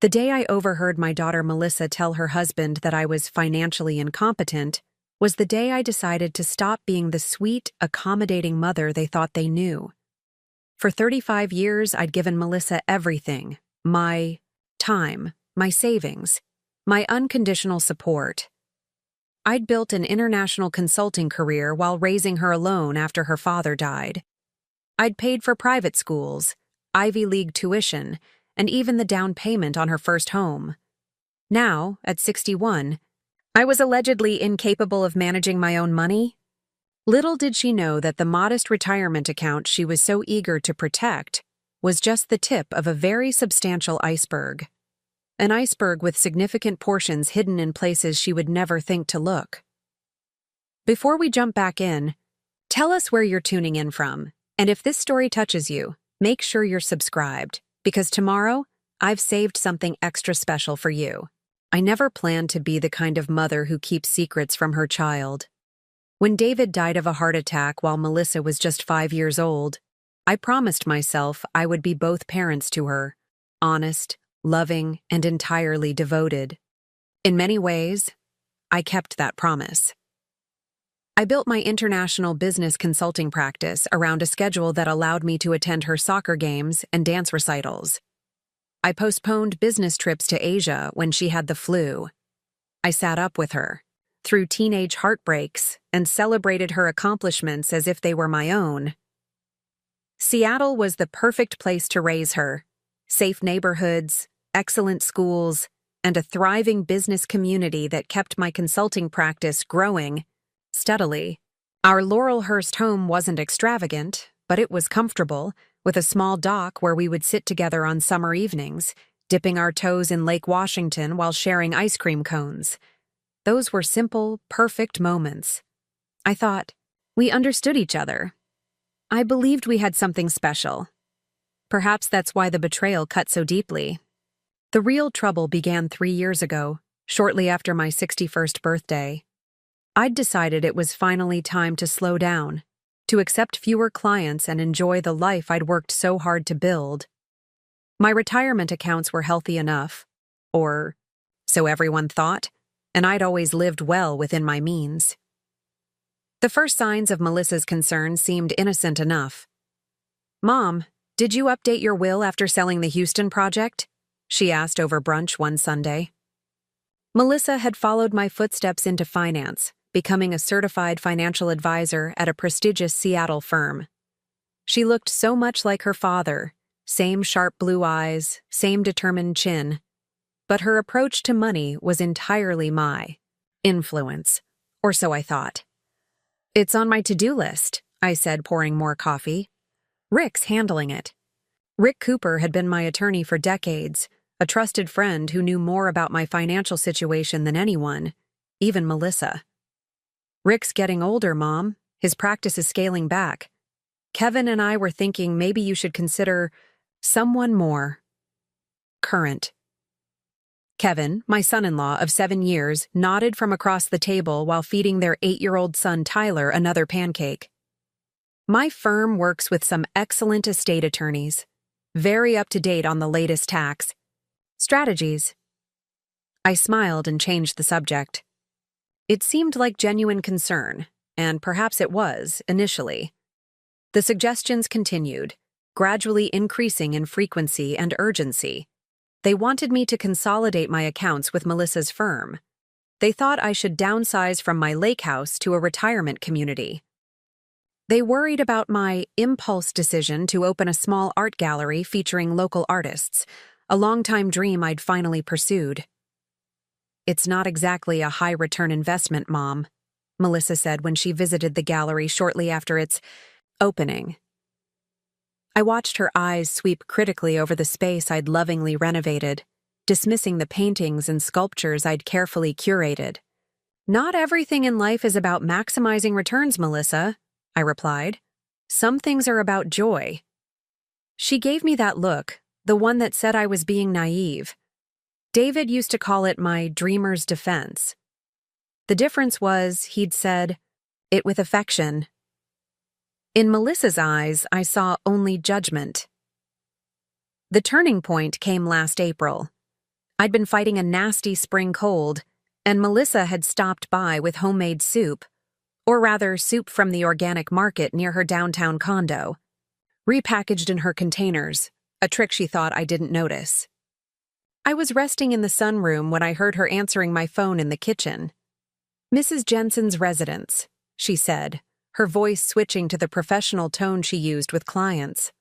The day I overheard my daughter Melissa tell her husband that I was financially incompetent was the day I decided to stop being the sweet, accommodating mother they thought they knew. For 35 years, I'd given Melissa everything: my time, my savings, my unconditional support. I'd built an international consulting career while raising her alone after her father died. I'd paid for private schools, Ivy League tuition, and even the down payment on her first home. Now, at 61, I was allegedly incapable of managing my own money. Little did she know that the modest retirement account she was so eager to protect was just the tip of a very substantial iceberg. An iceberg with significant portions hidden in places she would never think to look. Before we jump back in, tell us where you're tuning in from, and if this story touches you, make sure you're subscribed, because tomorrow, I've saved something extra special for you. I never planned to be the kind of mother who keeps secrets from her child. When David died of a heart attack while Melissa was just 5 years old, I promised myself I would be both parents to her, honest, loving, and entirely devoted. In many ways, I kept that promise. I built my international business consulting practice around a schedule that allowed me to attend her soccer games and dance recitals. I postponed business trips to Asia when she had the flu. I sat up with her, through teenage heartbreaks, and celebrated her accomplishments as if they were my own. Seattle was the perfect place to raise her: safe neighborhoods, excellent schools, and a thriving business community that kept my consulting practice growing steadily. Our Laurelhurst home wasn't extravagant, but it was comfortable, with a small dock where we would sit together on summer evenings, dipping our toes in Lake Washington while sharing ice cream cones. Those were simple, perfect moments. I thought, we understood each other. I believed we had something special. Perhaps that's why the betrayal cut so deeply. The real trouble began 3 years ago, shortly after my 61st birthday. I'd decided it was finally time to slow down, to accept fewer clients and enjoy the life I'd worked so hard to build. My retirement accounts were healthy enough, or so everyone thought, and I'd always lived well within my means. The first signs of Melissa's concern seemed innocent enough. "Mom, did you update your will after selling the Houston project?" she asked over brunch one Sunday. Melissa had followed my footsteps into finance, becoming a certified financial advisor at a prestigious Seattle firm. She looked so much like her father, same sharp blue eyes, same determined chin. But her approach to money was entirely my influence, or so I thought. "It's on my to-do list," I said, pouring more coffee. "Rick's handling it." Rick Cooper had been my attorney for decades, a trusted friend who knew more about my financial situation than anyone, even Melissa. "Rick's getting older, Mom. His practice is scaling back. Kevin and I were thinking maybe you should consider someone more current." Kevin, my son-in-law of 7 years, nodded from across the table while feeding their 8-year-old son Tyler another pancake. "My firm works with some excellent estate attorneys, very up-to-date on the latest tax strategies." I smiled and changed the subject. It seemed like genuine concern, and perhaps it was, initially. The suggestions continued, gradually increasing in frequency and urgency. They wanted me to consolidate my accounts with Melissa's firm. They thought I should downsize from my lake house to a retirement community. They worried about my impulse decision to open a small art gallery featuring local artists, a longtime dream I'd finally pursued. "It's not exactly a high-return investment, Mom," Melissa said when she visited the gallery shortly after its opening. I watched her eyes sweep critically over the space I'd lovingly renovated, dismissing the paintings and sculptures I'd carefully curated. "Not everything in life is about maximizing returns, Melissa," I replied. "Some things are about joy." She gave me that look, the one that said I was being naive. David used to call it my dreamer's defense. The difference was, he'd said it with affection. In Melissa's eyes, I saw only judgment. The turning point came last April. I'd been fighting a nasty spring cold, and Melissa had stopped by with homemade soup, or rather soup from the organic market near her downtown condo, repackaged in her containers, a trick she thought I didn't notice. I was resting in the sunroom when I heard her answering my phone in the kitchen. "Mrs. Jensen's residence," she said, her voice switching to the professional tone she used with clients.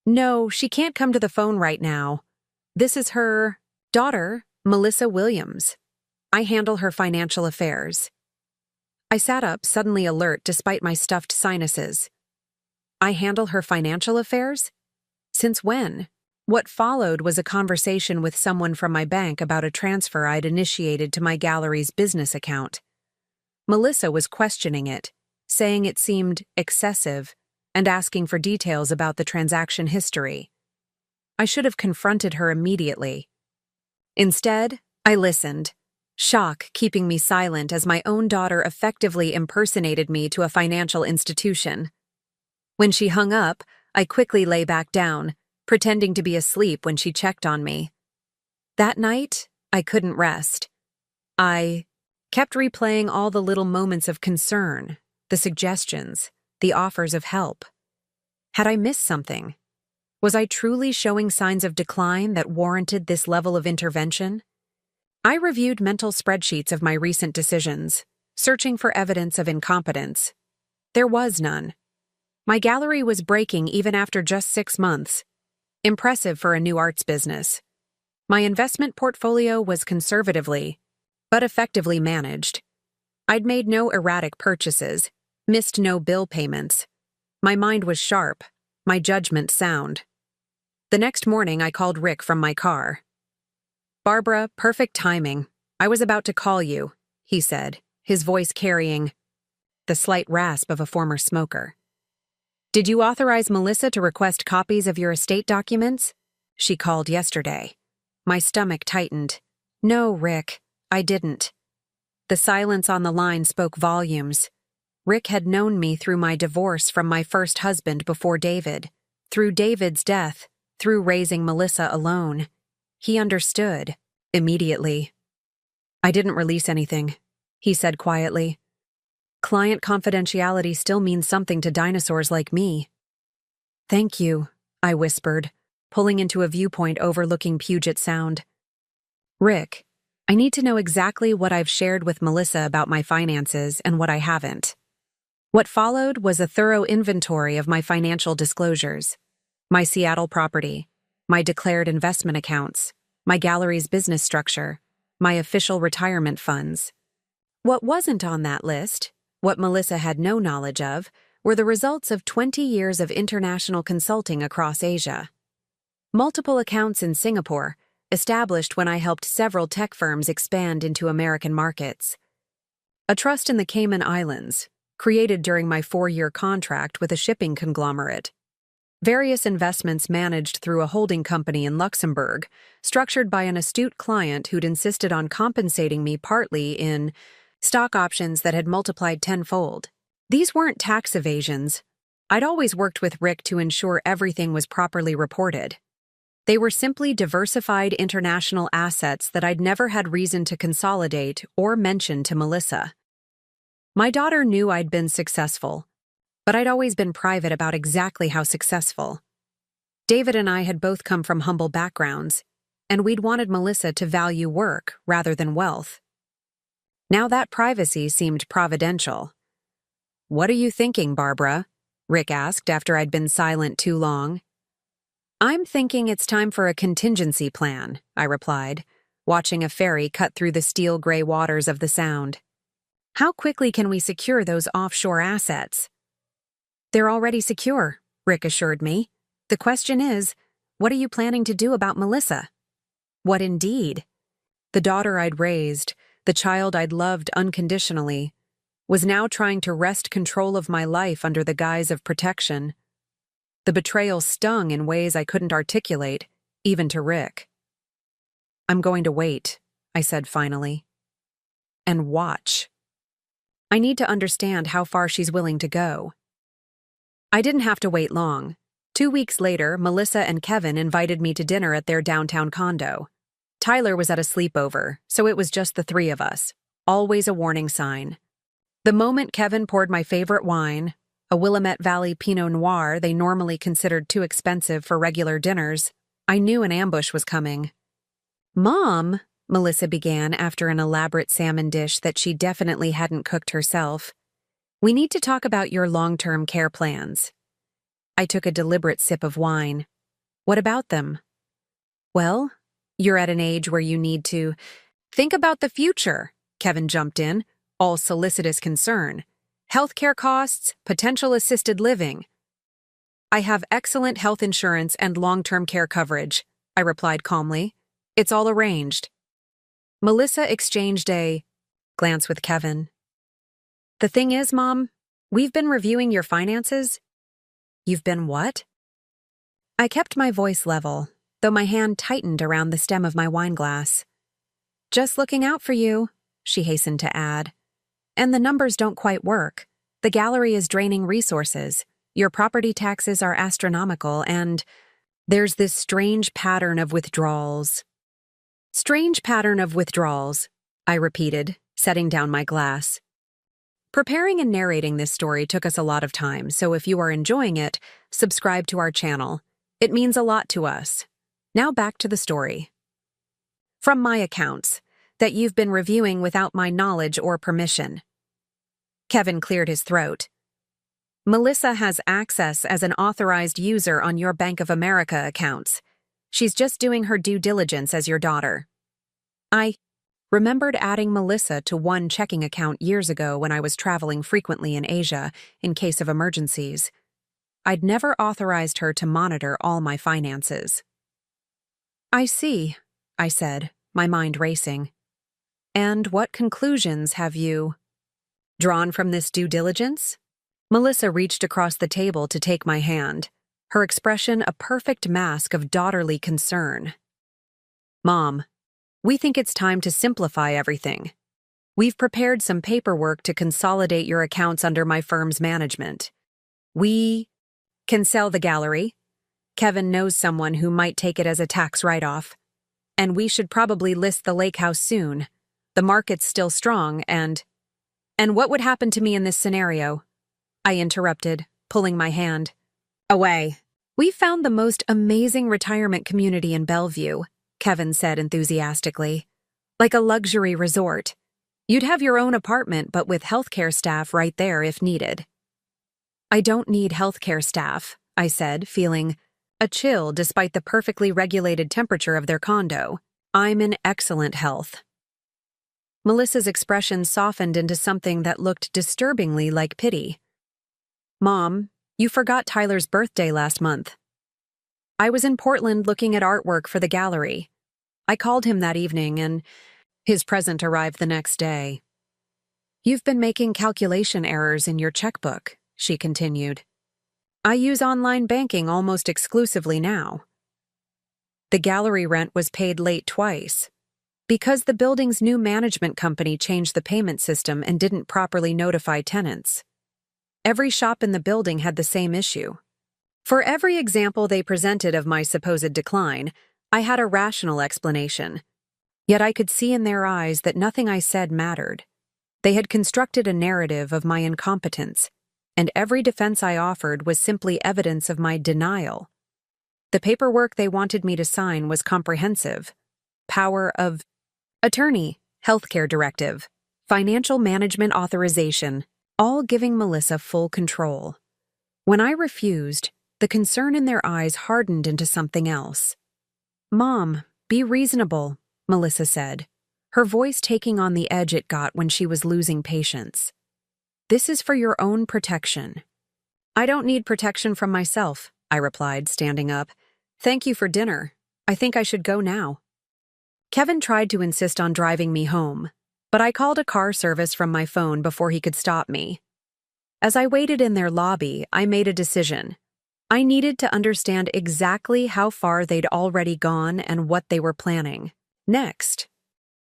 "No, she can't come to the phone right now. This is her daughter, Melissa Williams. I handle her financial affairs." I sat up, suddenly alert despite my stuffed sinuses. I handle her financial affairs? Since when? What followed was a conversation with someone from my bank about a transfer I'd initiated to my gallery's business account. Melissa was questioning it, saying it seemed excessive, and asking for details about the transaction history. I should have confronted her immediately. Instead, I listened, shock keeping me silent as my own daughter effectively impersonated me to a financial institution. When she hung up, I quickly lay back down, pretending to be asleep when she checked on me. That night, I couldn't rest. I kept replaying all the little moments of concern, the suggestions, the offers of help. Had I missed something? Was I truly showing signs of decline that warranted this level of intervention? I reviewed mental spreadsheets of my recent decisions, searching for evidence of incompetence. There was none. My gallery was breaking even after just 6 months. Impressive for a new arts business. My investment portfolio was conservatively, but effectively managed. I'd made no erratic purchases, missed no bill payments. My mind was sharp, my judgment sound. The next morning, I called Rick from my car. "Barbara, perfect timing. I was about to call you," he said, his voice carrying the slight rasp of a former smoker. "Did you authorize Melissa to request copies of your estate documents?" She called yesterday. My stomach tightened. "No, Rick, I didn't." The silence on the line spoke volumes. Rick had known me through my divorce from my first husband before David, through David's death, through raising Melissa alone. He understood, immediately. "I didn't release anything," he said quietly. "Client confidentiality still means something to dinosaurs like me." "Thank you," I whispered, pulling into a viewpoint overlooking Puget Sound. "Rick, I need to know exactly what I've shared with Melissa about my finances and what I haven't." What followed was a thorough inventory of my financial disclosures. My Seattle property, my declared investment accounts, my gallery's business structure, my official retirement funds. What wasn't on that list, what Melissa had no knowledge of, were the results of 20 years of international consulting across Asia. Multiple accounts in Singapore, established when I helped several tech firms expand into American markets. A trust in the Cayman Islands, created during my 4-year contract with a shipping conglomerate. Various investments managed through a holding company in Luxembourg, structured by an astute client who'd insisted on compensating me partly in stock options that had multiplied tenfold. These weren't tax evasions. I'd always worked with Rick to ensure everything was properly reported. They were simply diversified international assets that I'd never had reason to consolidate or mention to Melissa. My daughter knew I'd been successful, but I'd always been private about exactly how successful. David and I had both come from humble backgrounds, and we'd wanted Melissa to value work rather than wealth. Now that privacy seemed providential. "What are you thinking, Barbara?" Rick asked after I'd been silent too long. "I'm thinking it's time for a contingency plan," I replied, watching a ferry cut through the steel-gray waters of the Sound. "How quickly can we secure those offshore assets?" "They're already secure," Rick assured me. "The question is, what are you planning to do about Melissa?" What indeed? The daughter I'd raised, the child I'd loved unconditionally, was now trying to wrest control of my life under the guise of protection. The betrayal stung in ways I couldn't articulate, even to Rick. "I'm going to wait," I said finally. "And watch. I need to understand how far she's willing to go." I didn't have to wait long. 2 weeks later, Melissa and Kevin invited me to dinner at their downtown condo. Tyler was at a sleepover, so it was just the three of us. Always a warning sign. The moment Kevin poured my favorite wine, a Willamette Valley Pinot Noir they normally considered too expensive for regular dinners, I knew an ambush was coming. "Mom," Melissa began after an elaborate salmon dish that she definitely hadn't cooked herself, "we need to talk about your long-term care plans." I took a deliberate sip of wine. "What about them?" "Well, you're at an age where you need to think about the future," Kevin jumped in, all solicitous concern. "Healthcare costs, potential assisted living." "I have excellent health insurance and long-term care coverage," I replied calmly. "It's all arranged." Melissa exchanged a glance with Kevin. "The thing is, Mom, we've been reviewing your finances." "You've been what?" I kept my voice level, though my hand tightened around the stem of my wineglass. "Just looking out for you," she hastened to add. "And the numbers don't quite work. The gallery is draining resources. Your property taxes are astronomical, and there's this strange pattern of withdrawals." "Strange pattern of withdrawals," I repeated, setting down my glass. Preparing and narrating this story took us a lot of time, so if you are enjoying it, subscribe to our channel. It means a lot to us. Now back to the story. "From my accounts, that you've been reviewing without my knowledge or permission." Kevin cleared his throat. "Melissa has access as an authorized user on your Bank of America accounts. She's just doing her due diligence as your daughter." I remembered adding Melissa to one checking account years ago when I was traveling frequently in Asia in case of emergencies. I'd never authorized her to monitor all my finances. "I see," I said, my mind racing. "And what conclusions have you drawn from this due diligence?" Melissa reached across the table to take my hand, her expression a perfect mask of daughterly concern. "Mom, we think it's time to simplify everything. We've prepared some paperwork to consolidate your accounts under my firm's management. We can sell the gallery. Kevin knows someone who might take it as a tax write-off. And we should probably list the lake house soon. The market's still strong, and what would happen to me in this scenario?" I interrupted, pulling my hand away. "We found the most amazing retirement community in Bellevue," Kevin said enthusiastically. "Like a luxury resort. You'd have your own apartment, but with healthcare staff right there if needed." "I don't need healthcare staff," I said, feeling a chill despite the perfectly regulated temperature of their condo. "I'm in excellent health." Melissa's expression softened into something that looked disturbingly like pity. "Mom, you forgot Tyler's birthday last month." "I was in Portland looking at artwork for the gallery. I called him that evening, and his present arrived the next day." "You've been making calculation errors in your checkbook," she continued. "I use online banking almost exclusively now." "The gallery rent was paid late twice. Because the building's new management company changed the payment system and didn't properly notify tenants. Every shop in the building had the same issue. For every example they presented of my supposed decline, I had a rational explanation. Yet I could see in their eyes that nothing I said mattered. They had constructed a narrative of my incompetence, and every defense I offered was simply evidence of my denial. The paperwork they wanted me to sign was comprehensive. Power of attorney, healthcare directive, financial management authorization, all giving Melissa full control. When I refused, the concern in their eyes hardened into something else. "Mom, be reasonable," Melissa said, her voice taking on the edge it got when she was losing patience. "This is for your own protection." "I don't need protection from myself," I replied, standing up. "Thank you for dinner. I think I should go now." Kevin tried to insist on driving me home, but I called a car service from my phone before he could stop me. As I waited in their lobby, I made a decision. I needed to understand exactly how far they'd already gone and what they were planning next.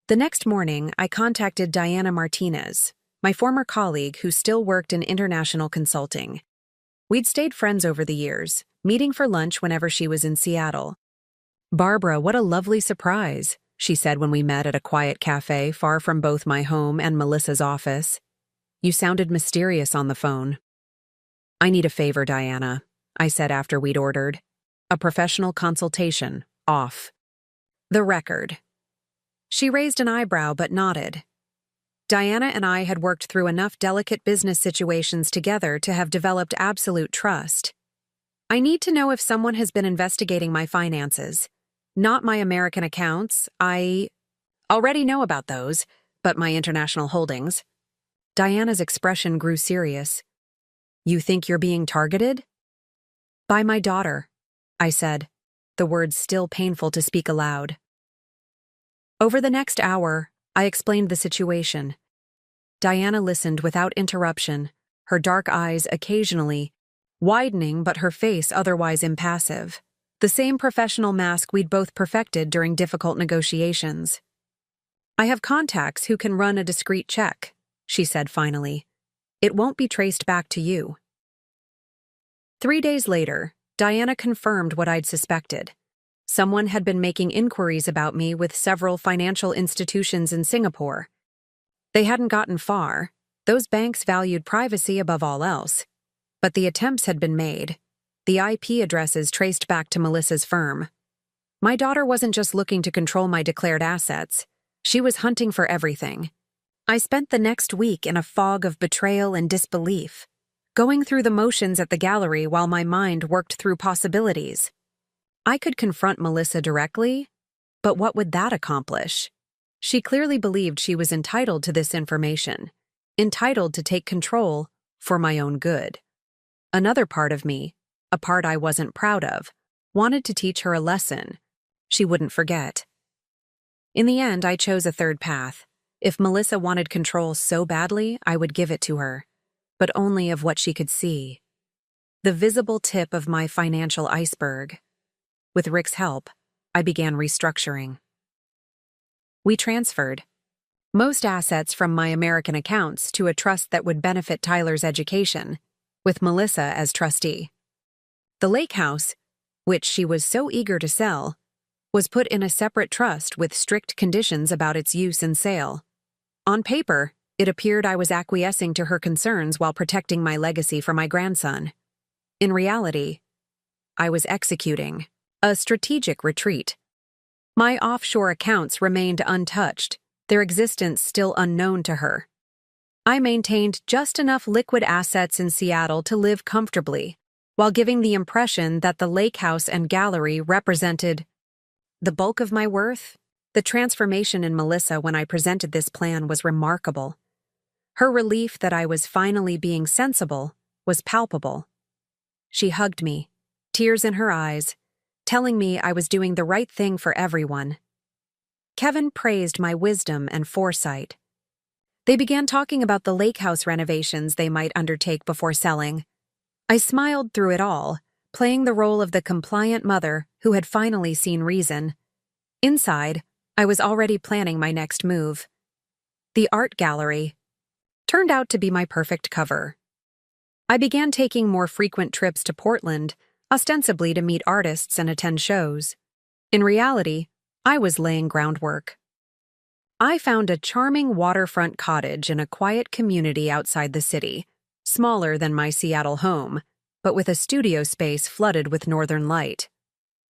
The next morning, I contacted Diana Martinez, my former colleague who still worked in international consulting. We'd stayed friends over the years, meeting for lunch whenever she was in Seattle. "Barbara, what a lovely surprise," she said when we met at a quiet cafe far from both my home and Melissa's office. "You sounded mysterious on the phone." "I need a favor, Diana," I said after we'd ordered. "A professional consultation, off the record." She raised an eyebrow but nodded. Diana and I had worked through enough delicate business situations together to have developed absolute trust. "I need to know if someone has been investigating my finances. Not my American accounts. I already know about those, but my international holdings." Diana's expression grew serious. "You think you're being targeted?" "By my daughter," I said, the words still painful to speak aloud. Over the next hour, I explained the situation. Diana listened without interruption, her dark eyes occasionally widening but her face otherwise impassive. The same professional mask we'd both perfected during difficult negotiations. "I have contacts who can run a discreet check," she said finally. "It won't be traced back to you." 3 days later, Diana confirmed what I'd suspected. Someone had been making inquiries about me with several financial institutions in Singapore. They hadn't gotten far. Those banks valued privacy above all else. But the attempts had been made. The IP addresses traced back to Melissa's firm. My daughter wasn't just looking to control my declared assets. She was hunting for everything. I spent the next week in a fog of betrayal and disbelief, going through the motions at the gallery while my mind worked through possibilities. I could confront Melissa directly, but what would that accomplish? She clearly believed she was entitled to this information, entitled to take control for my own good. Another part of me, a part I wasn't proud of, wanted to teach her a lesson she wouldn't forget. In the end, I chose a third path. If Melissa wanted control so badly, I would give it to her, but only of what she could see. The visible tip of my financial iceberg. With Rick's help, I began restructuring. We transferred most assets from my American accounts to a trust that would benefit Tyler's education, with Melissa as trustee. The lake house, which she was so eager to sell, was put in a separate trust with strict conditions about its use and sale. On paper, it appeared I was acquiescing to her concerns while protecting my legacy for my grandson. In reality, I was executing a strategic retreat. My offshore accounts remained untouched, their existence still unknown to her. I maintained just enough liquid assets in Seattle to live comfortably, while giving the impression that the lake house and gallery represented the bulk of my worth. The transformation in Melissa when I presented this plan was remarkable. Her relief that I was finally being sensible was palpable. She hugged me, tears in her eyes, telling me I was doing the right thing for everyone. Kevin praised my wisdom and foresight. They began talking about the lake house renovations they might undertake before selling. I smiled through it all, playing the role of the compliant mother who had finally seen reason. Inside, I was already planning my next move. The art gallery turned out to be my perfect cover. I began taking more frequent trips to Portland, ostensibly to meet artists and attend shows. In reality, I was laying groundwork. I found a charming waterfront cottage in a quiet community outside the city, smaller than my Seattle home, but with a studio space flooded with northern light.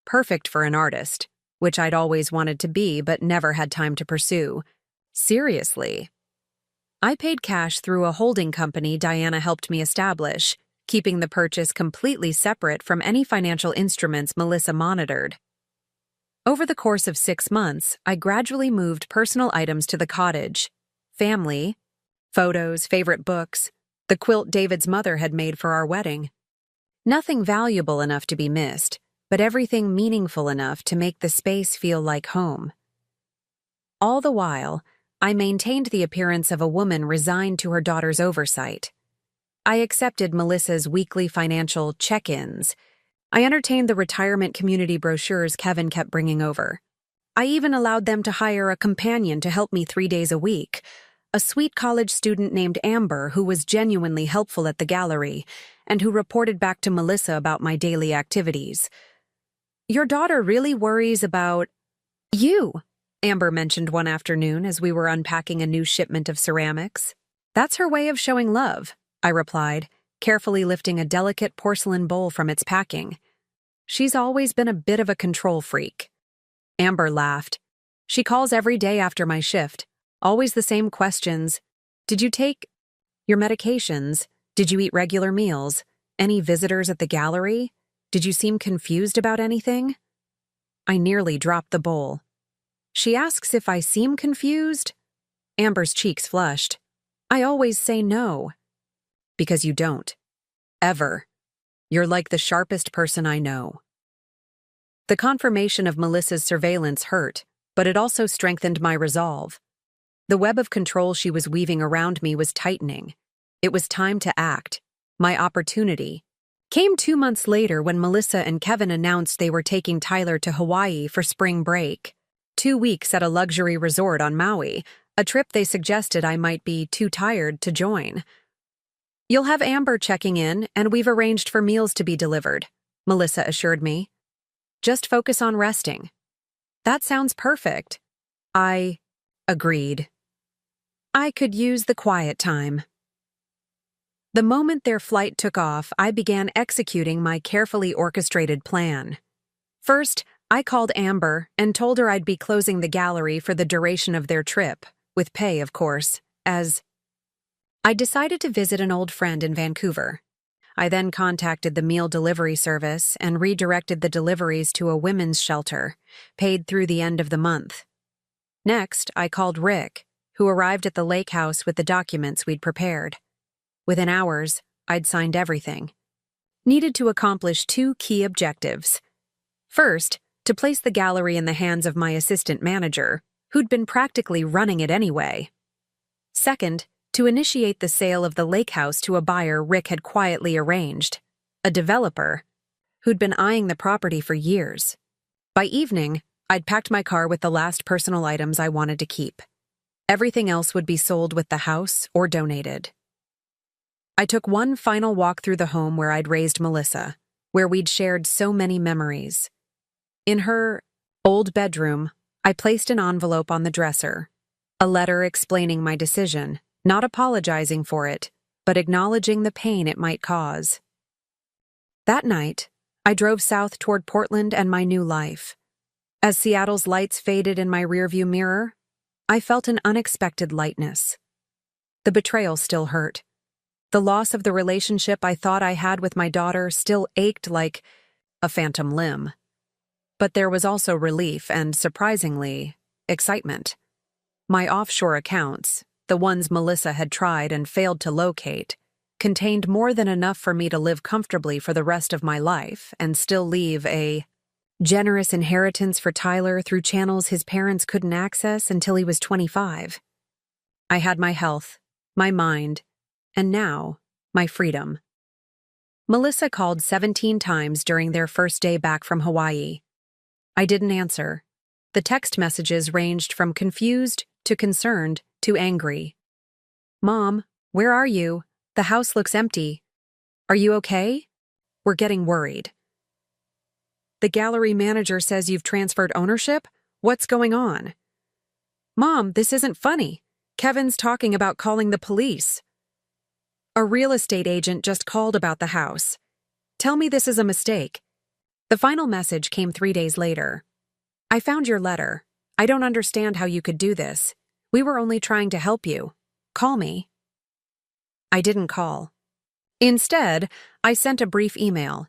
Perfect for an artist, which I'd always wanted to be but never had time to pursue. Seriously. I paid cash through a holding company Diana helped me establish, keeping the purchase completely separate from any financial instruments Melissa monitored. Over the course of 6 months, I gradually moved personal items to the cottage. Family, photos, favorite books, the quilt David's mother had made for our wedding. Nothing valuable enough to be missed, but everything meaningful enough to make the space feel like home. All the while, I maintained the appearance of a woman resigned to her daughter's oversight. I accepted Melissa's weekly financial check-ins. I entertained the retirement community brochures Kevin kept bringing over. I even allowed them to hire a companion to help me 3 days a week, a sweet college student named Amber who was genuinely helpful at the gallery and who reported back to Melissa about my daily activities. "Your daughter really worries about you," Amber mentioned one afternoon as we were unpacking a new shipment of ceramics. That's her way of showing love, I replied, carefully lifting a delicate porcelain bowl from its packing. She's always been a bit of a control freak. Amber laughed. She calls every day after my shift. Always the same questions. Did you take your medications? Did you eat regular meals? Any visitors at the gallery? Did you seem confused about anything? I nearly dropped the bowl. She asks if I seem confused? Amber's cheeks flushed. I always say no. Because you don't. Ever. You're like the sharpest person I know. The confirmation of Melissa's surveillance hurt, but it also strengthened my resolve. The web of control she was weaving around me was tightening. It was time to act. My opportunity came 2 months later when Melissa and Kevin announced they were taking Tyler to Hawaii for spring break. 2 weeks at a luxury resort on Maui, a trip they suggested I might be too tired to join. You'll have Amber checking in, and we've arranged for meals to be delivered, Melissa assured me. Just focus on resting. That sounds perfect. I agreed. I could use the quiet time. The moment their flight took off, I began executing my carefully orchestrated plan. First, I called Amber and told her I'd be closing the gallery for the duration of their trip, with pay, of course, as I decided to visit an old friend in Vancouver. I then contacted the meal delivery service and redirected the deliveries to a women's shelter, paid through the end of the month. Next, I called Rick, who arrived at the lake house with the documents we'd prepared. Within hours, I'd signed everything. Needed to accomplish 2 key objectives. First, to place the gallery in the hands of my assistant manager, who'd been practically running it anyway. Second, to initiate the sale of the lake house to a buyer Rick had quietly arranged, a developer, who'd been eyeing the property for years. By evening, I'd packed my car with the last personal items I wanted to keep. Everything else would be sold with the house or donated. I took one final walk through the home where I'd raised Melissa, where we'd shared so many memories. In her old bedroom, I placed an envelope on the dresser, a letter explaining my decision, not apologizing for it, but acknowledging the pain it might cause. That night, I drove south toward Portland and my new life. As Seattle's lights faded in my rearview mirror, I felt an unexpected lightness. The betrayal still hurt. The loss of the relationship I thought I had with my daughter still ached like a phantom limb. But there was also relief and, surprisingly, excitement. My offshore accounts, the ones Melissa had tried and failed to locate, contained more than enough for me to live comfortably for the rest of my life and still leave a generous inheritance for Tyler through channels his parents couldn't access until he was 25. I had my health, my mind, and now, my freedom. Melissa called 17 times during their first day back from Hawaii. I didn't answer. The text messages ranged from confused to concerned to angry. Mom, where are you? The house looks empty. Are you okay? We're getting worried. The gallery manager says you've transferred ownership? What's going on? Mom, this isn't funny. Kevin's talking about calling the police. A real estate agent just called about the house. Tell me this is a mistake. The final message came 3 days later. I found your letter. I don't understand how you could do this. We were only trying to help you. Call me. I didn't call. Instead, I sent a brief email.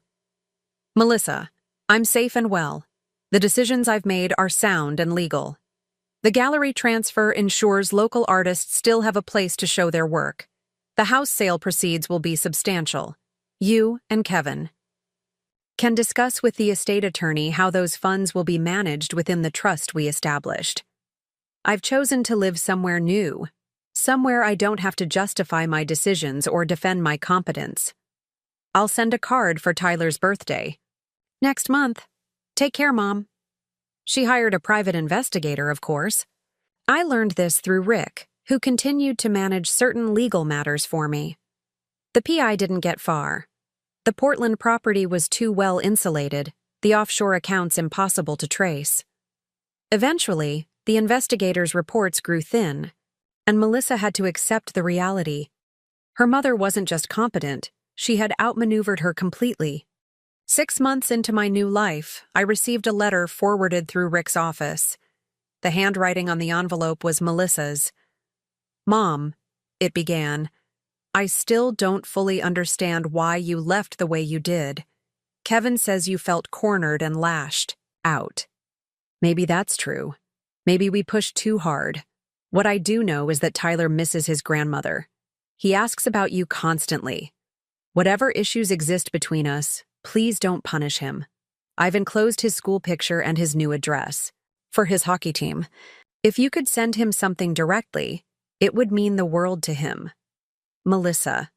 Melissa, I'm safe and well. The decisions I've made are sound and legal. The gallery transfer ensures local artists still have a place to show their work. The house sale proceeds will be substantial. You and Kevin can discuss with the estate attorney how those funds will be managed within the trust we established. I've chosen to live somewhere new, somewhere I don't have to justify my decisions or defend my competence. I'll send a card for Tyler's birthday. Next month. Take care, Mom. She hired a private investigator, of course. I learned this through Rick, who continued to manage certain legal matters for me. The PI didn't get far. The Portland property was too well insulated, the offshore accounts impossible to trace. Eventually, The investigators' reports grew thin, and Melissa had to accept the reality. Her mother wasn't just competent, she had outmaneuvered her completely. 6 months into my new life, I received a letter forwarded through Rick's office. The handwriting on the envelope was Melissa's. "Mom," it began, "I still don't fully understand why you left the way you did. Kevin says you felt cornered and lashed out. Maybe that's true. Maybe we pushed too hard. What I do know is that Tyler misses his grandmother. He asks about you constantly. Whatever issues exist between us, please don't punish him. I've enclosed his school picture and his new address. For his hockey team. If you could send him something directly, it would mean the world to him. Melissa."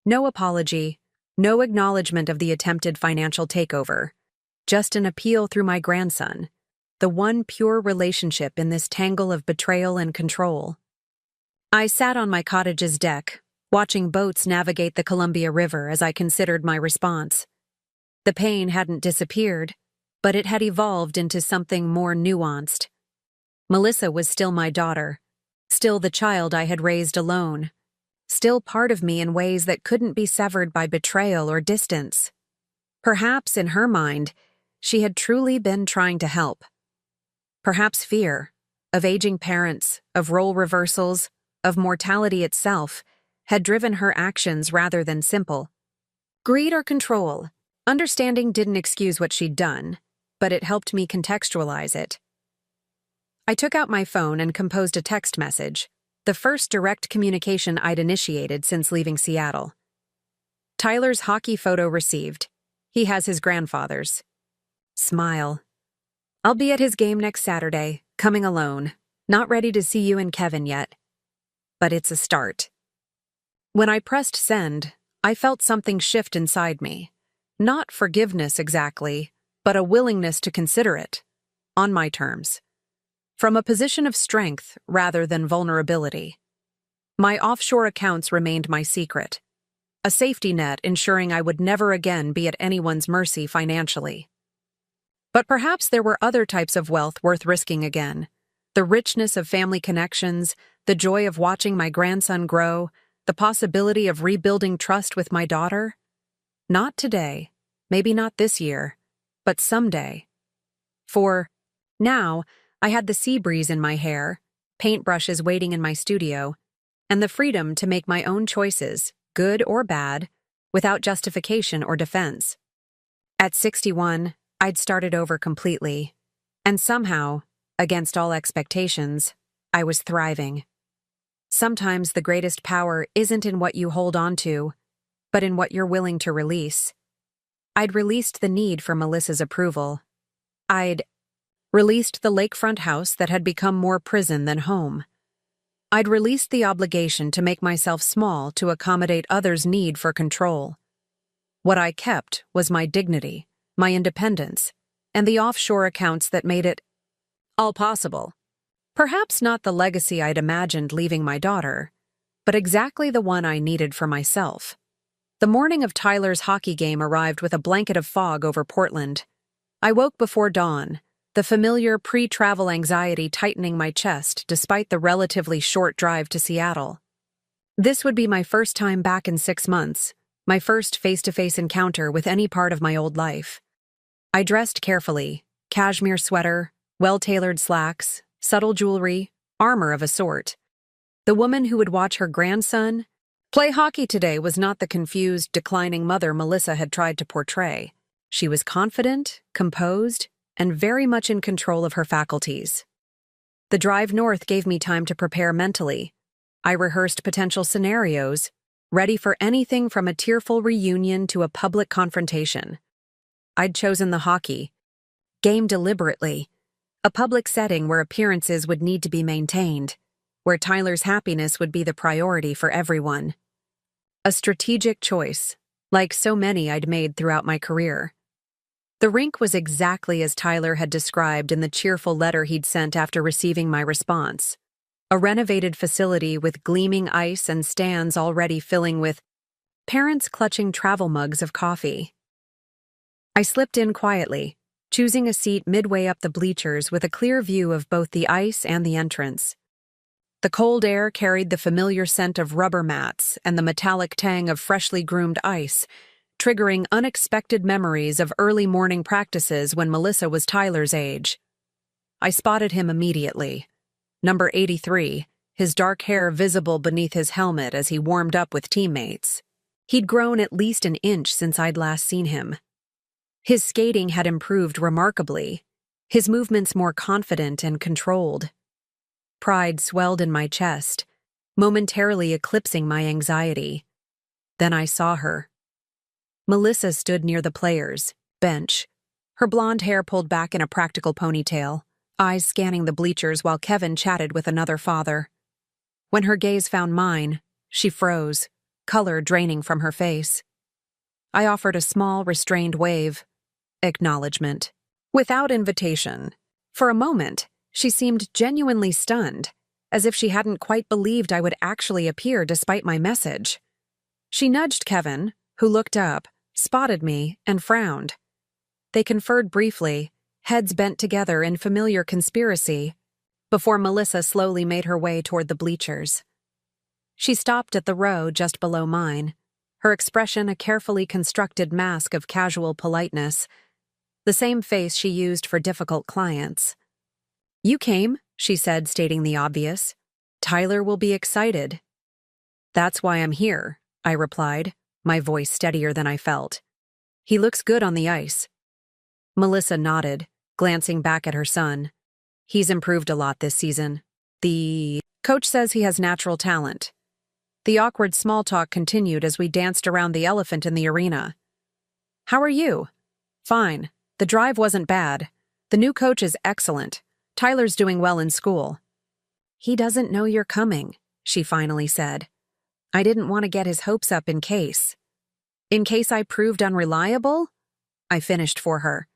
No apology, no acknowledgement of the attempted financial takeover. Just an appeal through my grandson. The one pure relationship in this tangle of betrayal and control. I sat on my cottage's deck, watching boats navigate the Columbia River as I considered my response. The pain hadn't disappeared, but it had evolved into something more nuanced. Melissa was still my daughter, still the child I had raised alone, still part of me in ways that couldn't be severed by betrayal or distance. Perhaps, in her mind, she had truly been trying to help. Perhaps fear, of aging parents, of role reversals, of mortality itself, had driven her actions rather than simple greed or control. Understanding didn't excuse what she'd done, but it helped me contextualize it. I took out my phone and composed a text message, the first direct communication I'd initiated since leaving Seattle. "Tyler's hockey photo received. He has his grandfather's. Smile. I'll be at his game next Saturday, coming alone. Not ready to see you and Kevin yet. But it's a start." When I pressed send, I felt something shift inside me. Not forgiveness exactly, but a willingness to consider it. On my terms. From a position of strength rather than vulnerability. My offshore accounts remained my secret. A safety net ensuring I would never again be at anyone's mercy financially. But perhaps there were other types of wealth worth risking again. The richness of family connections, the joy of watching my grandson grow, the possibility of rebuilding trust with my daughter. Not today, maybe not this year, but someday. For now, I had the sea breeze in my hair, paintbrushes waiting in my studio, and the freedom to make my own choices, good or bad, without justification or defense. At 61, I'd started over completely, and somehow, against all expectations, I was thriving. Sometimes the greatest power isn't in what you hold on to, but in what you're willing to release. I'd released the need for Melissa's approval. I'd released the lakefront house that had become more prison than home. I'd released the obligation to make myself small to accommodate others' need for control. What I kept was my dignity, my independence, and the offshore accounts that made it all possible. Perhaps not the legacy I'd imagined leaving my daughter, but exactly the one I needed for myself. The morning of Tyler's hockey game arrived with a blanket of fog over Portland. I woke before dawn, the familiar pre-travel anxiety tightening my chest despite the relatively short drive to Seattle. This would be my first time back in 6 months, my first face-to-face encounter with any part of my old life. I dressed carefully, cashmere sweater, well-tailored slacks, subtle jewelry, armor of a sort. The woman who would watch her grandson play hockey today was not the confused, declining mother Melissa had tried to portray. She was confident, composed, and very much in control of her faculties. The drive north gave me time to prepare mentally. I rehearsed potential scenarios, ready for anything from a tearful reunion to a public confrontation. I'd chosen the hockey game deliberately, a public setting where appearances would need to be maintained, where Tyler's happiness would be the priority for everyone. A strategic choice, like so many I'd made throughout my career. The rink was exactly as Tyler had described in the cheerful letter he'd sent after receiving my response. A renovated facility with gleaming ice and stands already filling with parents clutching travel mugs of coffee. I slipped in quietly, choosing a seat midway up the bleachers with a clear view of both the ice and the entrance. The cold air carried the familiar scent of rubber mats and the metallic tang of freshly groomed ice, triggering unexpected memories of early morning practices when Melissa was Tyler's age. I spotted him immediately. Number 83, his dark hair visible beneath his helmet as he warmed up with teammates. He'd grown at least an inch since I'd last seen him. His skating had improved remarkably, his movements more confident and controlled. Pride swelled in my chest, momentarily eclipsing my anxiety. Then I saw her. Melissa stood near the players' bench, her blonde hair pulled back in a practical ponytail, eyes scanning the bleachers while Kevin chatted with another father. When her gaze found mine, she froze, color draining from her face. I offered a small, restrained wave. Acknowledgement. Without invitation. For a moment, she seemed genuinely stunned, as if she hadn't quite believed I would actually appear despite my message. She nudged Kevin, who looked up, spotted me, and frowned. They conferred briefly, heads bent together in familiar conspiracy, before Melissa slowly made her way toward the bleachers. She stopped at the row just below mine, her expression a carefully constructed mask of casual politeness, the same face she used for difficult clients. "You came," she said, stating the obvious. "Tyler will be excited." "That's why I'm here," I replied, my voice steadier than I felt. "He looks good on the ice." Melissa nodded, glancing back at her son. "He's improved a lot this season. The coach says he has natural talent." The awkward small talk continued as we danced around the elephant in the arena. "How are you?" "Fine. The drive wasn't bad. The new coach is excellent. Tyler's doing well in school." "He doesn't know you're coming," she finally said. "I didn't want to get his hopes up in case." "In case I proved unreliable?" I finished for her.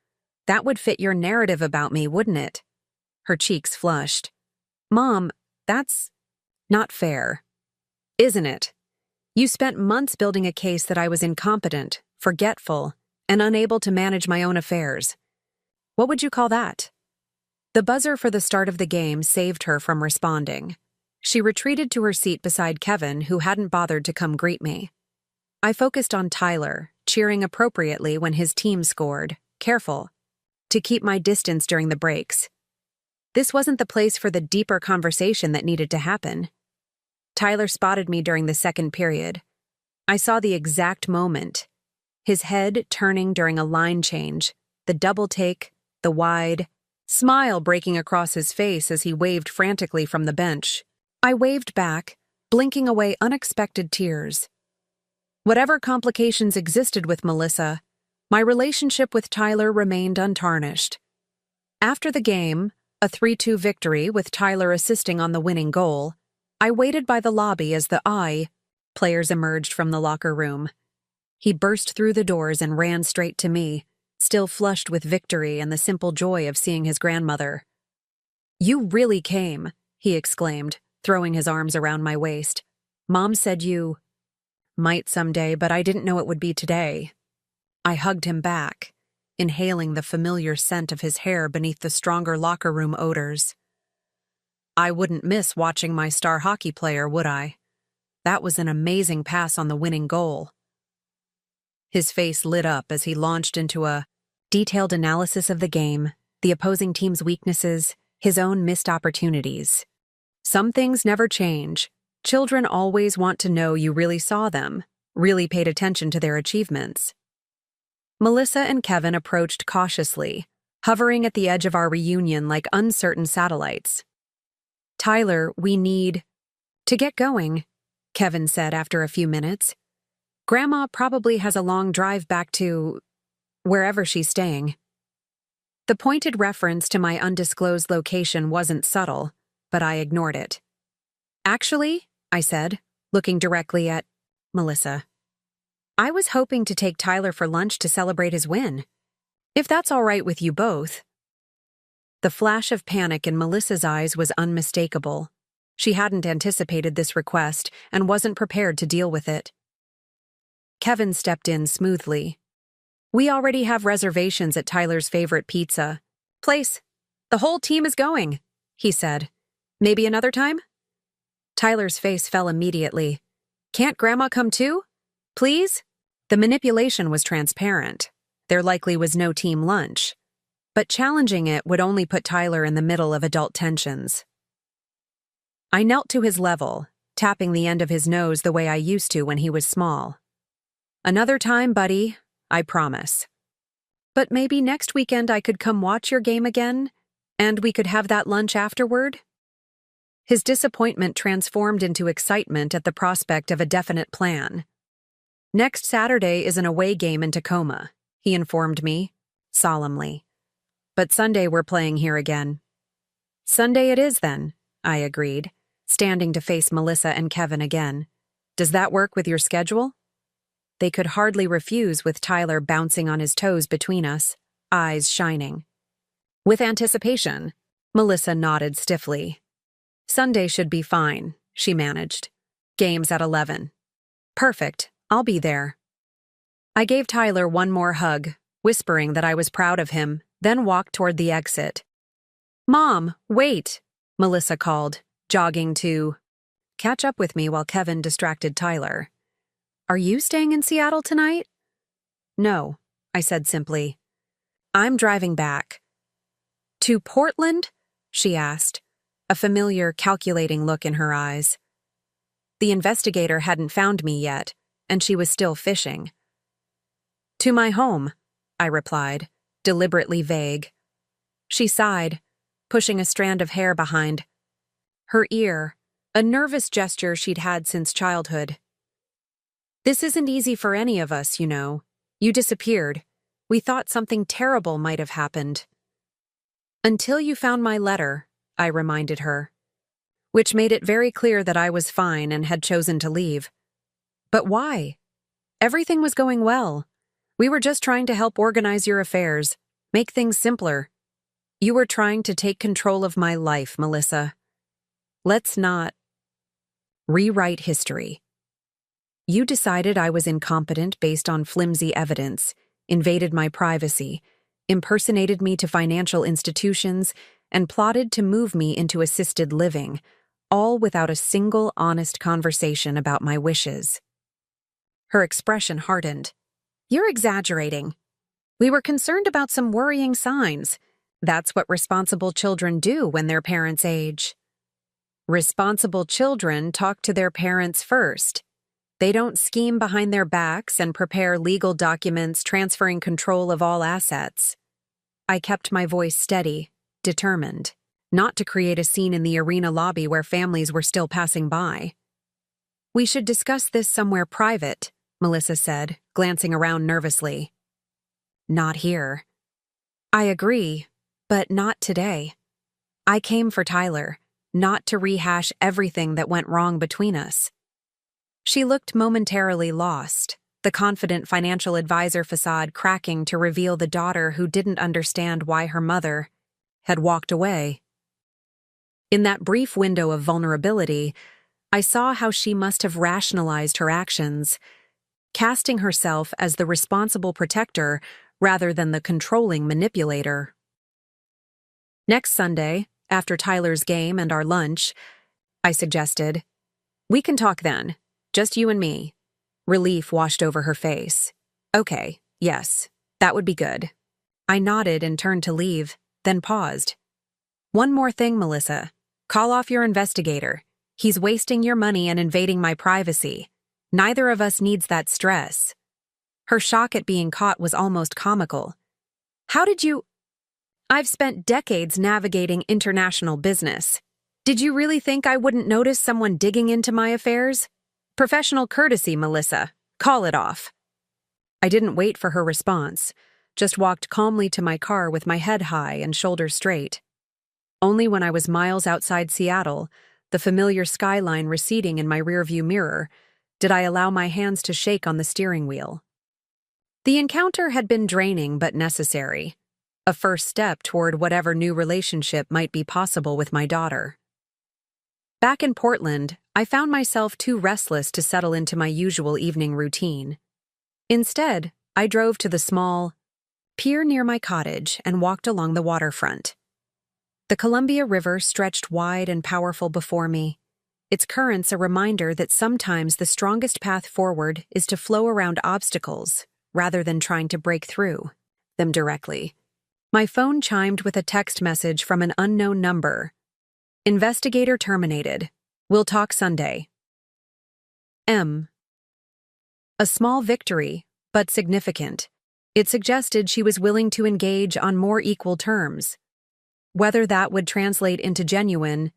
"That would fit your narrative about me, wouldn't it?" Her cheeks flushed. "Mom, that's not fair." "Isn't it? You spent months building a case that I was incompetent, forgetful, and unable to manage my own affairs. What would you call that?" The buzzer for the start of the game saved her from responding. She retreated to her seat beside Kevin, who hadn't bothered to come greet me. I focused on Tyler, cheering appropriately when his team scored, careful to keep my distance during the breaks. This wasn't the place for the deeper conversation that needed to happen. Tyler spotted me during the second period. I saw the exact moment. His head turning during a line change, the double take, the wide smile breaking across his face as he waved frantically from the bench. I waved back, blinking away unexpected tears. Whatever complications existed with Melissa, my relationship with Tyler remained untarnished. After the game, a 3-2 victory with Tyler assisting on the winning goal, I waited by the lobby as the players emerged from the locker room. He burst through the doors and ran straight to me, still flushed with victory and the simple joy of seeing his grandmother. "You really came," he exclaimed, throwing his arms around my waist. "Mom said you might someday, but I didn't know it would be today." I hugged him back, inhaling the familiar scent of his hair beneath the stronger locker room odors. "I wouldn't miss watching my star hockey player, would I? That was an amazing pass on the winning goal." His face lit up as he launched into a detailed analysis of the game, the opposing team's weaknesses, his own missed opportunities. "Some things never change. Children always want to know you really saw them, really paid attention to their achievements." Melissa and Kevin approached cautiously, hovering at the edge of our reunion like uncertain satellites. "Tyler, we need to get going," Kevin said after a few minutes. "Grandma probably has a long drive back to wherever she's staying." The pointed reference to my undisclosed location wasn't subtle, but I ignored it. "Actually," I said, looking directly at Melissa, "I was hoping to take Tyler for lunch to celebrate his win. If that's all right with you both." The flash of panic in Melissa's eyes was unmistakable. She hadn't anticipated this request and wasn't prepared to deal with it. Kevin stepped in smoothly. We already have reservations at Tyler's favorite pizza place. The whole team is going, he said. Maybe another time? Tyler's face fell immediately. Can't Grandma come too? Please? The manipulation was transparent. There likely was no team lunch. But challenging it would only put Tyler in the middle of adult tensions. I knelt to his level, tapping the end of his nose the way I used to when he was small. Another time, buddy, I promise. But maybe next weekend I could come watch your game again, and we could have that lunch afterward? His disappointment transformed into excitement at the prospect of a definite plan. Next Saturday is an away game in Tacoma, he informed me, solemnly. But Sunday we're playing here again. Sunday it is then, I agreed, standing to face Melissa and Kevin again. Does that work with your schedule? They could hardly refuse with Tyler bouncing on his toes between us, eyes shining. With anticipation, Melissa nodded stiffly. Sunday should be fine, she managed. Game's at 11. Perfect, I'll be there. I gave Tyler one more hug, whispering that I was proud of him, then walked toward the exit. Mom, wait, Melissa called, jogging to catch up with me while Kevin distracted Tyler. Are you staying in Seattle tonight? No, I said simply. I'm driving back. To Portland? She asked, a familiar, calculating look in her eyes. The investigator hadn't found me yet, and she was still fishing. To my home, I replied, deliberately vague. She sighed, pushing a strand of hair behind her ear, a nervous gesture she'd had since childhood. This isn't easy for any of us, you know. You disappeared. We thought something terrible might have happened. Until you found my letter, I reminded her, which made it very clear that I was fine and had chosen to leave. But why? Everything was going well. We were just trying to help organize your affairs, make things simpler. You were trying to take control of my life, Melissa. Let's not rewrite history. You decided I was incompetent based on flimsy evidence, invaded my privacy, impersonated me to financial institutions, and plotted to move me into assisted living, all without a single honest conversation about my wishes. Her expression hardened. You're exaggerating. We were concerned about some worrying signs. That's what responsible children do when their parents age. Responsible children talk to their parents first. They don't scheme behind their backs and prepare legal documents transferring control of all assets. I kept my voice steady, determined, not to create a scene in the arena lobby where families were still passing by. We should discuss this somewhere private, Melissa said, glancing around nervously. Not here. I agree, but not today. I came for Tyler, not to rehash everything that went wrong between us. She looked momentarily lost, the confident financial advisor facade cracking to reveal the daughter who didn't understand why her mother had walked away. In that brief window of vulnerability, I saw how she must have rationalized her actions, casting herself as the responsible protector rather than the controlling manipulator. Next Sunday, after Tyler's game and our lunch, I suggested, we can talk then, just you and me. Relief washed over her face. Okay, yes, that would be good. I nodded and turned to leave, then paused. One more thing, Melissa. Call off your investigator. He's wasting your money and invading my privacy. Neither of us needs that stress. Her shock at being caught was almost comical. How did you... I've spent decades navigating international business. Did you really think I wouldn't notice someone digging into my affairs? Professional courtesy, Melissa. Call it off. I didn't wait for her response, just walked calmly to my car with my head high and shoulders straight. Only when I was miles outside Seattle, the familiar skyline receding in my rearview mirror, did I allow my hands to shake on the steering wheel. The encounter had been draining but necessary, a first step toward whatever new relationship might be possible with my daughter. Back in Portland, I found myself too restless to settle into my usual evening routine. Instead, I drove to the small pier near my cottage and walked along the waterfront. The Columbia River stretched wide and powerful before me, its currents a reminder that sometimes the strongest path forward is to flow around obstacles rather than trying to break through them directly. My phone chimed with a text message from an unknown number. Investigator terminated. We'll talk Sunday. A small victory, but significant. It suggested she was willing to engage on more equal terms. Whether that would translate into genuine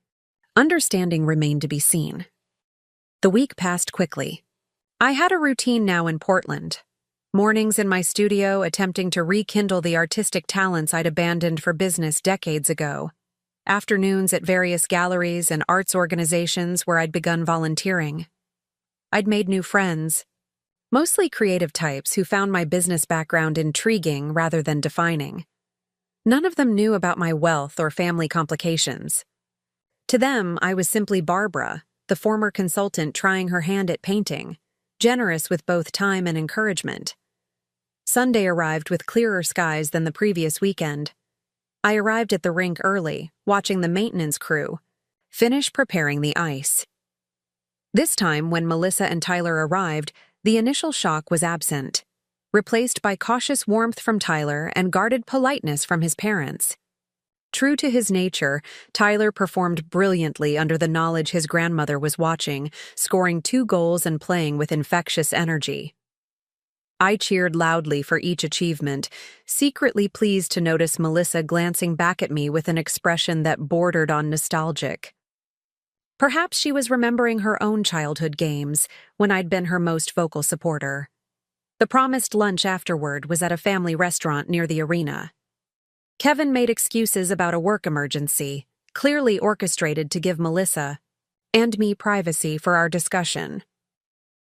understanding remained to be seen. The week passed quickly. I had a routine now in Portland. Mornings in my studio attempting to rekindle the artistic talents I'd abandoned for business decades ago. Afternoons at various galleries and arts organizations where I'd begun volunteering. I'd made new friends, mostly creative types who found my business background intriguing rather than defining. None of them knew about my wealth or family complications. To them, I was simply Barbara, the former consultant trying her hand at painting, generous with both time and encouragement. Sunday arrived with clearer skies than the previous weekend. I arrived at the rink early, watching the maintenance crew finish preparing the ice. This time, when Melissa and Tyler arrived, the initial shock was absent, replaced by cautious warmth from Tyler and guarded politeness from his parents. True to his nature, Tyler performed brilliantly under the knowledge his grandmother was watching, scoring 2 goals and playing with infectious energy. I cheered loudly for each achievement, secretly pleased to notice Melissa glancing back at me with an expression that bordered on nostalgic. Perhaps she was remembering her own childhood games, when I'd been her most vocal supporter. The promised lunch afterward was at a family restaurant near the arena. Kevin made excuses about a work emergency, clearly orchestrated to give Melissa and me privacy for our discussion.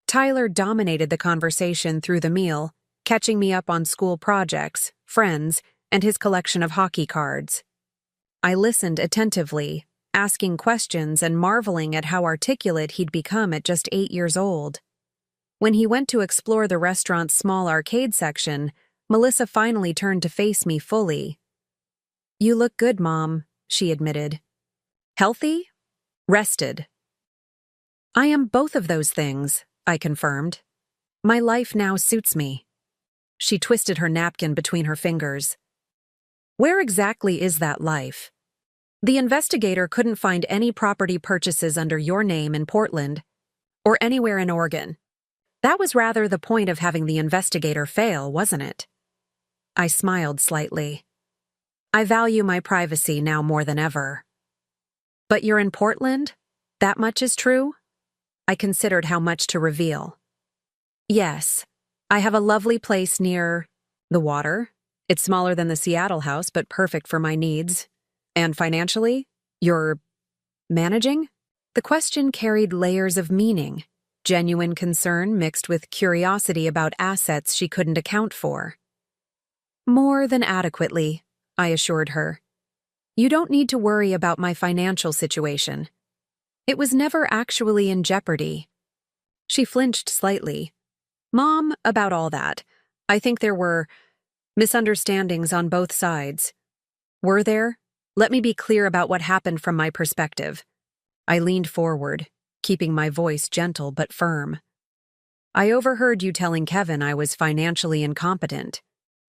Tyler dominated the conversation through the meal, catching me up on school projects, friends, and his collection of hockey cards. I listened attentively, asking questions and marveling at how articulate he'd become at just 8 years old. When he went to explore the restaurant's small arcade section, Melissa finally turned to face me fully. "You look good, Mom," she admitted. "Healthy? Rested." "I am both of those things," I confirmed. "My life now suits me." She twisted her napkin between her fingers. "Where exactly is that life?" "The investigator couldn't find any property purchases under your name in Portland or anywhere in Oregon. That was rather the point of having the investigator fail, wasn't it?" I smiled slightly. "I value my privacy now more than ever." "But you're in Portland? That much is true?" I considered how much to reveal. "Yes. I have a lovely place near the water. It's smaller than the Seattle house, but perfect for my needs. And financially, you're managing?" The question carried layers of meaning, genuine concern mixed with curiosity about assets she couldn't account for. "More than adequately," I assured her. "You don't need to worry about my financial situation. It was never actually in jeopardy." She flinched slightly. "Mom, about all that. I think there were misunderstandings on both sides." "Were there? Let me be clear about what happened from my perspective." I leaned forward, keeping my voice gentle but firm. "I overheard you telling Kevin I was financially incompetent.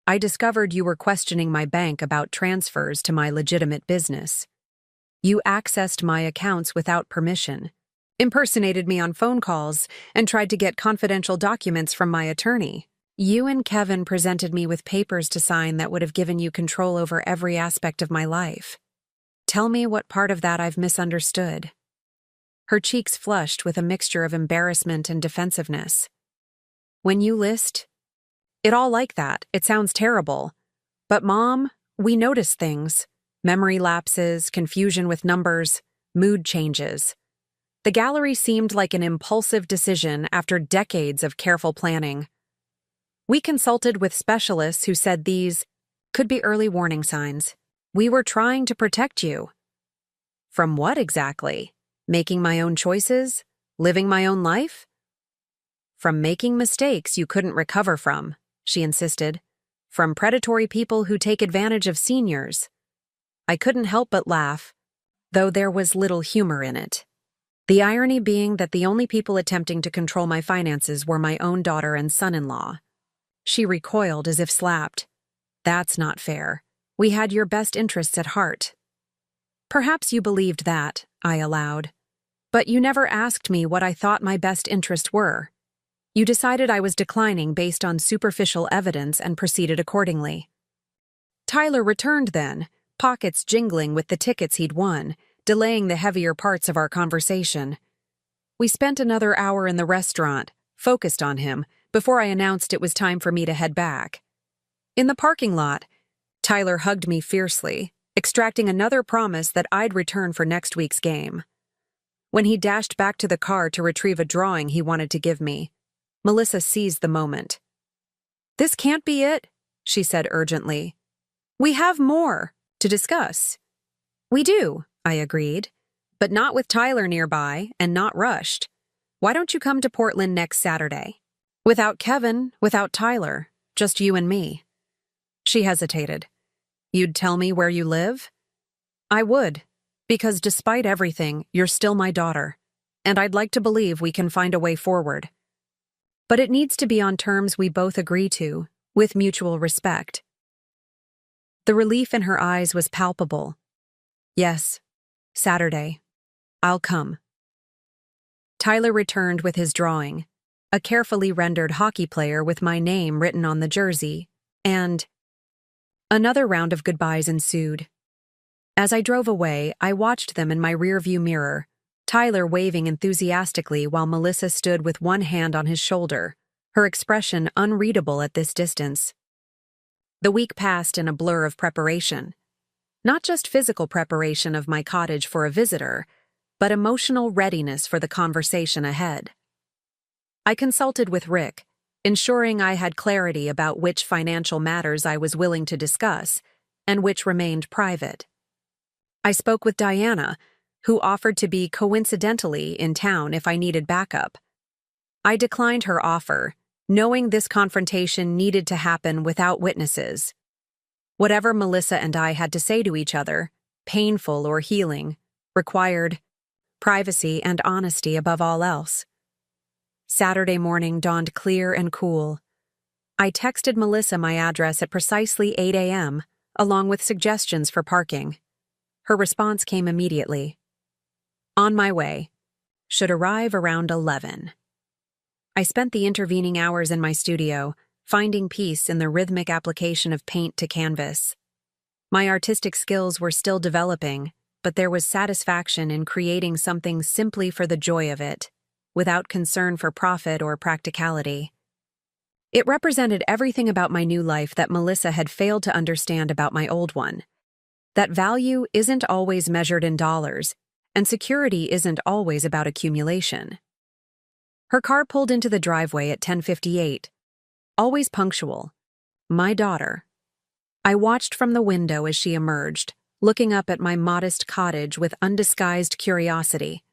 I discovered you were questioning my bank about transfers to my legitimate business. You accessed my accounts without permission, impersonated me on phone calls, and tried to get confidential documents from my attorney. You and Kevin presented me with papers to sign that would have given you control over every aspect of my life. Tell me what part of that I've misunderstood." Her cheeks flushed with a mixture of embarrassment and defensiveness. "When you list it all like that, it sounds terrible. But Mom, we notice things. Memory lapses, confusion with numbers, mood changes. The gallery seemed like an impulsive decision after decades of careful planning. We consulted with specialists who said these could be early warning signs. We were trying to protect you." "From what exactly? Making my own choices? Living my own life?" "From making mistakes you couldn't recover from. she insisted. From predatory people who take advantage of seniors. I couldn't help but laugh, though there was little humor in it. The irony being that the only people attempting to control my finances were my own daughter and son-in-law. She recoiled as if slapped. That's not fair. We had your best interests at heart. Perhaps you believed that, I allowed. But you never asked me what I thought my best interests were. You decided I was declining based on superficial evidence and proceeded accordingly. Tyler returned then, pockets jingling with the tickets he'd won, delaying the heavier parts of our conversation. We spent another hour in the restaurant, focused on him, before I announced it was time for me to head back. In the parking lot, Tyler hugged me fiercely, extracting another promise that I'd return for next week's game. When he dashed back to the car to retrieve a drawing he wanted to give me, Melissa seized the moment. "This can't be it," she said urgently. "We have more to discuss." "We do," I agreed, "but not with Tyler nearby and not rushed. Why don't you come to Portland next Saturday? Without Kevin, without Tyler, just you and me." She hesitated. "You'd tell me where you live?" "I would, because despite everything, you're still my daughter, and I'd like to believe we can find a way forward. But it needs to be on terms we both agree to, with mutual respect." The relief in her eyes was palpable. "Yes, Saturday. I'll come." Tyler returned with his drawing, a carefully rendered hockey player with my name written on the jersey, and another round of goodbyes ensued. As I drove away, I watched them in my rearview mirror, Tyler waving enthusiastically while Melissa stood with one hand on his shoulder, her expression unreadable at this distance. The week passed in a blur of preparation. Not just physical preparation of my cottage for a visitor, but emotional readiness for the conversation ahead. I consulted with Rick, ensuring I had clarity about which financial matters I was willing to discuss and which remained private. I spoke with Diana, who offered to be coincidentally in town if I needed backup. I declined her offer, knowing this confrontation needed to happen without witnesses. Whatever Melissa and I had to say to each other, painful or healing, required privacy and honesty above all else. Saturday morning dawned clear and cool. I texted Melissa my address at precisely 8 a.m., along with suggestions for parking. Her response came immediately. On my way. Should arrive around 11. I spent the intervening hours in my studio, finding peace in the rhythmic application of paint to canvas. My artistic skills were still developing, but there was satisfaction in creating something simply for the joy of it, without concern for profit or practicality. It represented everything about my new life that Melissa had failed to understand about my old one. That value isn't always measured in dollars, and security isn't always about accumulation. Her car pulled into the driveway at 10:58. Always punctual. My daughter. I watched from the window as she emerged, looking up at my modest cottage with undisguised curiosity.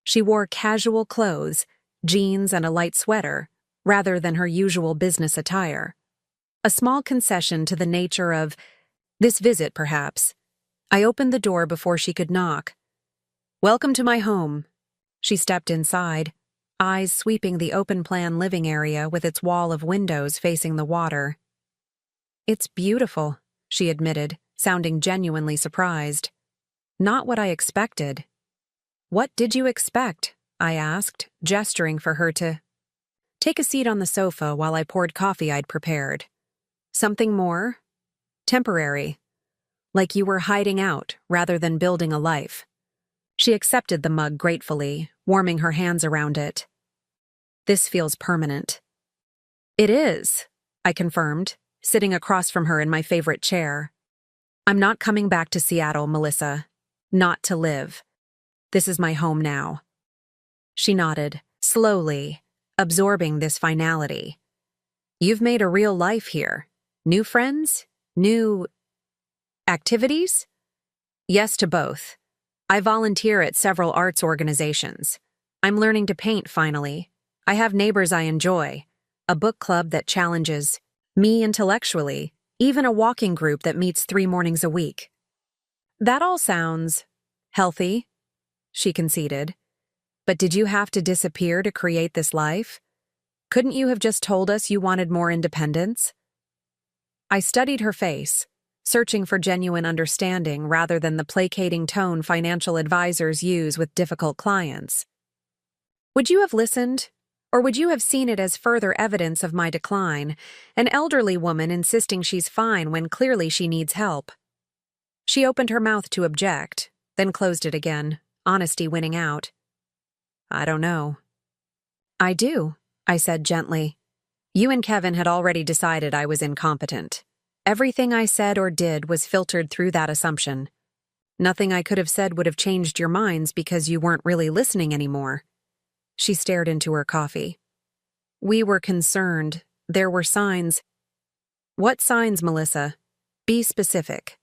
She wore casual clothes, jeans and a light sweater, rather than her usual business attire. A small concession to the nature of this visit, perhaps. I opened the door before she could knock. "Welcome to my home." She stepped inside, eyes sweeping the open-plan living area with its wall of windows facing the water. "It's beautiful," she admitted, sounding genuinely surprised. "Not what I expected." "What did you expect?" I asked, gesturing for her to take a seat on the sofa while I poured coffee I'd prepared. "Something more? Temporary. Like you were hiding out rather than building a life." She accepted the mug gratefully, warming her hands around it. "This feels permanent." "It is," I confirmed, sitting across from her in my favorite chair. "I'm not coming back to Seattle, Melissa. Not to live. This is my home now." She nodded, slowly, absorbing this finality. "You've made a real life here. New friends? New activities?" "Yes to both. I volunteer at several arts organizations. I'm learning to paint finally. I have neighbors I enjoy. A book club that challenges Me intellectually, even a walking group that meets 3 mornings a week. That all sounds healthy, she conceded. But did you have to disappear to create this life? Couldn't you have just told us you wanted more independence? I studied her face, searching for genuine understanding rather than the placating tone financial advisors use with difficult clients. Would you have listened? Or would you have seen it as further evidence of my decline, an elderly woman insisting she's fine when clearly she needs help? She opened her mouth to object, then closed it again, honesty winning out. I don't know. I do, I said gently. You and Kevin had already decided I was incompetent. Everything I said or did was filtered through that assumption. Nothing I could have said would have changed your minds because you weren't really listening anymore. She stared into her coffee. We were concerned. There were signs. What signs, Melissa? Be specific.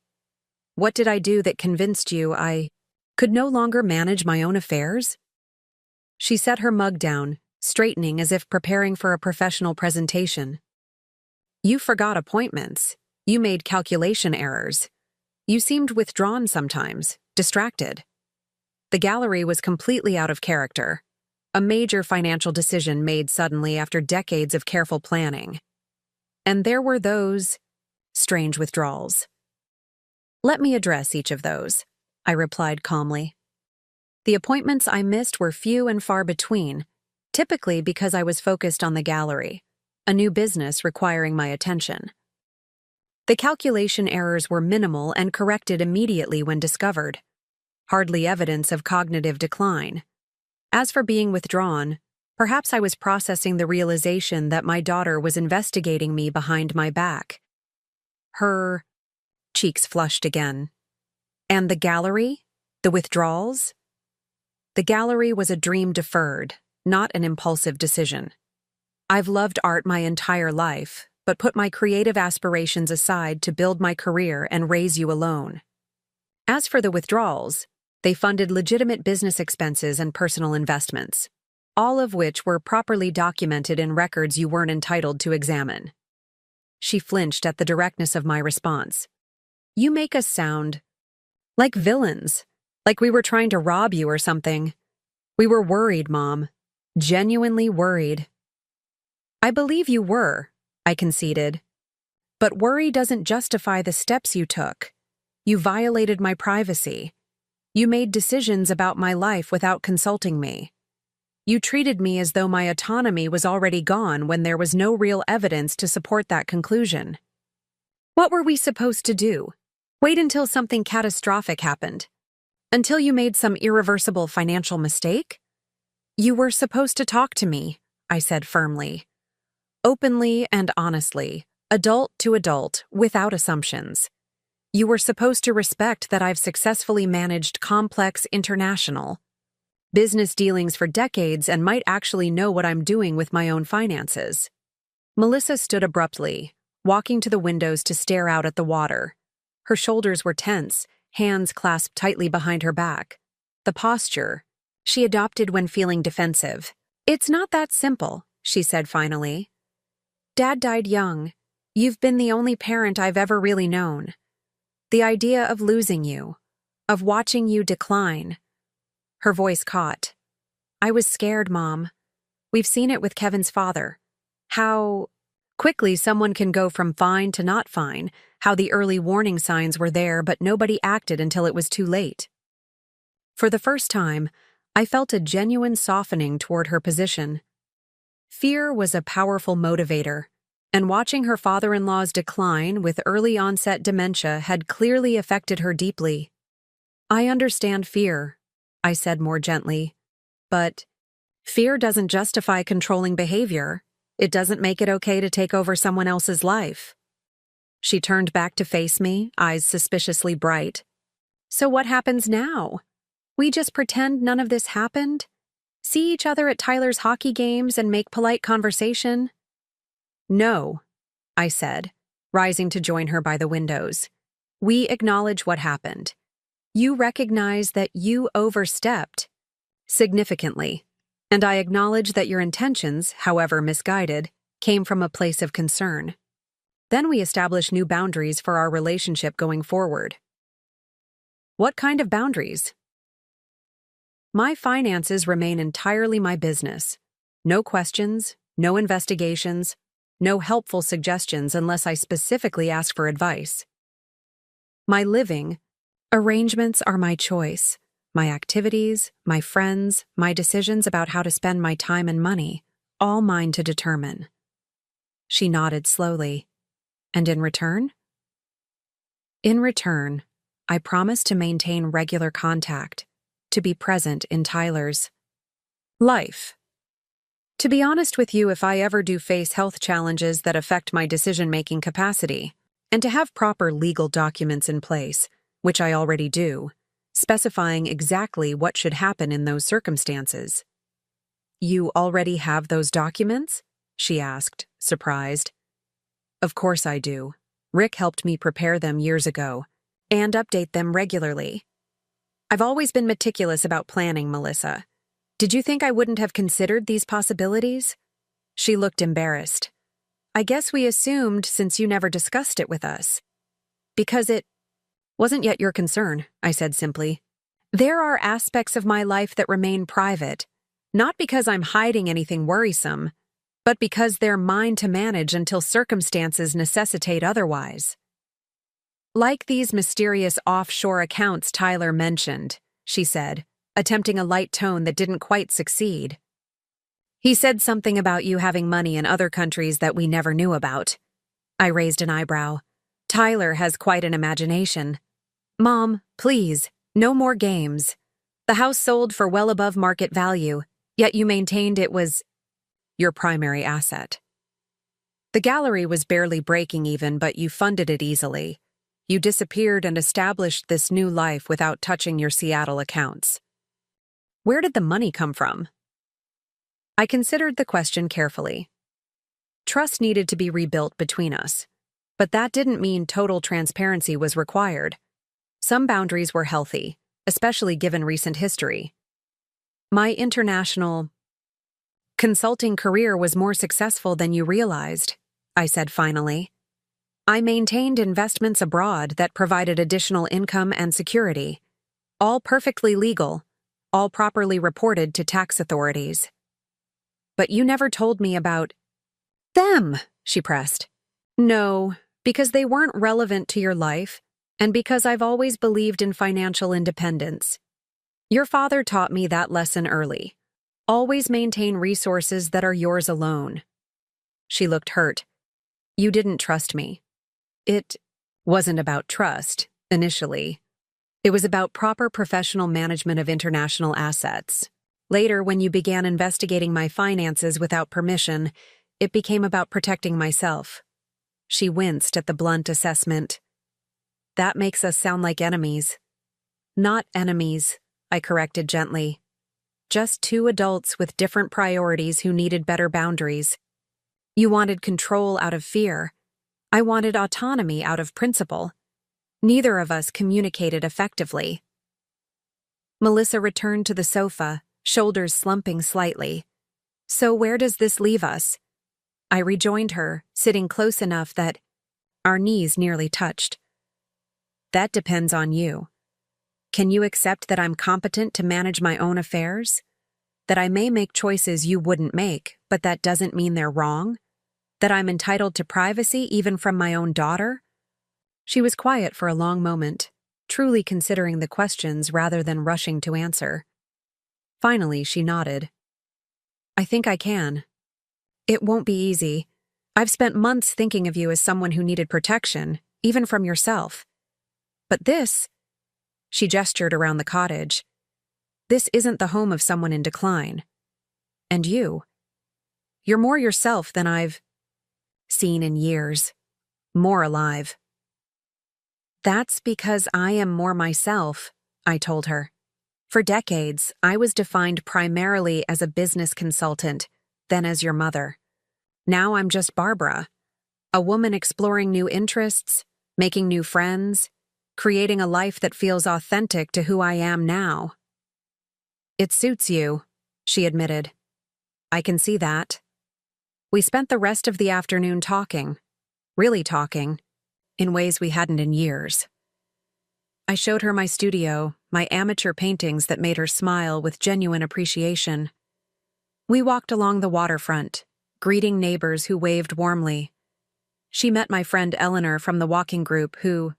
What did I do that convinced you I could no longer manage my own affairs? She set her mug down, straightening as if preparing for a professional presentation. You forgot appointments. You made calculation errors. You seemed withdrawn sometimes, distracted. The gallery was completely out of character. A major financial decision made suddenly after decades of careful planning. And there were those strange withdrawals. Let me address each of those, I replied calmly. The appointments I missed were few and far between, typically because I was focused on the gallery, a new business requiring my attention. The calculation errors were minimal and corrected immediately when discovered. Hardly evidence of cognitive decline. As for being withdrawn, perhaps I was processing the realization that my daughter was investigating me behind my back. Her cheeks flushed again. And the gallery? The withdrawals? The gallery was a dream deferred, not an impulsive decision. I've loved art my entire life, but put my creative aspirations aside to build my career and raise you alone. As for the withdrawals, they funded legitimate business expenses and personal investments, all of which were properly documented in records you weren't entitled to examine. She flinched at the directness of my response. You make us sound like villains, like we were trying to rob you or something. We were worried, Mom. Genuinely worried. I believe you were, I conceded. But worry doesn't justify the steps you took. You violated my privacy. You made decisions about my life without consulting me. You treated me as though my autonomy was already gone when there was no real evidence to support that conclusion. What were we supposed to do? Wait until something catastrophic happened? Until you made some irreversible financial mistake? You were supposed to talk to me, I said firmly. Openly and honestly, adult to adult, without assumptions. You were supposed to respect that I've successfully managed complex international business dealings for decades and might actually know what I'm doing with my own finances. Melissa stood abruptly, walking to the windows to stare out at the water. Her shoulders were tense, hands clasped tightly behind her back. The posture she adopted when feeling defensive. It's not that simple, she said finally. Dad died young. You've been the only parent I've ever really known. The idea of losing you, of watching you decline. Her voice caught. I was scared, Mom. We've seen it with Kevin's father. How quickly someone can go from fine to not fine, how the early warning signs were there but nobody acted until it was too late. For the first time, I felt a genuine softening toward her position. Fear was a powerful motivator, and watching her father-in-law's decline with early-onset dementia had clearly affected her deeply. I understand fear, I said more gently, but fear doesn't justify controlling behavior. It doesn't make it okay to take over someone else's life. She turned back to face me, eyes suspiciously bright. So what happens now? We just pretend none of this happened? See each other at Tyler's hockey games and make polite conversation? No, I said, rising to join her by the windows. We acknowledge what happened. You recognize that you overstepped significantly, and I acknowledge that your intentions, however misguided, came from a place of concern. Then we establish new boundaries for our relationship going forward. What kind of boundaries? My finances remain entirely my business. No questions, no investigations, no helpful suggestions unless I specifically ask for advice. My living arrangements are my choice. My activities, my friends, my decisions about how to spend my time and money, all mine to determine. She nodded slowly. And in return? In return, I promise to maintain regular contact, to be present in Tyler's life. To be honest with you, if I ever do face health challenges that affect my decision-making capacity, and to have proper legal documents in place, which I already do, specifying exactly what should happen in those circumstances. You already have those documents? She asked, surprised. Of course I do. Rick helped me prepare them years ago, and update them regularly. I've always been meticulous about planning, Melissa. Did you think I wouldn't have considered these possibilities? She looked embarrassed. I guess we assumed since you never discussed it with us. Because it wasn't yet your concern, I said simply. There are aspects of my life that remain private, not because I'm hiding anything worrisome, but because they're mine to manage until circumstances necessitate otherwise. Like these mysterious offshore accounts Tyler mentioned, she said, attempting a light tone that didn't quite succeed. He said something about you having money in other countries that we never knew about. I raised an eyebrow. Tyler has quite an imagination. Mom, please, no more games. The house sold for well above market value, yet you maintained it was your primary asset. The gallery was barely breaking even, but you funded it easily. You disappeared and established this new life without touching your Seattle accounts. Where did the money come from? I considered the question carefully. Trust needed to be rebuilt between us, but that didn't mean total transparency was required. Some boundaries were healthy, especially given recent history. My international consulting career was more successful than you realized, I said finally. I maintained investments abroad that provided additional income and security, all perfectly legal, all properly reported to tax authorities. But you never told me about them, she pressed. No, because they weren't relevant to your life, and because I've always believed in financial independence. Your father taught me that lesson early. Always maintain resources that are yours alone. She looked hurt. You didn't trust me. It wasn't about trust, initially. It was about proper professional management of international assets. Later, when you began investigating my finances without permission, it became about protecting myself. She winced at the blunt assessment. That makes us sound like enemies. Not enemies, I corrected gently. Just two adults with different priorities who needed better boundaries. You wanted control out of fear. I wanted autonomy out of principle. Neither of us communicated effectively. Melissa returned to the sofa, shoulders slumping slightly. So where does this leave us? I rejoined her, sitting close enough that our knees nearly touched. That depends on you. Can you accept that I'm competent to manage my own affairs? That I may make choices you wouldn't make, but that doesn't mean they're wrong? That I'm entitled to privacy even from my own daughter? She was quiet for a long moment, truly considering the questions rather than rushing to answer. Finally, she nodded. I think I can. It won't be easy. I've spent months thinking of you as someone who needed protection, even from yourself. But this, she gestured around the cottage, this isn't the home of someone in decline. And you're more yourself than I've seen in years, more alive. That's because I am more myself, I told her. For decades, I was defined primarily as a business consultant, then as your mother. Now I'm just Barbara, a woman exploring new interests, making new friends, creating a life that feels authentic to who I am now. It suits you, she admitted. I can see that. We spent the rest of the afternoon talking. really talking, in ways we hadn't in years. I showed her my studio, my amateur paintings that made her smile with genuine appreciation. We walked along the waterfront, greeting neighbors who waved warmly. She met my friend Eleanor from the walking group who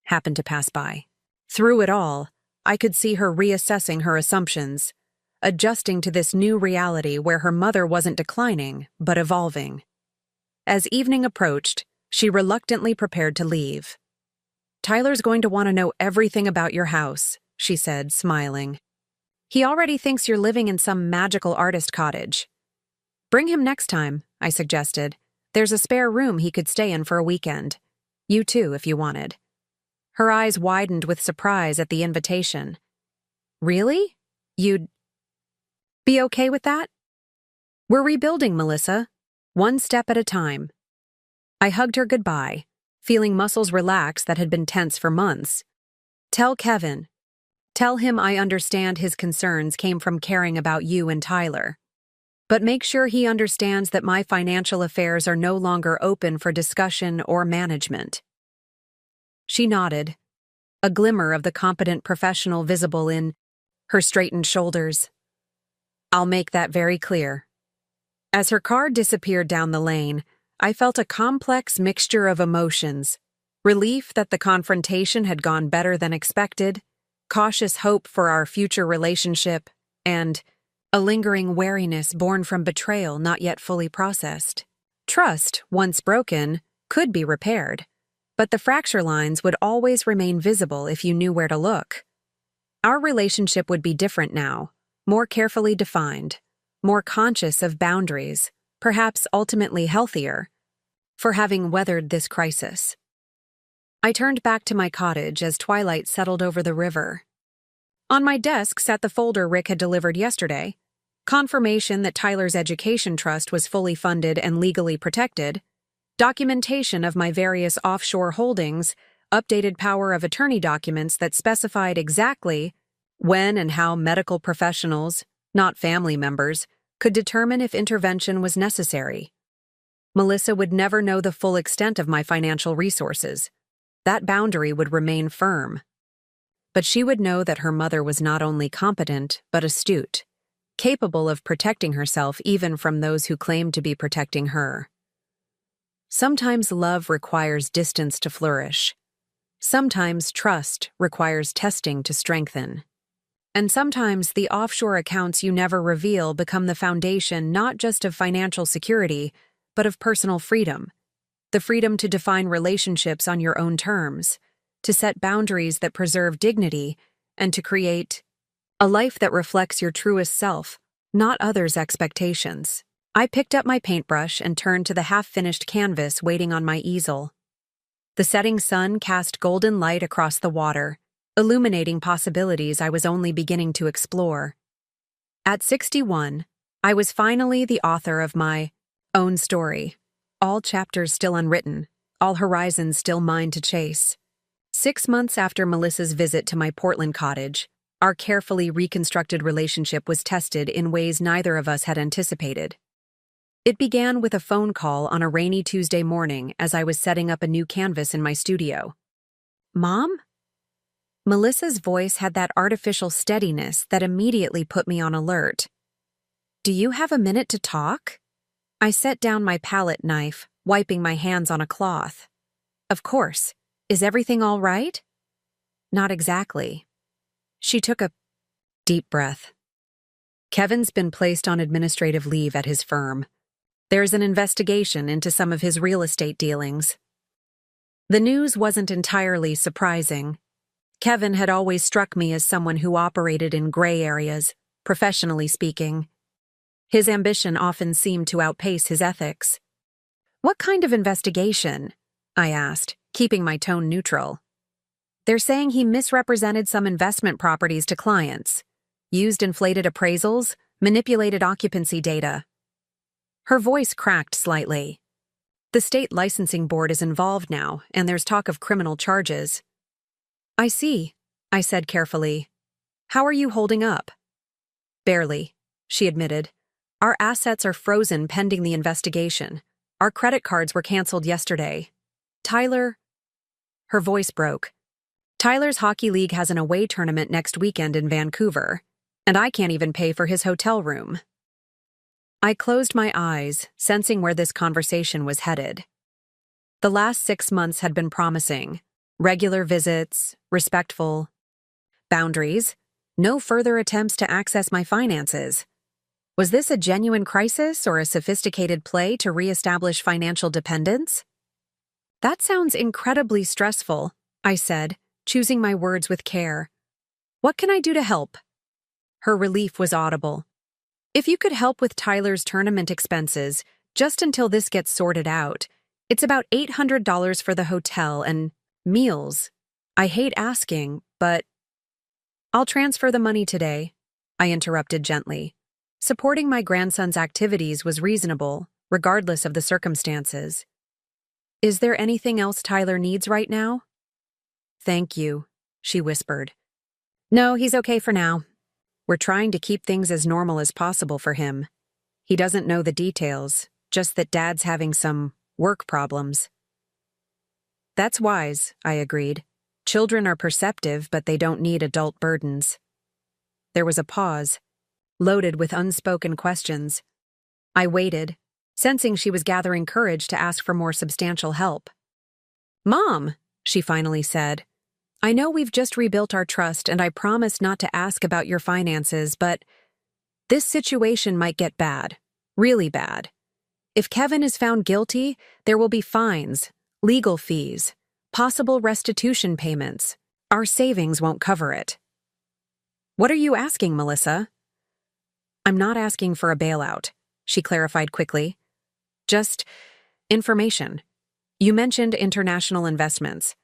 happened to pass by. Through it all, I could see her reassessing her assumptions, adjusting to this new reality where her mother wasn't declining, but evolving. As evening approached, she reluctantly prepared to leave. "Tyler's going to want to know everything about your house," she said, smiling. "He already thinks you're living in some magical artist cottage." "Bring him next time," I suggested. "There's a spare room he could stay in for a weekend. You too, if you wanted." Her eyes widened with surprise at the invitation. "Really? You'd be okay with that?" "We're rebuilding, Melissa. One step at a time." I hugged her goodbye, feeling muscles relax that had been tense for months. "Tell Kevin. Tell him I understand his concerns came from caring about you and Tyler. But make sure he understands that my financial affairs are no longer open for discussion or management." She nodded, a glimmer of the competent professional visible in her straightened shoulders. "I'll make that very clear." As her car disappeared down the lane, I felt a complex mixture of emotions: relief that the confrontation had gone better than expected, cautious hope for our future relationship, and a lingering wariness born from betrayal not yet fully processed. Trust, once broken, could be repaired, but the fracture lines would always remain visible if you knew where to look. Our relationship would be different now, more carefully defined, more conscious of boundaries, perhaps ultimately healthier, for having weathered this crisis. I turned back to my cottage as twilight settled over the river. On my desk sat the folder Rick had delivered yesterday: confirmation that Tyler's education trust was fully funded and legally protected, documentation of my various offshore holdings, updated power of attorney documents that specified exactly when and how medical professionals, not family members, could determine if intervention was necessary. Melissa would never know the full extent of my financial resources. That boundary would remain firm. But she would know that her mother was not only competent, but astute, capable of protecting herself even from those who claimed to be protecting her. Sometimes love requires distance to flourish. Sometimes trust requires testing to strengthen. And sometimes the offshore accounts you never reveal become the foundation not just of financial security, but of personal freedom. The freedom to define relationships on your own terms, to set boundaries that preserve dignity, and to create a life that reflects your truest self, not others' expectations. I picked up my paintbrush and turned to the half-finished canvas waiting on my easel. The setting sun cast golden light across the water, illuminating possibilities I was only beginning to explore. At 61, I was finally the author of my own story, all chapters still unwritten, all horizons still mine to chase. 6 months after Melissa's visit to my Portland cottage, our carefully reconstructed relationship was tested in ways neither of us had anticipated. It began with a phone call on a rainy Tuesday morning as I was setting up a new canvas in my studio. "Mom?" Melissa's voice had that artificial steadiness that immediately put me on alert. "Do you have a minute to talk?" I set down my palette knife, wiping my hands on a cloth. "Of course. Is everything all right?" "Not exactly." She took a deep breath. "Kevin's been placed on administrative leave at his firm. There's an investigation into some of his real estate dealings." The news wasn't entirely surprising. Kevin had always struck me as someone who operated in gray areas, professionally speaking. His ambition often seemed to outpace his ethics. "What kind of investigation?" I asked, keeping my tone neutral. "They're saying he misrepresented some investment properties to clients, used inflated appraisals, manipulated occupancy data." Her voice cracked slightly. "The state licensing board is involved now, and there's talk of criminal charges." "I see," I said carefully. "How are you holding up?" "Barely," she admitted. "Our assets are frozen pending the investigation. Our credit cards were canceled yesterday. Tyler, her voice broke. Tyler's hockey league has an away tournament next weekend in Vancouver, and I can't even pay for his hotel room. I closed my eyes, sensing where this conversation was headed. The last 6 months had been promising. Regular visits, respectful boundaries, no further attempts to access my finances. Was this a genuine crisis or a sophisticated play to reestablish financial dependence? That sounds incredibly stressful, I said, choosing my words with care. What can I do to help? Her relief was audible. If you could help with Tyler's tournament expenses, just until this gets sorted out, it's about $800 for the hotel and meals. I hate asking, but I'll transfer the money today, I interrupted gently. Supporting my grandson's activities was reasonable, regardless of the circumstances. Is there anything else Tyler needs right now? Thank you, she whispered. No, he's okay for now. We're trying to keep things as normal as possible for him. He doesn't know the details, just that Dad's having some work problems. That's wise, I agreed. Children are perceptive, but they don't need adult burdens. There was a pause, loaded with unspoken questions. I waited, sensing she was gathering courage to ask for more substantial help. Mom, she finally said, I know we've just rebuilt our trust and I promised not to ask about your finances, but this situation might get bad, really bad. If Kevin is found guilty, there will be fines, legal fees, possible restitution payments. Our savings won't cover it. What are you asking, Melissa? I'm not asking for a bailout, she clarified quickly. Just information. You mentioned international investments.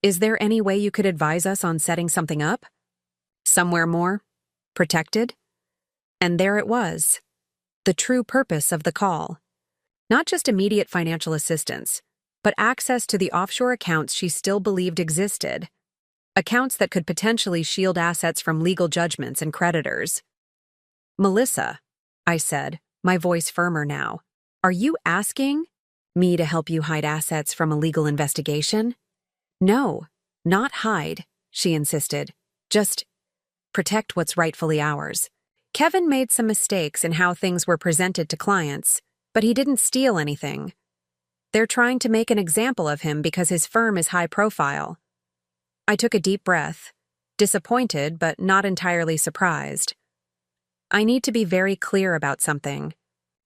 Is there any way you could advise us on setting something up? Somewhere more protected? And there it was, the true purpose of the call. Not just immediate financial assistance, but access to the offshore accounts she still believed existed. Accounts that could potentially shield assets from legal judgments and creditors. Melissa, I said, my voice firmer now, are you asking me to help you hide assets from a legal investigation? No, not hide, she insisted. Just protect what's rightfully ours. Kevin made some mistakes in how things were presented to clients, but he didn't steal anything. They're trying to make an example of him because his firm is high profile. I took a deep breath, disappointed but not entirely surprised. I need to be very clear about something.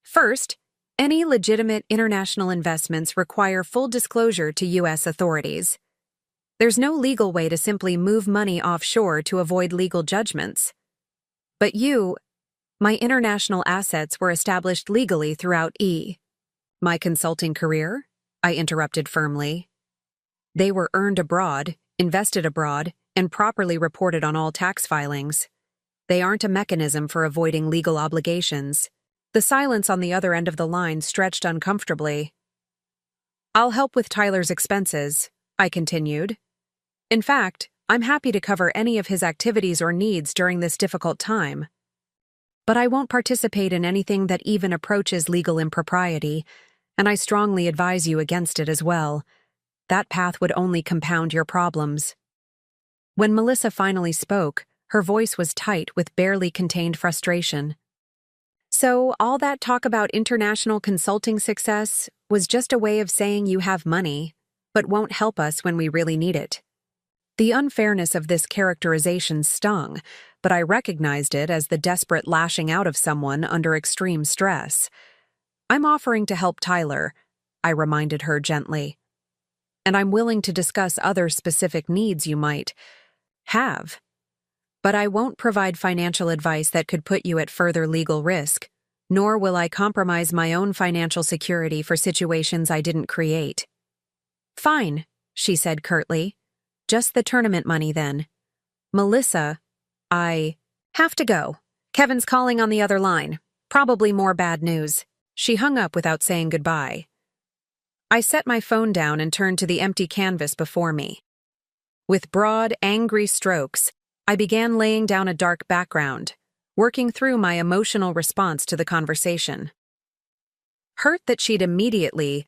First, any legitimate international investments require full disclosure to U.S. authorities. There's no legal way to simply move money offshore to avoid legal judgments. But my international assets were established legally throughout my consulting career? I interrupted firmly. They were earned abroad, invested abroad, and properly reported on all tax filings. They aren't a mechanism for avoiding legal obligations. The silence on the other end of the line stretched uncomfortably. I'll help with Tyler's expenses, I continued. In fact, I'm happy to cover any of his activities or needs during this difficult time. But I won't participate in anything that even approaches legal impropriety, and I strongly advise you against it as well. That path would only compound your problems. When Melissa finally spoke, her voice was tight with barely contained frustration. So all that talk about international consulting success was just a way of saying you have money, but won't help us when we really need it. The unfairness of this characterization stung, but I recognized it as the desperate lashing out of someone under extreme stress. I'm offering to help Tyler, I reminded her gently. And I'm willing to discuss other specific needs you might have. But I won't provide financial advice that could put you at further legal risk, nor will I compromise my own financial security for situations I didn't create. Fine, she said curtly. Just the tournament money then. Melissa, I have to go. Kevin's calling on the other line. Probably more bad news. She hung up without saying goodbye. I set my phone down and turned to the empty canvas before me. With broad, angry strokes, I began laying down a dark background, working through my emotional response to the conversation. Hurt that she'd immediately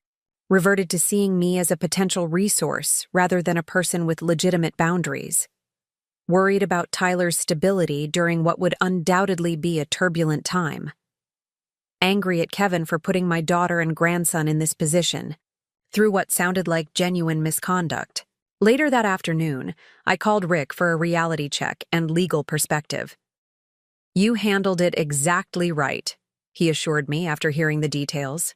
reverted to seeing me as a potential resource rather than a person with legitimate boundaries. Worried about Tyler's stability during what would undoubtedly be a turbulent time. Angry at Kevin for putting my daughter and grandson in this position, through what sounded like genuine misconduct. Later that afternoon, I called Rick for a reality check and legal perspective. "You handled it exactly right," he assured me after hearing the details.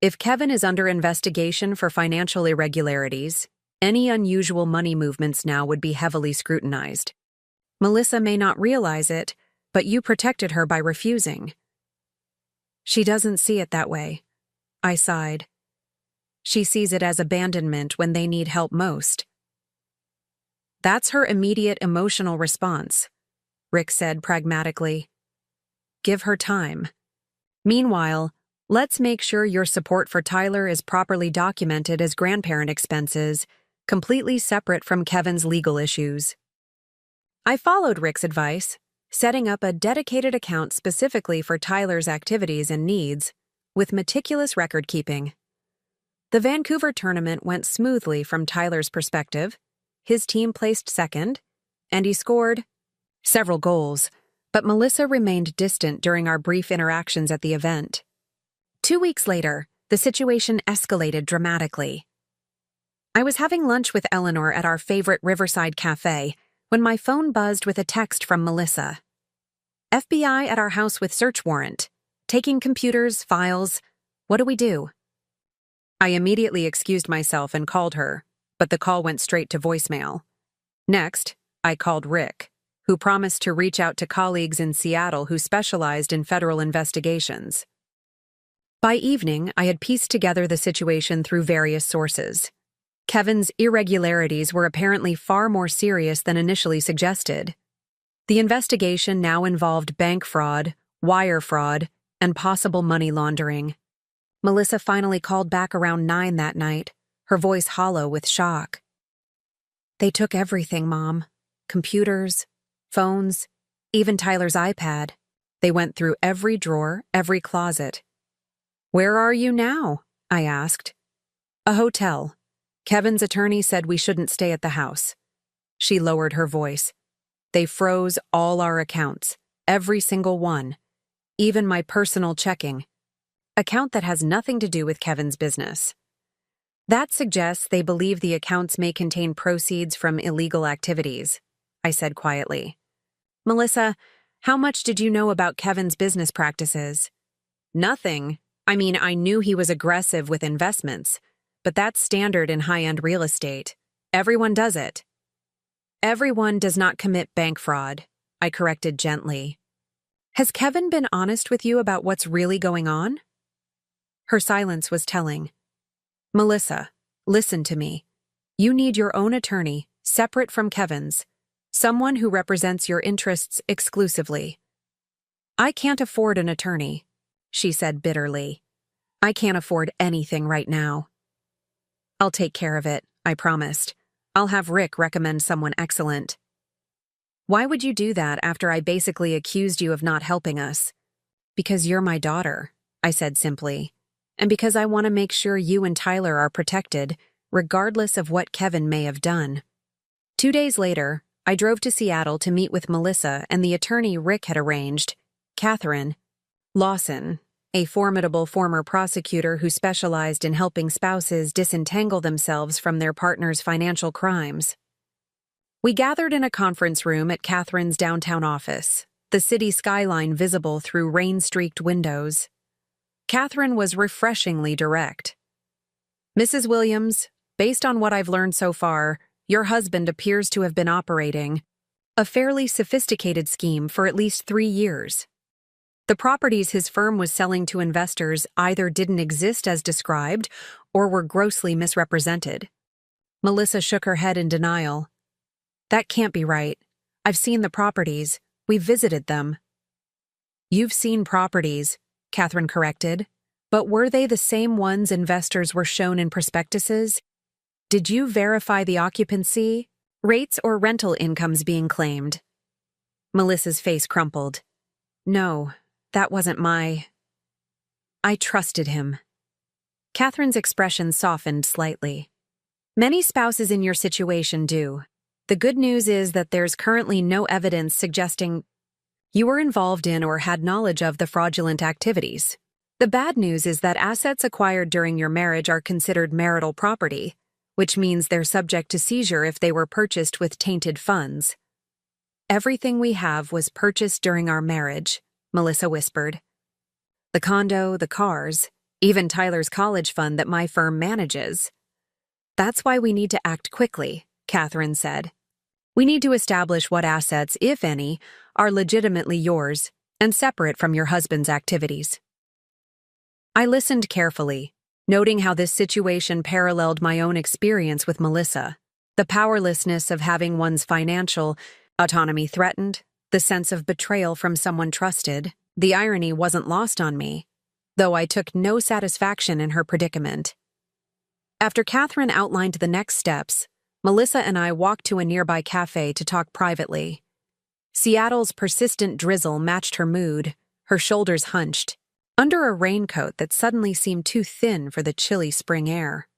"If Kevin is under investigation for financial irregularities, any unusual money movements now would be heavily scrutinized. Melissa may not realize it, but you protected her by refusing." "She doesn't see it that way," I sighed. "She sees it as abandonment when they need help most." "That's her immediate emotional response," Rick said pragmatically. "Give her time. Meanwhile, let's make sure your support for Tyler is properly documented as grandparent expenses, completely separate from Kevin's legal issues." I followed Rick's advice, setting up a dedicated account specifically for Tyler's activities and needs, with meticulous record-keeping. The Vancouver tournament went smoothly from Tyler's perspective. His team placed second, and he scored several goals, but Melissa remained distant during our brief interactions at the event. 2 weeks later, the situation escalated dramatically. I was having lunch with Eleanor at our favorite Riverside Cafe when my phone buzzed with a text from Melissa. "FBI at our house with search warrant. Taking computers, files. What do we do?" I immediately excused myself and called her, but the call went straight to voicemail. Next, I called Rick, who promised to reach out to colleagues in Seattle who specialized in federal investigations. By evening, I had pieced together the situation through various sources. Kevin's irregularities were apparently far more serious than initially suggested. The investigation now involved bank fraud, wire fraud, and possible money laundering. Melissa finally called back around 9 that night, her voice hollow with shock. "They took everything, Mom. Computers, phones, even Tyler's iPad. They went through every drawer, every closet." "Where are you now?" I asked. "A hotel. Kevin's attorney said we shouldn't stay at the house." She lowered her voice. "They froze all our accounts, every single one, even my personal checking. Account that has nothing to do with Kevin's business. That suggests they believe the accounts may contain proceeds from illegal activities," I said quietly. "Melissa, how much did you know about Kevin's business practices?" "Nothing. I mean, I knew he was aggressive with investments, but that's standard in high-end real estate. Everyone does it." "Everyone does not commit bank fraud," I corrected gently. "Has Kevin been honest with you about what's really going on?" Her silence was telling. "Melissa, listen to me. You need your own attorney, separate from Kevin's, someone who represents your interests exclusively." "I can't afford an attorney," she said bitterly. "I can't afford anything right now." "I'll take care of it," I promised. "I'll have Rick recommend someone excellent." "Why would you do that after I basically accused you of not helping us?" "Because you're my daughter," I said simply. "And because I want to make sure you and Tyler are protected, regardless of what Kevin may have done." 2 days later, I drove to Seattle to meet with Melissa and the attorney Rick had arranged, Catherine Lawson, a formidable former prosecutor who specialized in helping spouses disentangle themselves from their partner's financial crimes. We gathered in a conference room at Catherine's downtown office, the city skyline visible through rain-streaked windows. Catherine was refreshingly direct. "Mrs. Williams, based on what I've learned so far, your husband appears to have been operating a fairly sophisticated scheme for at least 3 years. The properties his firm was selling to investors either didn't exist as described or were grossly misrepresented." Melissa shook her head in denial. "That can't be right. I've seen the properties. We've visited them." "You've seen properties," Catherine corrected, "but were they the same ones investors were shown in prospectuses? Did you verify the occupancy, rates, or rental incomes being claimed?" Melissa's face crumpled. "No, that wasn't I trusted him." Catherine's expression softened slightly. Many spouses in your situation do. The good news is that there's currently no evidence suggesting you were involved in or had knowledge of the fraudulent activities. The bad news is that assets acquired during your marriage are considered marital property, which means they're subject to seizure if they were purchased with tainted funds. Everything we have was purchased during our marriage, Melissa whispered. The condo, the cars, even Tyler's college fund that my firm manages. That's why we need to act quickly, Catherine said. We need to establish what assets, if any, are legitimately yours and separate from your husband's activities. I listened carefully, noting how this situation paralleled my own experience with Melissa. The powerlessness of having one's financial autonomy threatened, the sense of betrayal from someone trusted. The irony wasn't lost on me, though I took no satisfaction in her predicament. After Catherine outlined the next steps, Melissa and I walked to a nearby cafe to talk privately. Seattle's persistent drizzle matched her mood, her shoulders hunched, under a raincoat that suddenly seemed too thin for the chilly spring air.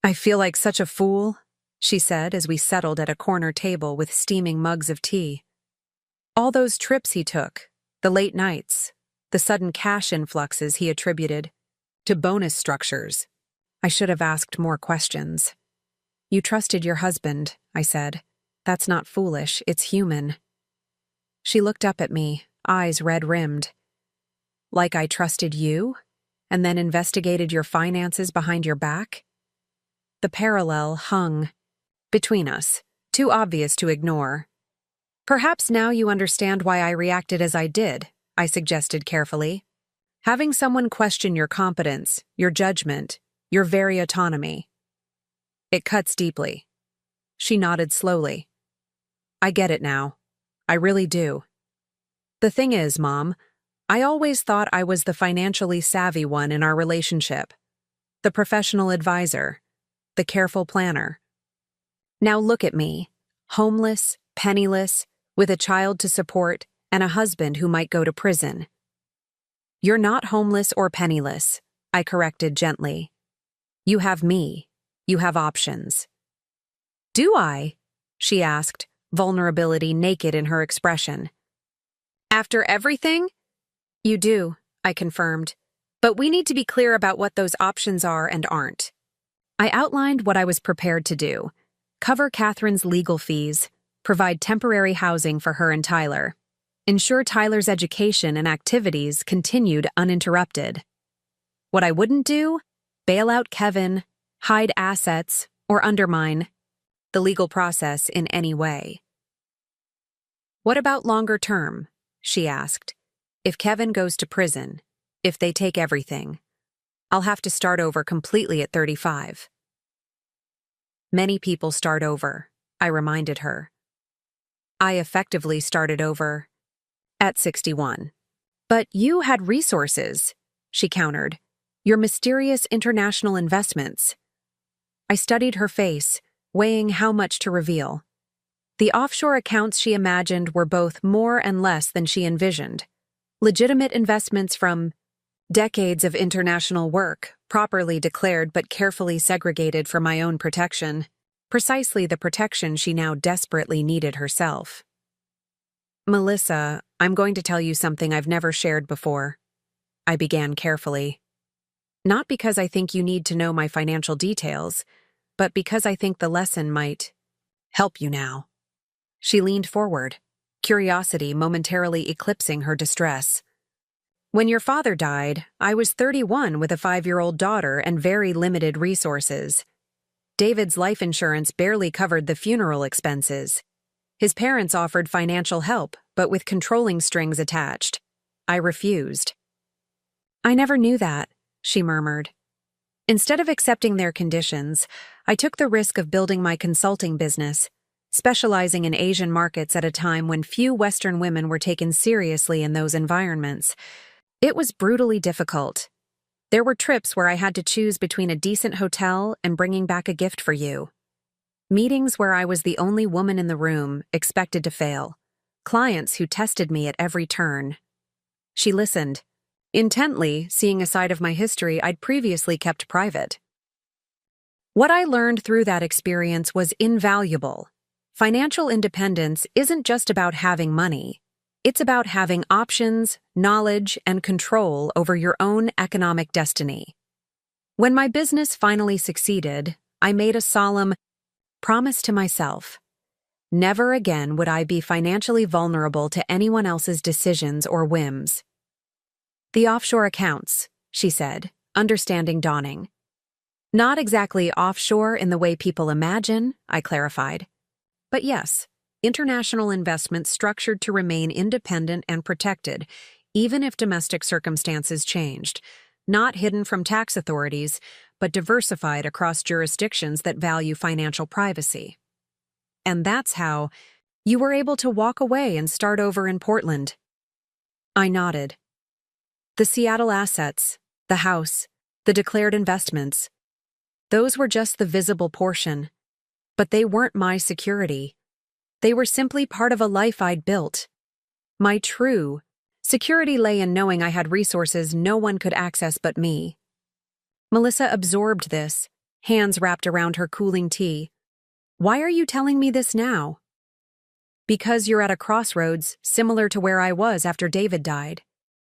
I feel like such a fool, she said as we settled at a corner table with steaming mugs of tea. All those trips he took, the late nights, the sudden cash influxes he attributed to bonus structures. I should have asked more questions. You trusted your husband, I said. That's not foolish, it's human. She looked up at me, eyes red-rimmed. Like I trusted you, and then investigated your finances behind your back? The parallel hung between us, too obvious to ignore. Perhaps now you understand why I reacted as I did, I suggested carefully. Having someone question your competence, your judgment, your very autonomy. It cuts deeply. She nodded slowly. I get it now. I really do. The thing is, Mom, I always thought I was the financially savvy one in our relationship. The professional advisor. The careful planner. Now look at me. Homeless, penniless, with a child to support, and a husband who might go to prison. You're not homeless or penniless, I corrected gently. You have me. You have options. Do I? She asked, vulnerability naked in her expression. After everything? You do, I confirmed. But we need to be clear about what those options are and aren't. I outlined what I was prepared to do. Cover Catherine's legal fees, provide temporary housing for her and Tyler, ensure Tyler's education and activities continued uninterrupted. What I wouldn't do? Bail out Kevin, hide assets, or undermine the legal process in any way. What about longer term? She asked. If Kevin goes to prison, if they take everything, I'll have to start over completely at 35. Many people start over, I reminded her. I effectively started over at 61. But you had resources, she countered. Your mysterious international investments. I studied her face, weighing how much to reveal. The offshore accounts she imagined were both more and less than she envisioned. Legitimate investments from decades of international work, properly declared but carefully segregated for my own protection. Precisely the protection she now desperately needed herself. Melissa, I'm going to tell you something I've never shared before. I began carefully. Not because I think you need to know my financial details, but because I think the lesson might help you now. She leaned forward, curiosity momentarily eclipsing her distress. When your father died, I was 31 with a 5-year-old daughter and very limited resources. David's life insurance barely covered the funeral expenses. His parents offered financial help, but with controlling strings attached. I refused. I never knew that, she murmured. Instead of accepting their conditions, I took the risk of building my consulting business, specializing in Asian markets at a time when few Western women were taken seriously in those environments. It was brutally difficult. There were trips where I had to choose between a decent hotel and bringing back a gift for you. Meetings where I was the only woman in the room, expected to fail. Clients who tested me at every turn. She listened, intently seeing a side of my history I'd previously kept private. What I learned through that experience was invaluable. Financial independence isn't just about having money. It's about having options, knowledge, and control over your own economic destiny. When my business finally succeeded, I made a solemn promise to myself. Never again would I be financially vulnerable to anyone else's decisions or whims. The offshore accounts, she said, understanding dawning. Not exactly offshore in the way people imagine, I clarified. But yes, international investments structured to remain independent and protected, even if domestic circumstances changed, not hidden from tax authorities, but diversified across jurisdictions that value financial privacy. And that's how you were able to walk away and start over in Portland. I nodded. The Seattle assets, the house, the declared investments, those were just the visible portion. But they weren't my security. They were simply part of a life I'd built. My true security lay in knowing I had resources no one could access but me. Melissa absorbed this, hands wrapped around her cooling tea. Why are you telling me this now? Because you're at a crossroads similar to where I was after David died.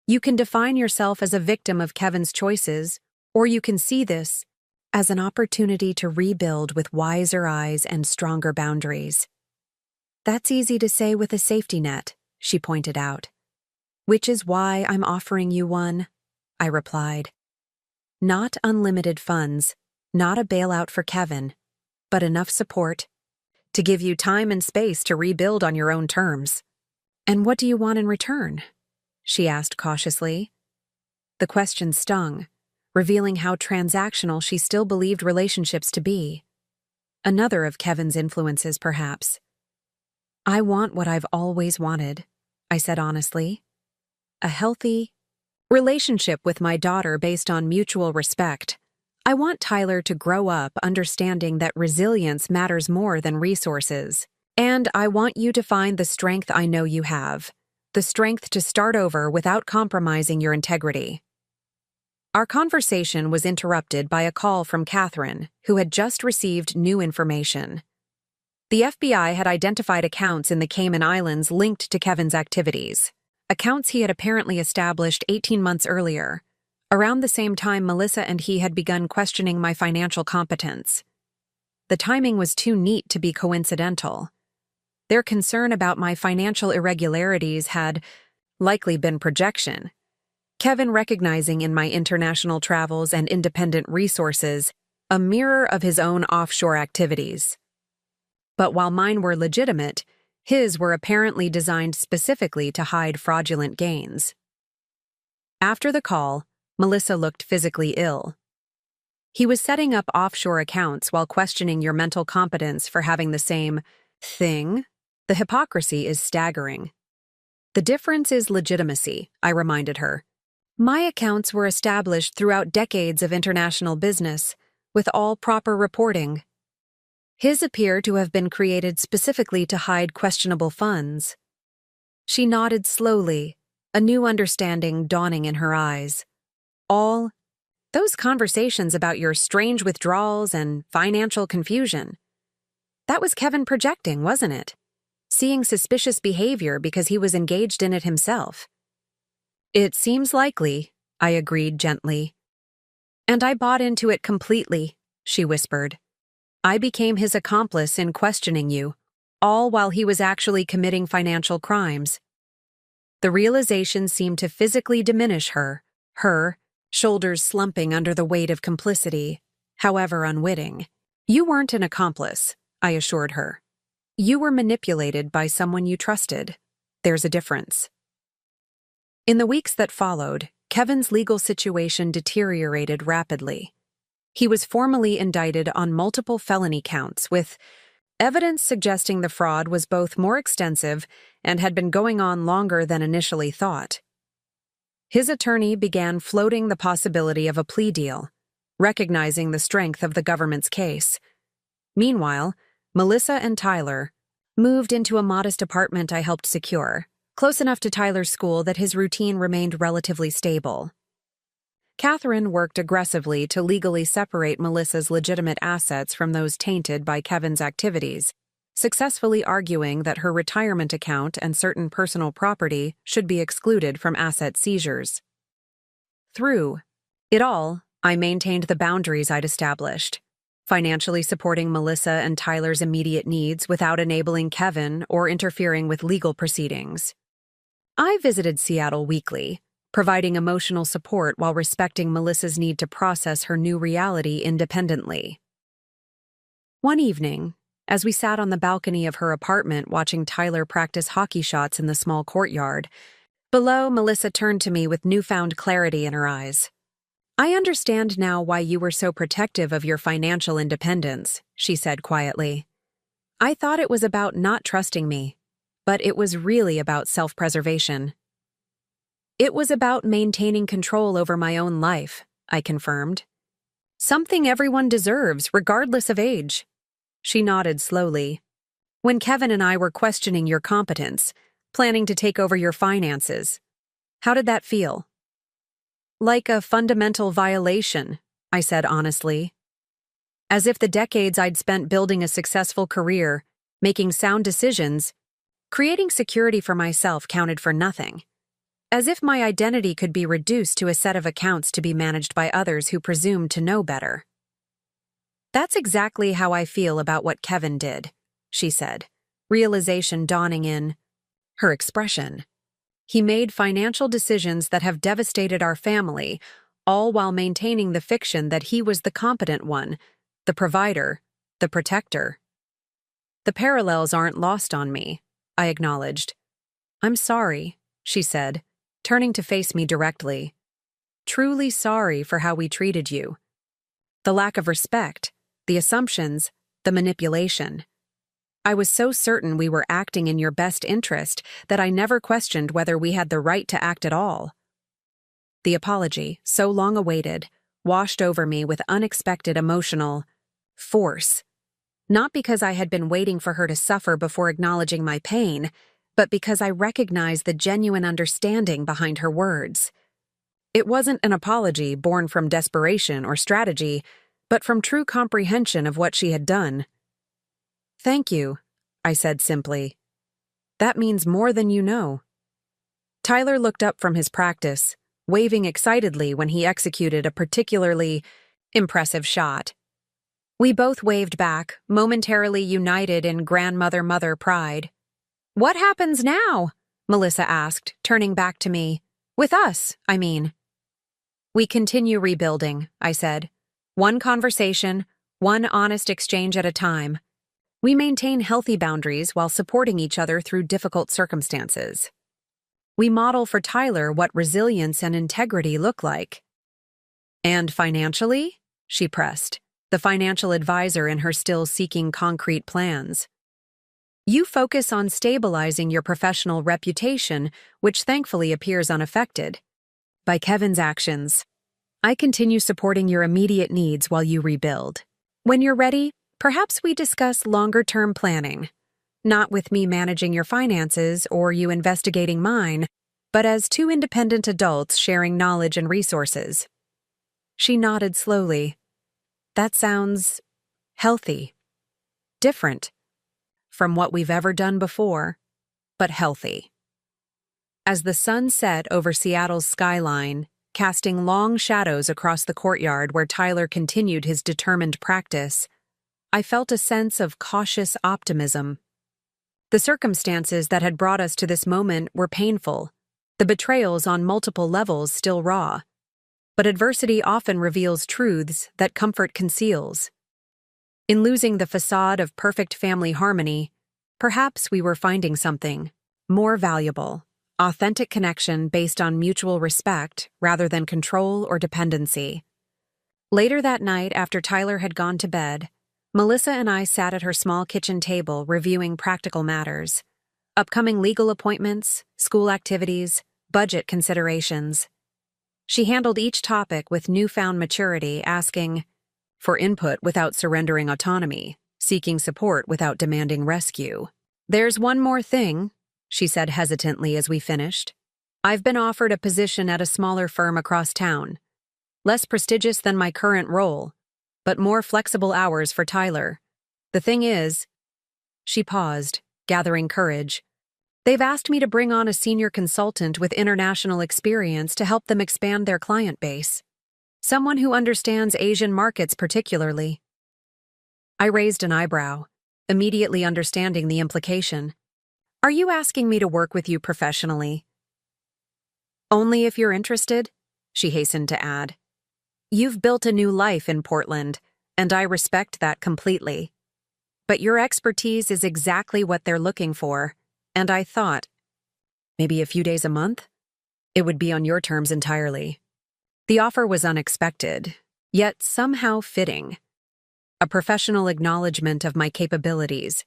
You can define yourself as a victim of Kevin's choices, or you can see this as an opportunity to rebuild with wiser eyes and stronger boundaries. That's easy to say with a safety net, she pointed out. Which is why I'm offering you one, I replied. Not unlimited funds, not a bailout for Kevin, but enough support to give you time and space to rebuild on your own terms. And what do you want in return? She asked cautiously. The question stung, revealing how transactional she still believed relationships to be. Another of Kevin's influences, perhaps. I want what I've always wanted, I said honestly. A healthy relationship with my daughter based on mutual respect. I want Tyler to grow up understanding that resilience matters more than resources. And I want you to find the strength I know you have. The strength to start over without compromising your integrity. Our conversation was interrupted by a call from Catherine, who had just received new information. The FBI had identified accounts in the Cayman Islands linked to Kevin's activities, accounts he had apparently established 18 months earlier, around the same time Melissa and he had begun questioning my financial competence. The timing was too neat to be coincidental. Their concern about my financial irregularities had likely been projection. Kevin recognizing in my international travels and independent resources a mirror of his own offshore activities. But while mine were legitimate, his were apparently designed specifically to hide fraudulent gains. After the call, Melissa looked physically ill. He was setting up offshore accounts while questioning your mental competence for having the same thing. The hypocrisy is staggering. The difference is legitimacy, I reminded her. My accounts were established throughout decades of international business, with all proper reporting. His appear to have been created specifically to hide questionable funds. She nodded slowly, a new understanding dawning in her eyes. All those conversations about your strange withdrawals and financial confusion. That was Kevin projecting, wasn't it? Seeing suspicious behavior because he was engaged in it himself. It seems likely, I agreed gently. And I bought into it completely, she whispered. I became his accomplice in questioning you, all while he was actually committing financial crimes. The realization seemed to physically diminish her, shoulders slumping under the weight of complicity, however unwitting. You weren't an accomplice, I assured her. You were manipulated by someone you trusted. There's a difference. In the weeks that followed, Kevin's legal situation deteriorated rapidly. He was formally indicted on multiple felony counts, with evidence suggesting the fraud was both more extensive and had been going on longer than initially thought. His attorney began floating the possibility of a plea deal, recognizing the strength of the government's case. Meanwhile, Melissa and Tyler moved into a modest apartment I helped secure, close enough to Tyler's school that his routine remained relatively stable. Catherine worked aggressively to legally separate Melissa's legitimate assets from those tainted by Kevin's activities, successfully arguing that her retirement account and certain personal property should be excluded from asset seizures. Through it all, I maintained the boundaries I'd established, financially supporting Melissa and Tyler's immediate needs without enabling Kevin or interfering with legal proceedings. I visited Seattle weekly, providing emotional support while respecting Melissa's need to process her new reality independently. One evening, as we sat on the balcony of her apartment watching Tyler practice hockey shots in the small courtyard, below, Melissa turned to me with newfound clarity in her eyes. "I understand now why you were so protective of your financial independence," she said quietly. "I thought it was about not trusting me, but it was really about self-preservation." "It was about maintaining control over my own life," I confirmed. "Something everyone deserves, regardless of age." She nodded slowly. "When Kevin and I were questioning your competence, planning to take over your finances, how did that feel?" "Like a fundamental violation," I said honestly. As if the decades I'd spent building a successful career, making sound decisions, creating security for myself counted for nothing. As if my identity could be reduced to a set of accounts to be managed by others who presumed to know better. "That's exactly how I feel about what Kevin did," she said, realization dawning in her expression. "He made financial decisions that have devastated our family, all while maintaining the fiction that he was the competent one, the provider, the protector." "The parallels aren't lost on me," I acknowledged. "I'm sorry," she said, turning to face me directly. "Truly sorry for how we treated you. The lack of respect, the assumptions, the manipulation. I was so certain we were acting in your best interest that I never questioned whether we had the right to act at all." The apology, so long awaited, washed over me with unexpected emotional force. Not because I had been waiting for her to suffer before acknowledging my pain, but because I recognized the genuine understanding behind her words. It wasn't an apology born from desperation or strategy, but from true comprehension of what she had done. "Thank you," I said simply. "That means more than you know." Tyler looked up from his practice, waving excitedly when he executed a particularly impressive shot. We both waved back, momentarily united in grandmother-mother pride. "What happens now?" Melissa asked, turning back to me. "With us, I mean." "We continue rebuilding," I said. "One conversation, one honest exchange at a time. We maintain healthy boundaries while supporting each other through difficult circumstances. We model for Tyler what resilience and integrity look like." "And financially?" she pressed, the financial advisor in her still seeking concrete plans. "You focus on stabilizing your professional reputation, which thankfully appears unaffected by Kevin's actions. I continue supporting your immediate needs while you rebuild. When you're ready, perhaps we discuss longer-term planning. Not with me managing your finances or you investigating mine, but as two independent adults sharing knowledge and resources." She nodded slowly. "That sounds healthy. Different from what we've ever done before, but healthy." As the sun set over Seattle's skyline, casting long shadows across the courtyard where Tyler continued his determined practice, I felt a sense of cautious optimism. The circumstances that had brought us to this moment were painful, the betrayals on multiple levels still raw. But adversity often reveals truths that comfort conceals. In losing the facade of perfect family harmony, perhaps we were finding something more valuable, authentic connection based on mutual respect rather than control or dependency. Later that night, after Tyler had gone to bed, Melissa and I sat at her small kitchen table reviewing practical matters, upcoming legal appointments, school activities, budget considerations. She handled each topic with newfound maturity, asking for input without surrendering autonomy, seeking support without demanding rescue. "There's one more thing," she said hesitantly as we finished. "I've been offered a position at a smaller firm across town. less prestigious than my current role, but more flexible hours for Tyler. The thing is, she paused, gathering courage. They've asked me to bring on a senior consultant with international experience to help them expand their client base. Someone who understands Asian markets particularly. I raised an eyebrow, immediately understanding the implication. Are you asking me to work with you professionally? Only if you're interested, she hastened to add. You've built a new life in Portland, and I respect that completely. But your expertise is exactly what they're looking for, and I thought, maybe a few days a month? It would be on your terms entirely. The offer was unexpected, yet somehow fitting. A professional acknowledgement of my capabilities,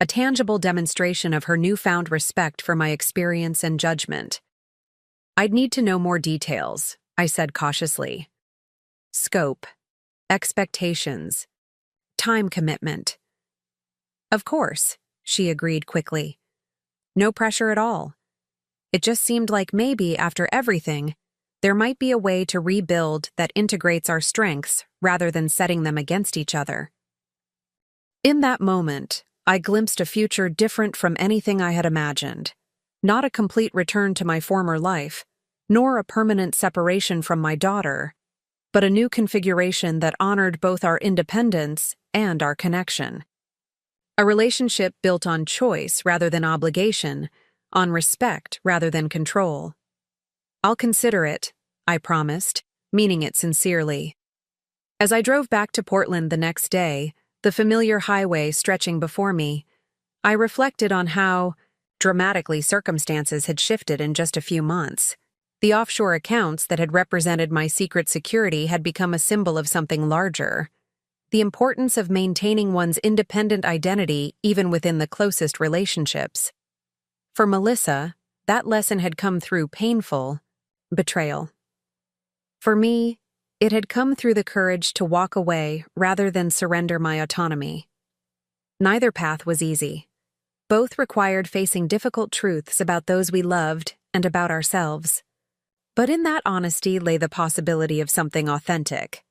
a tangible demonstration of her newfound respect for my experience and judgment. I'd need to know more details, I said cautiously. Scope, expectations, time commitment. Of course, she agreed quickly. No pressure at all. It just seemed like maybe, after everything, there might be a way to rebuild that integrates our strengths rather than setting them against each other. In that moment, I glimpsed a future different from anything I had imagined. Not a complete return to my former life, nor a permanent separation from my daughter, but a new configuration that honored both our independence and our connection. A relationship built on choice rather than obligation, on respect rather than control. I'll consider it, I promised, meaning it sincerely. As I drove back to Portland the next day, the familiar highway stretching before me, I reflected on how dramatically circumstances had shifted in just a few months. The offshore accounts that had represented my secret security had become a symbol of something larger. The importance of maintaining one's independent identity even within the closest relationships. For Melissa, that lesson had come through painful betrayal. For me, it had come through the courage to walk away rather than surrender my autonomy. Neither path was easy. Both required facing difficult truths about those we loved and about ourselves. But in that honesty lay the possibility of something authentic.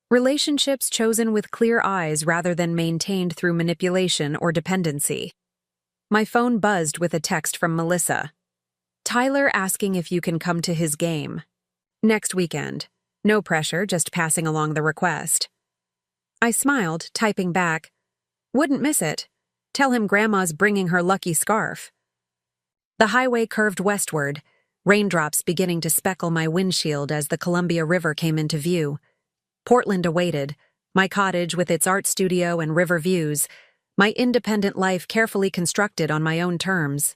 Relationships chosen with clear eyes rather than maintained through manipulation or dependency. My phone buzzed with a text from Melissa. Tyler asking if you can come to his game. Next weekend. No pressure, just passing along the request. I smiled, typing back, wouldn't miss it. Tell him Grandma's bringing her lucky scarf. The highway curved westward, raindrops beginning to speckle my windshield as the Columbia River came into view. Portland awaited, my cottage with its art studio and river views, my independent life carefully constructed on my own terms.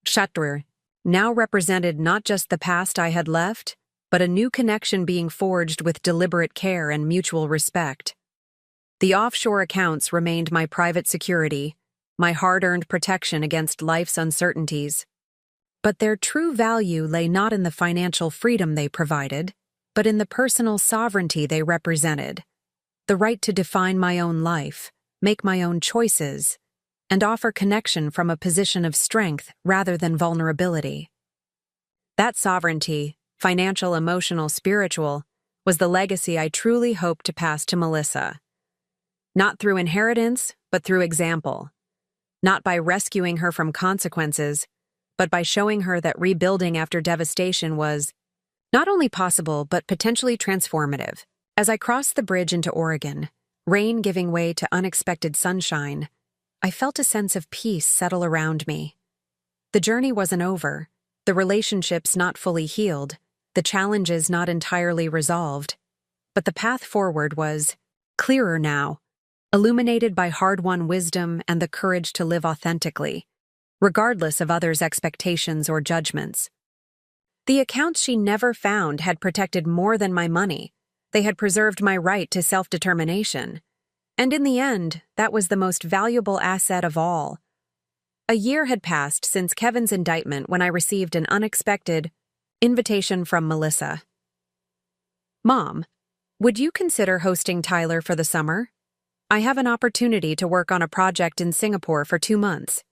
Chateau now represented not just the past I had left, but a new connection being forged with deliberate care and mutual respect. The offshore accounts remained my private security, my hard-earned protection against life's uncertainties. But their true value lay not in the financial freedom they provided, but in the personal sovereignty they represented, the right to define my own life, make my own choices, and offer connection from a position of strength rather than vulnerability. That sovereignty, financial, emotional, spiritual, was the legacy I truly hoped to pass to Melissa. Not through inheritance, but through example. Not by rescuing her from consequences, but by showing her that rebuilding after devastation was not only possible, but potentially transformative. As I crossed the bridge into Oregon, rain giving way to unexpected sunshine, I felt a sense of peace settle around me. The journey wasn't over, the relationships not fully healed, the challenges not entirely resolved, but the path forward was clearer now, illuminated by hard-won wisdom and the courage to live authentically, regardless of others' expectations or judgments. The accounts she never found had protected more than my money. They had preserved my right to self-determination. And in the end, that was the most valuable asset of all. A year had passed since Kevin's indictment when I received an unexpected invitation from Melissa. Mom, would you consider hosting Tyler for the summer? I have an opportunity to work on a project in Singapore for 2 months.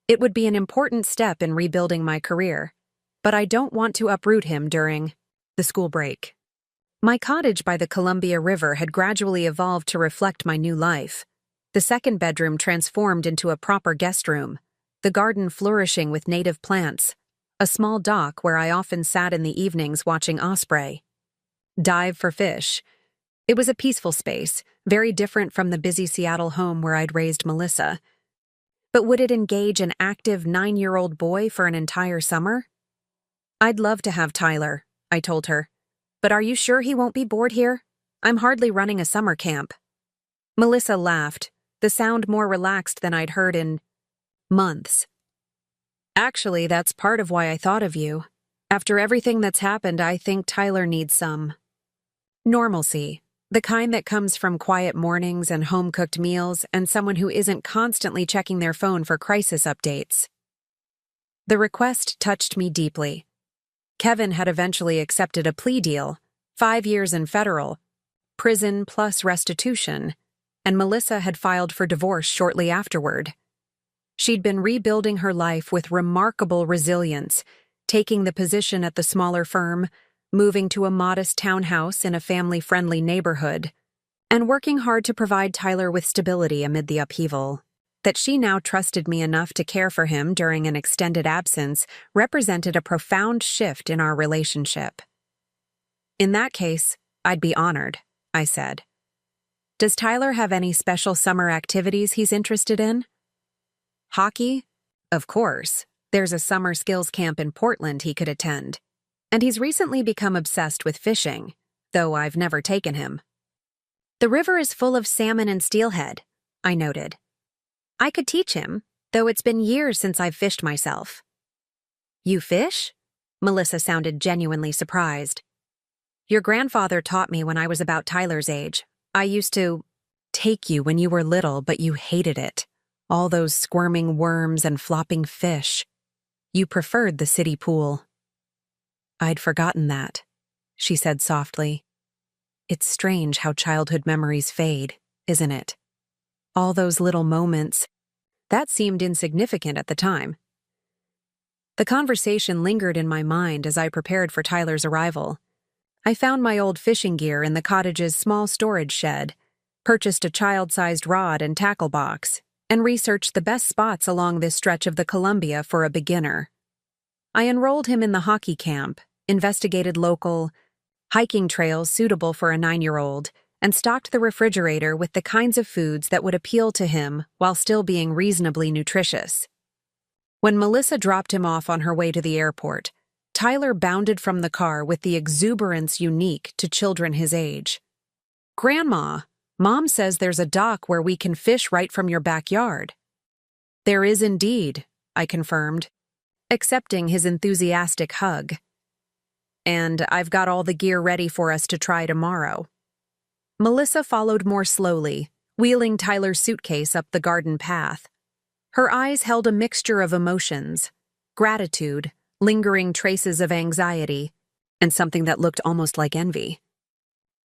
It would be an important step in rebuilding my career, but I don't want to uproot him during the school break. My cottage by the Columbia River had gradually evolved to reflect my new life. The second bedroom transformed into a proper guest room, the garden flourishing with native plants, a small dock where I often sat in the evenings watching osprey dive for fish. It was a peaceful space, very different from the busy Seattle home where I'd raised Melissa. But would it engage an active 9-year-old boy for an entire summer? I'd love to have Tyler, I told her. But are you sure he won't be bored here? I'm hardly running a summer camp. Melissa laughed, the sound more relaxed than I'd heard in months. Actually, that's part of why I thought of you. After everything that's happened, I think Tyler needs some normalcy. The kind that comes from quiet mornings and home-cooked meals and someone who isn't constantly checking their phone for crisis updates. The request touched me deeply. Kevin had eventually accepted a plea deal, 5 years in federal, prison plus restitution, and Melissa had filed for divorce shortly afterward. She'd been rebuilding her life with remarkable resilience, taking the position at the smaller firm, moving to a modest townhouse in a family-friendly neighborhood, and working hard to provide Tyler with stability amid the upheaval. That she now trusted me enough to care for him during an extended absence represented a profound shift in our relationship. In that case, I'd be honored, I said. Does Tyler have any special summer activities he's interested in? Hockey? Of course. There's a summer skills camp in Portland he could attend. And he's recently become obsessed with fishing, though I've never taken him. The river is full of salmon and steelhead, I noted. I could teach him, though it's been years since I've fished myself. You fish? Melissa sounded genuinely surprised. Your grandfather taught me when I was about Tyler's age. I used to take you when you were little, but you hated it. All those squirming worms and flopping fish. You preferred the city pool. I'd forgotten that, she said softly. It's strange how childhood memories fade, isn't it? All those little moments. That seemed insignificant at the time. The conversation lingered in my mind as I prepared for Tyler's arrival. I found my old fishing gear in the cottage's small storage shed, purchased a child-sized rod and tackle box, and researched the best spots along this stretch of the Columbia for a beginner. I enrolled him in the hockey camp, investigated local hiking trails suitable for a 9-year-old, and stocked the refrigerator with the kinds of foods that would appeal to him while still being reasonably nutritious. When Melissa dropped him off on her way to the airport, Tyler bounded from the car with the exuberance unique to children his age. Grandma, Mom says there's a dock where we can fish right from your backyard. There is indeed, I confirmed, accepting his enthusiastic hug. And I've got all the gear ready for us to try tomorrow. Melissa followed more slowly, wheeling Tyler's suitcase up the garden path. Her eyes held a mixture of emotions, gratitude, lingering traces of anxiety, and something that looked almost like envy.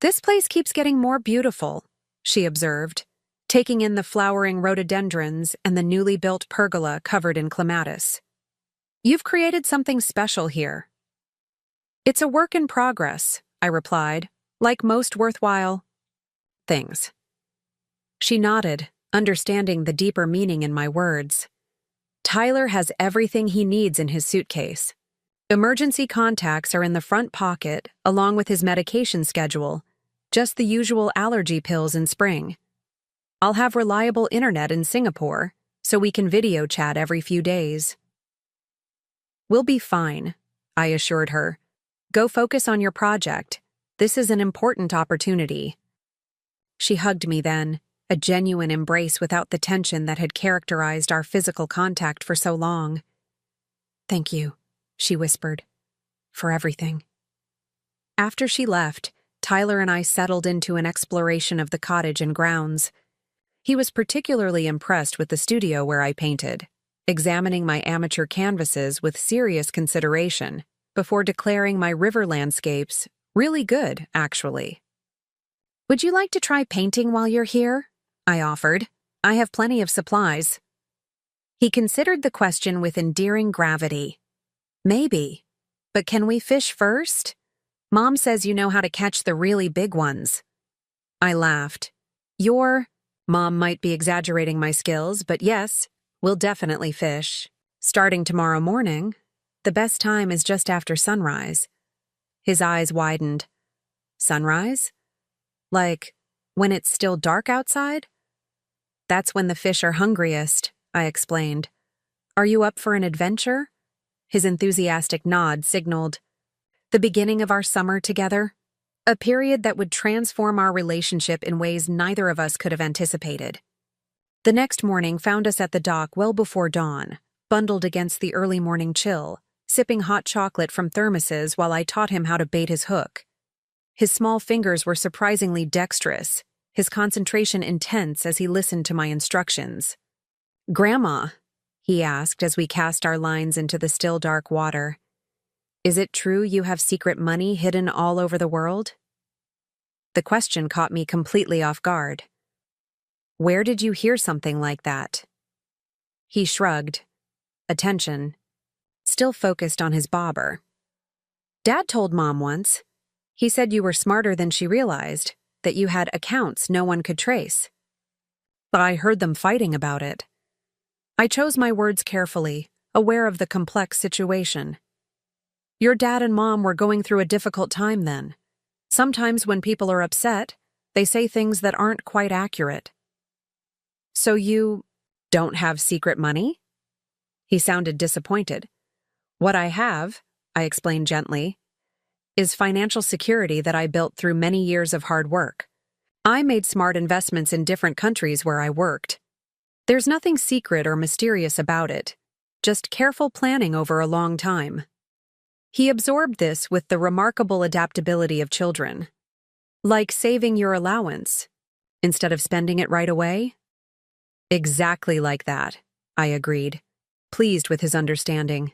This place keeps getting more beautiful, she observed, taking in the flowering rhododendrons and the newly built pergola covered in clematis. You've created something special here. It's a work in progress, I replied, like most worthwhile things. She nodded, understanding the deeper meaning in my words. Tyler has everything he needs in his suitcase. Emergency contacts are in the front pocket, along with his medication schedule, just the usual allergy pills in spring. I'll have reliable internet in Singapore, so we can video chat every few days. We'll be fine, I assured her. Go focus on your project. This is an important opportunity. She hugged me then, a genuine embrace without the tension that had characterized our physical contact for so long. Thank you, she whispered, for everything. After she left, Tyler and I settled into an exploration of the cottage and grounds. He was particularly impressed with the studio where I painted, examining my amateur canvases with serious consideration before declaring my river landscapes really good, actually. Would you like to try painting while you're here? I offered. I have plenty of supplies. He considered the question with endearing gravity. Maybe. But can we fish first? Mom says you know how to catch the really big ones. I laughed. Mom might be exaggerating my skills, but yes, we'll definitely fish. Starting tomorrow morning, the best time is just after sunrise. His eyes widened. Sunrise? Like, when it's still dark outside? That's when the fish are hungriest, I explained. Are you up for an adventure? His enthusiastic nod signaled the beginning of our summer together, a period that would transform our relationship in ways neither of us could have anticipated. The next morning found us at the dock well before dawn, bundled against the early morning chill, sipping hot chocolate from thermoses while I taught him how to bait his hook. His small fingers were surprisingly dexterous, his concentration intense as he listened to my instructions. "Grandma," he asked as we cast our lines into the still dark water, "is it true you have secret money hidden all over the world?" The question caught me completely off guard. "Where did you hear something like that?" He shrugged, attention, still focused on his bobber. "Dad told Mom once. He said you were smarter than she realized, that you had accounts no one could trace. But I heard them fighting about it." I chose my words carefully, aware of the complex situation. "Your dad and Mom were going through a difficult time then. Sometimes when people are upset, they say things that aren't quite accurate." "So you don't have secret money?" He sounded disappointed. "What I have," I explained gently, "is financial security that I built through many years of hard work. I made smart investments in different countries where I worked. There's nothing secret or mysterious about it, just careful planning over a long time." He absorbed this with the remarkable adaptability of children. "Like saving your allowance, instead of spending it right away?" "Exactly like that," I agreed, pleased with his understanding.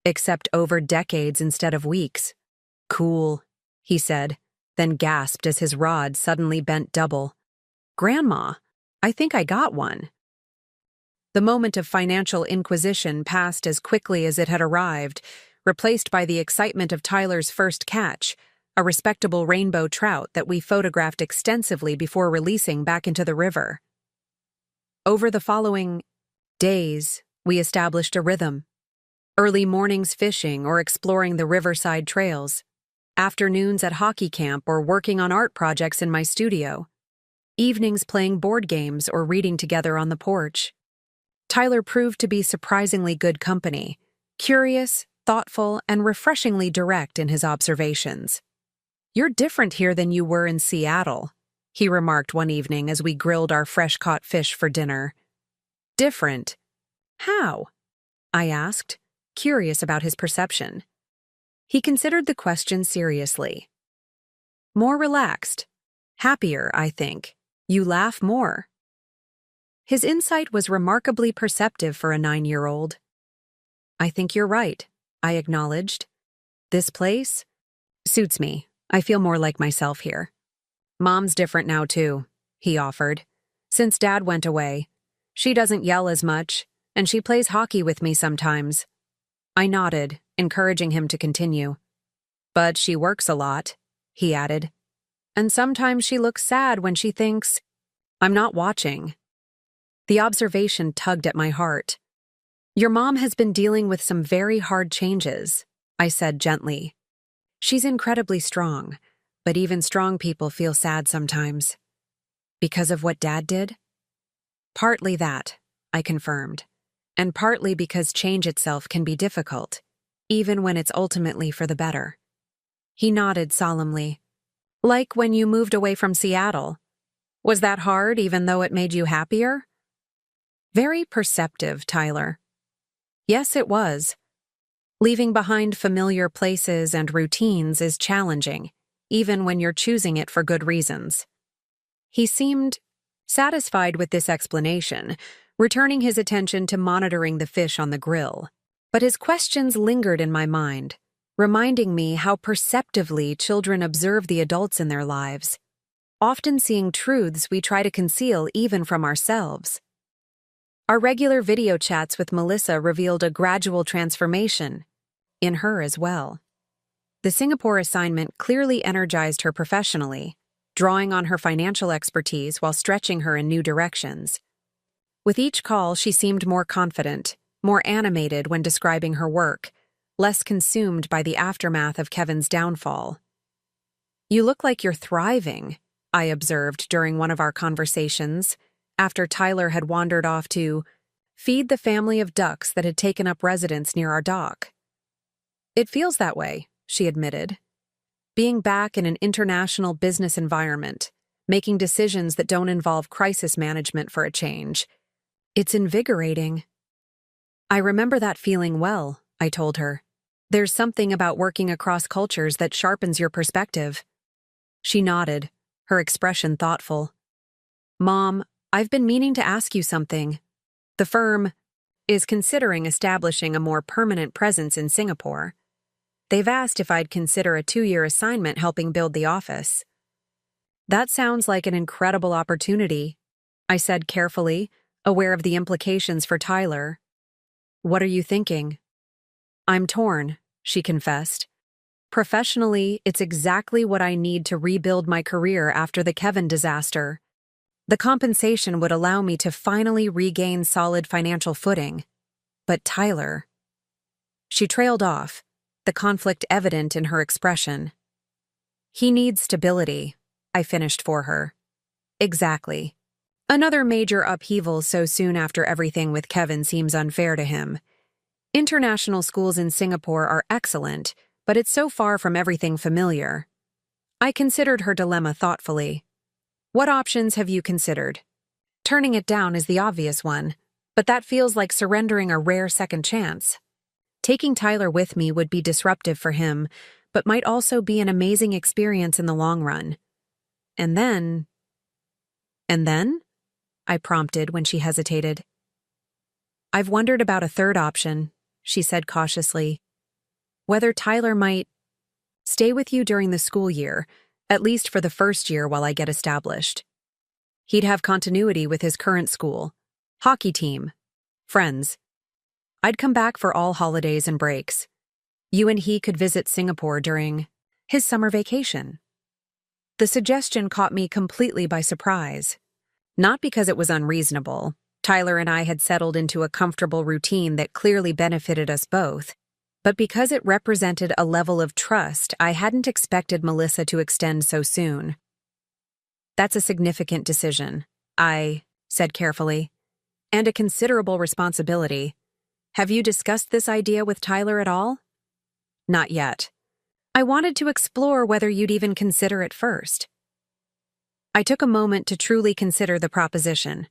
"Except over decades instead of weeks." "Cool," he said, then gasped as his rod suddenly bent double. "Grandma, I think I got one." The moment of financial inquisition passed as quickly as it had arrived, replaced by the excitement of Tyler's first catch, a respectable rainbow trout that we photographed extensively before releasing back into the river. Over the following days, we established a rhythm. Early mornings fishing or exploring the riverside trails, afternoons at hockey camp or working on art projects in my studio, evenings playing board games or reading together on the porch. Tyler proved to be surprisingly good company, curious, thoughtful, and refreshingly direct in his observations. "You're different here than you were in Seattle," he remarked one evening as we grilled our fresh-caught fish for dinner. "Different? How?" I asked, curious about his perception. He considered the question seriously. "More relaxed. Happier, I think. You laugh more." His insight was remarkably perceptive for a 9-year-old. "I think you're right," I acknowledged. "This place suits me. I feel more like myself here." "Mom's different now, too," he offered. "Since Dad went away, she doesn't yell as much, and she plays hockey with me sometimes." I nodded, encouraging him to continue. "But she works a lot," he added. "And sometimes she looks sad when she thinks I'm not watching." The observation tugged at my heart. "Your mom has been dealing with some very hard changes," I said gently. "She's incredibly strong, but even strong people feel sad sometimes." "Because of what Dad did?" "Partly that," I confirmed, "and partly because change itself can be difficult, even when it's ultimately for the better." He nodded solemnly. "Like when you moved away from Seattle. Was that hard even though it made you happier?" Very perceptive, Tyler. "Yes, it was. Leaving behind familiar places and routines is challenging, even when you're choosing it for good reasons." He seemed satisfied with this explanation, returning his attention to monitoring the fish on the grill. But his questions lingered in my mind, reminding me how perceptively children observe the adults in their lives, often seeing truths we try to conceal even from ourselves. Our regular video chats with Melissa revealed a gradual transformation in her as well. The Singapore assignment clearly energized her professionally, drawing on her financial expertise while stretching her in new directions. With each call, she seemed more confident, more animated when describing her work, less consumed by the aftermath of Kevin's downfall. "You look like you're thriving," I observed during one of our conversations, after Tyler had wandered off to feed the family of ducks that had taken up residence near our dock. "It feels that way," she admitted. "Being back in an international business environment, making decisions that don't involve crisis management for a change. It's invigorating." "I remember that feeling well," I told her. "There's something about working across cultures that sharpens your perspective." She nodded, her expression thoughtful. "Mom, I've been meaning to ask you something. The firm is considering establishing a more permanent presence in Singapore. They've asked if I'd consider a 2-year assignment helping build the office." "That sounds like an incredible opportunity," I said carefully, aware of the implications for Tyler. "What are you thinking?" "I'm torn," she confessed. "Professionally, it's exactly what I need to rebuild my career after the Kevin disaster. The compensation would allow me to finally regain solid financial footing. But Tyler—" She trailed off, the conflict evident in her expression. "He needs stability," I finished for her. "Exactly. Another major upheaval so soon after everything with Kevin seems unfair to him. International schools in Singapore are excellent, but it's so far from everything familiar." I considered her dilemma thoughtfully. "What options have you considered?" "Turning it down is the obvious one, but that feels like surrendering a rare second chance. Taking Tyler with me would be disruptive for him, but might also be an amazing experience in the long run. And then—" "And then?" I prompted when she hesitated. "I've wondered about a third option," she said cautiously. "Whether Tyler might stay with you during the school year, at least for the first year while I get established. He'd have continuity with his current school, hockey team, friends. I'd come back for all holidays and breaks. You and he could visit Singapore during his summer vacation." The suggestion caught me completely by surprise. Not because it was unreasonable. Tyler and I had settled into a comfortable routine that clearly benefited us both, but because it represented a level of trust I hadn't expected Melissa to extend so soon. "That's a significant decision," I said carefully, "and a considerable responsibility. Have you discussed this idea with Tyler at all?" "Not yet. I wanted to explore whether you'd even consider it first." I took a moment to truly consider the proposition.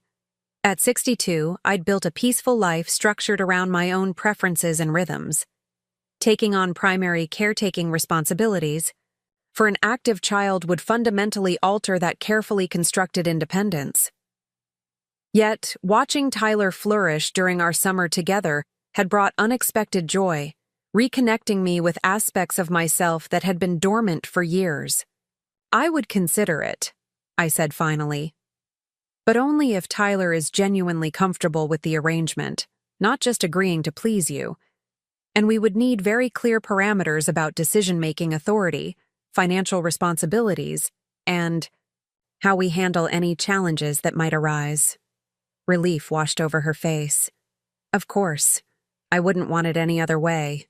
At 62, I'd built a peaceful life structured around my own preferences and rhythms. Taking on primary caretaking responsibilities for an active child would fundamentally alter that carefully constructed independence. Yet, watching Tyler flourish during our summer together had brought unexpected joy, reconnecting me with aspects of myself that had been dormant for years. "I would consider it," I said finally. "But only if Tyler is genuinely comfortable with the arrangement, not just agreeing to please you. And we would need very clear parameters about decision-making authority, financial responsibilities, and how we handle any challenges that might arise." Relief washed over her face. "Of course. I wouldn't want it any other way."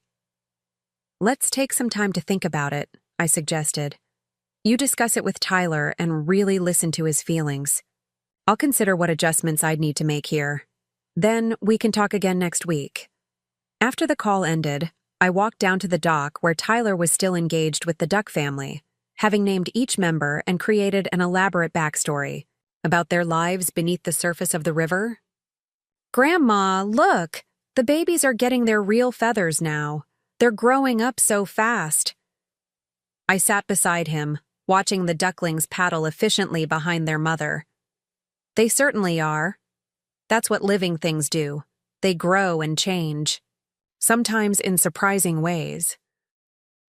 "Let's take some time to think about it," I suggested. "You discuss it with Tyler and really listen to his feelings. I'll consider what adjustments I'd need to make here. Then we can talk again next week." After the call ended, I walked down to the dock where Tyler was still engaged with the duck family, having named each member and created an elaborate backstory about their lives beneath the surface of the river. "Grandma, look! The babies are getting their real feathers now. They're growing up so fast." I sat beside him, watching the ducklings paddle efficiently behind their mother. "They certainly are. That's what living things do. They grow and change, sometimes in surprising ways."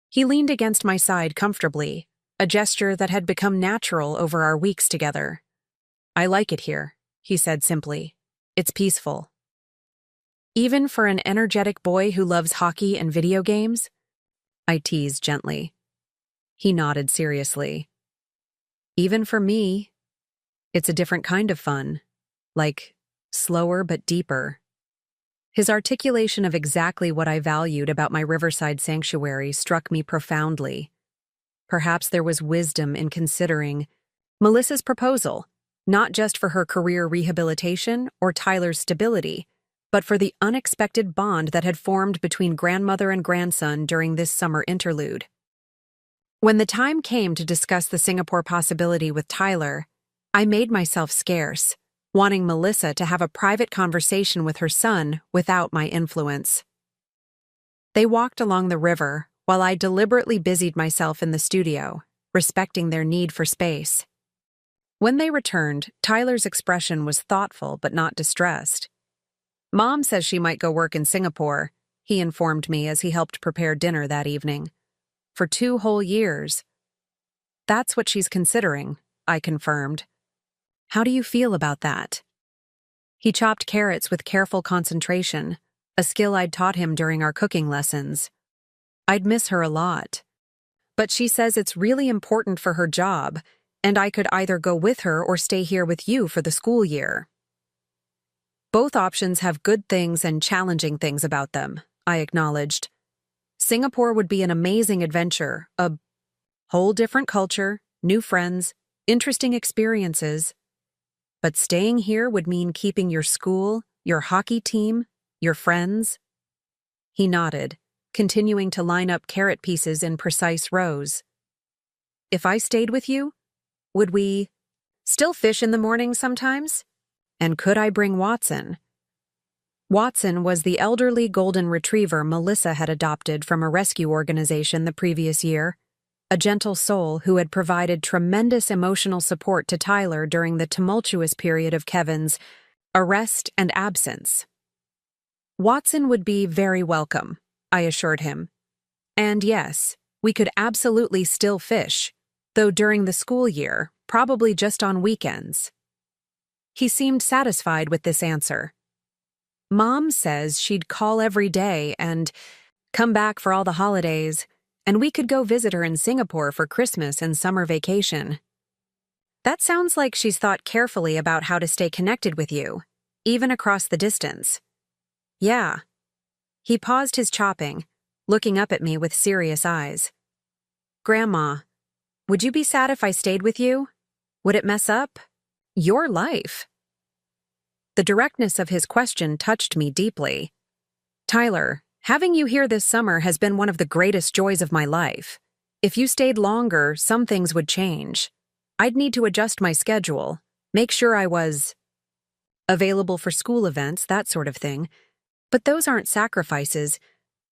He leaned against my side comfortably, a gesture that had become natural over our weeks together. "I like it here," he said simply. "It's peaceful." "Even for an energetic boy who loves hockey and video games?" I teased gently. He nodded seriously. Even for me, it's a different kind of fun, like slower but deeper. His articulation of exactly what I valued about my riverside sanctuary struck me profoundly. Perhaps there was wisdom in considering Melissa's proposal, not just for her career rehabilitation or Tyler's stability, but for the unexpected bond that had formed between grandmother and grandson during this summer interlude. When the time came to discuss the Singapore possibility with Tyler, I made myself scarce, wanting Melissa to have a private conversation with her son without my influence. They walked along the river while I deliberately busied myself in the studio, respecting their need for space. When they returned, Tyler's expression was thoughtful but not distressed. Mom says she might go work in Singapore, he informed me as he helped prepare dinner that evening. For 2 whole years. That's what she's considering, I confirmed. How do you feel about that? He chopped carrots with careful concentration, a skill I'd taught him during our cooking lessons. I'd miss her a lot. But she says it's really important for her job, and I could either go with her or stay here with you for the school year. Both options have good things and challenging things about them, I acknowledged. Singapore would be an amazing adventure, a whole different culture, new friends, interesting experiences. But staying here would mean keeping your school, your hockey team, your friends. He nodded, continuing to line up carrot pieces in precise rows. If I stayed with you, would we still fish in the morning sometimes? And could I bring Watson? Watson was the elderly golden retriever Melissa had adopted from a rescue organization the previous year, a gentle soul who had provided tremendous emotional support to Tyler during the tumultuous period of Kevin's arrest and absence. Watson would be very welcome, I assured him. And yes, we could absolutely still fish, though during the school year, probably just on weekends. He seemed satisfied with this answer. Mom says she'd call every day and come back for all the holidays, and we could go visit her in Singapore for Christmas and summer vacation. That sounds like she's thought carefully about how to stay connected with you, even across the distance. Yeah. He paused his chopping, looking up at me with serious eyes. Grandma, would you be sad if I stayed with you? Would it mess up your life? The directness of his question touched me deeply. Tyler, having you here this summer has been one of the greatest joys of my life. If you stayed longer, some things would change. I'd need to adjust my schedule, make sure I was available for school events, that sort of thing. But those aren't sacrifices.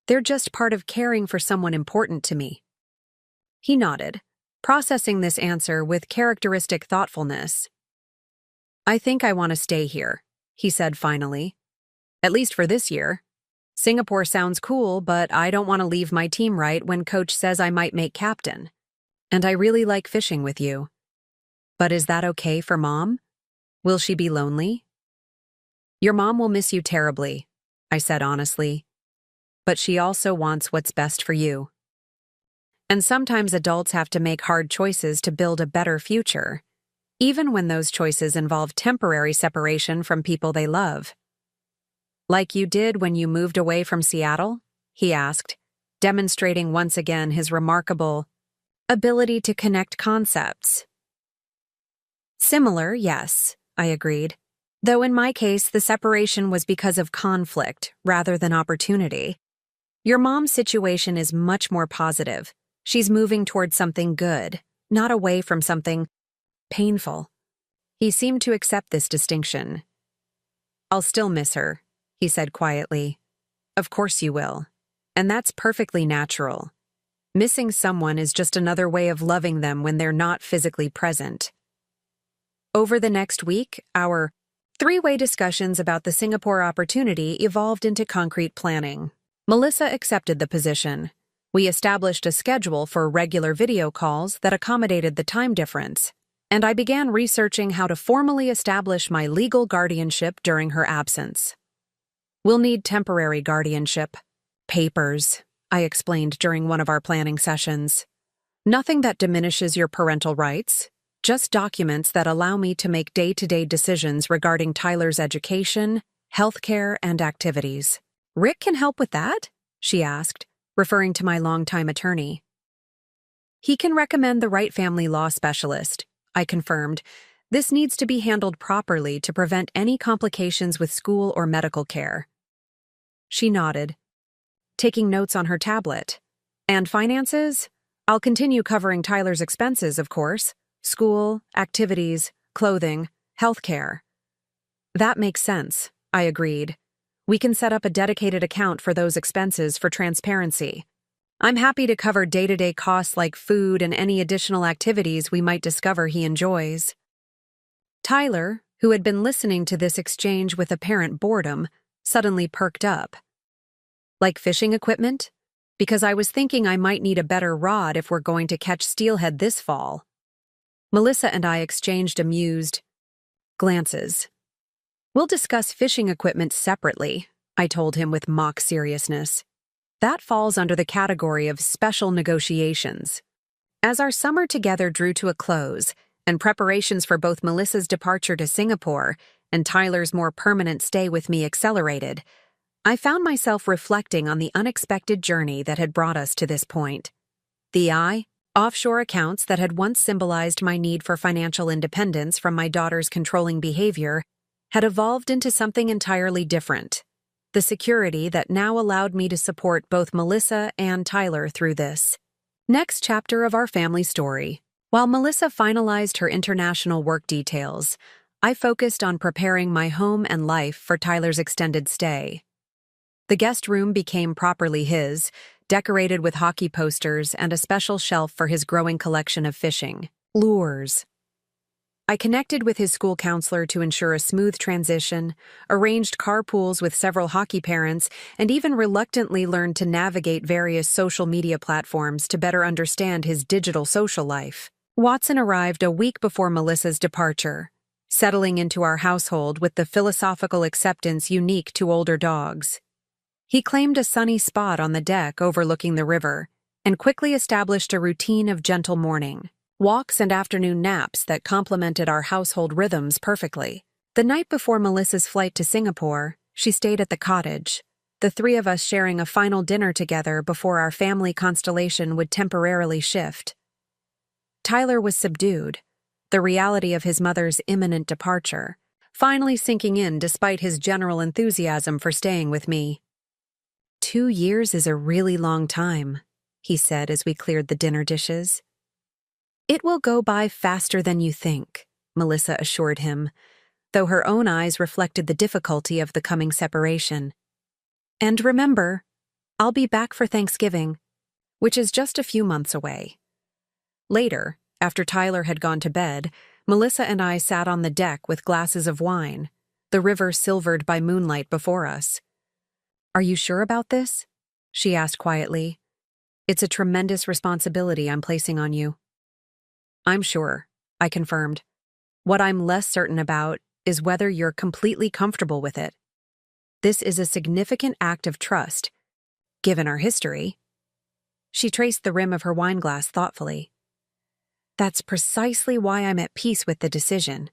They're just part of caring for someone important to me. He nodded, processing this answer with characteristic thoughtfulness. I think I want to stay here, he said finally. At least for this year. Singapore sounds cool, but I don't want to leave my team right when coach says I might make captain. And I really like fishing with you. But is that okay for Mom? Will she be lonely? Your mom will miss you terribly, I said honestly. But she also wants what's best for you. And sometimes adults have to make hard choices to build a better future, even when those choices involve temporary separation from people they love. Like you did when you moved away from Seattle? He asked, demonstrating once again his remarkable ability to connect concepts. Similar, yes, I agreed. Though in my case, the separation was because of conflict rather than opportunity. Your mom's situation is much more positive. She's moving towards something good, not away from something painful. He seemed to accept this distinction. I'll still miss her, he said quietly. Of course you will. And that's perfectly natural. Missing someone is just another way of loving them when they're not physically present. Over the next week, our three-way discussions about the Singapore opportunity evolved into concrete planning. Melissa accepted the position. We established a schedule for regular video calls that accommodated the time difference, and I began researching how to formally establish my legal guardianship during her absence. We'll need temporary guardianship, papers, I explained during one of our planning sessions. Nothing that diminishes your parental rights, just documents that allow me to make day-to-day decisions regarding Tyler's education, healthcare, and activities. Rick can help with that? She asked, referring to my longtime attorney. He can recommend the right family law specialist, I confirmed. This needs to be handled properly to prevent any complications with school or medical care. She nodded, taking notes on her tablet. And finances? I'll continue covering Tyler's expenses, of course. School, activities, clothing, healthcare. That makes sense, I agreed. We can set up a dedicated account for those expenses for transparency. I'm happy to cover day-to-day costs like food and any additional activities we might discover he enjoys. Tyler, who had been listening to this exchange with apparent boredom, suddenly perked up. Like fishing equipment? Because I was thinking I might need a better rod if we're going to catch steelhead this fall. Melissa and I exchanged amused glances. We'll discuss fishing equipment separately, I told him with mock seriousness. That falls under the category of special negotiations. As our summer together drew to a close, and preparations for both Melissa's departure to Singapore and Tyler's more permanent stay with me accelerated, I found myself reflecting on the unexpected journey that had brought us to this point. The offshore accounts that had once symbolized my need for financial independence from my daughter's controlling behavior had evolved into something entirely different. The security that now allowed me to support both Melissa and Tyler through this next chapter of our family story. While Melissa finalized her international work details, I focused on preparing my home and life for Tyler's extended stay. The guest room became properly his, decorated with hockey posters and a special shelf for his growing collection of fishing lures. I connected with his school counselor to ensure a smooth transition, arranged carpools with several hockey parents, and even reluctantly learned to navigate various social media platforms to better understand his digital social life. Watson arrived a week before Melissa's departure, settling into our household with the philosophical acceptance unique to older dogs. He claimed a sunny spot on the deck overlooking the river, and quickly established a routine of gentle morning walks and afternoon naps that complemented our household rhythms perfectly. The night before Melissa's flight to Singapore, she stayed at the cottage, the three of us sharing a final dinner together before our family constellation would temporarily shift. Tyler was subdued, the reality of his mother's imminent departure, finally sinking in despite his general enthusiasm for staying with me. 2 years is a really long time, he said as we cleared the dinner dishes. It will go by faster than you think, Melissa assured him, though her own eyes reflected the difficulty of the coming separation. And remember, I'll be back for Thanksgiving, which is just a few months away. Later, after Tyler had gone to bed, Melissa and I sat on the deck with glasses of wine, the river silvered by moonlight before us. Are you sure about this? She asked quietly. It's a tremendous responsibility I'm placing on you. I'm sure, I confirmed. What I'm less certain about is whether you're completely comfortable with it. This is a significant act of trust, given our history. She traced the rim of her wineglass thoughtfully. That's precisely why I'm at peace with the decision.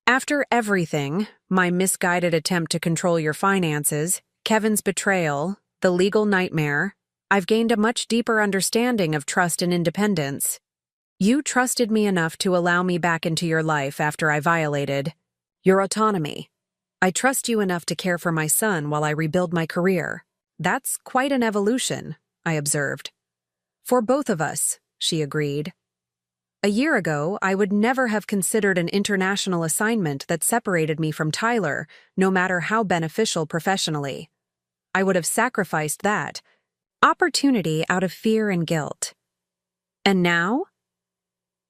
After everything, my misguided attempt to control your finances, Kevin's betrayal, the legal nightmare, I've gained a much deeper understanding of trust and independence. You trusted me enough to allow me back into your life after I violated your autonomy. I trust you enough to care for my son while I rebuild my career. That's quite an evolution, I observed. For both of us, she agreed. A year ago, I would never have considered an international assignment that separated me from Tyler, no matter how beneficial professionally. I would have sacrificed that opportunity out of fear and guilt. And now?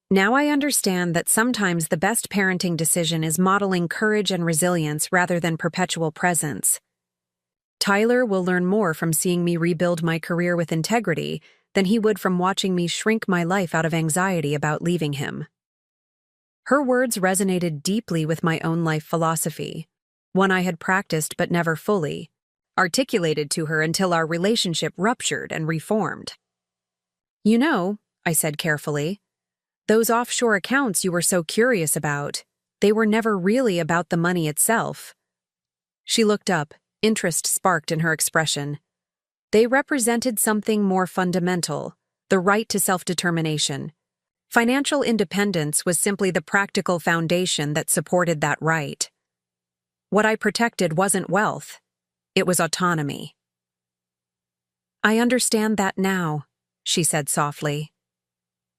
Now I understand that sometimes the best parenting decision is modeling courage and resilience rather than perpetual presence. Tyler will learn more from seeing me rebuild my career with integrity than he would from watching me shrink my life out of anxiety about leaving him. Her words resonated deeply with my own life philosophy, one I had practiced but never fully, articulated to her until our relationship ruptured and reformed. "You know," I said carefully, "those offshore accounts you were so curious about, they were never really about the money itself." She looked up, interest sparked in her expression. "They represented something more fundamental, the right to self-determination. Financial independence was simply the practical foundation that supported that right. What I protected wasn't wealth, it was autonomy." "I understand that now," she said softly.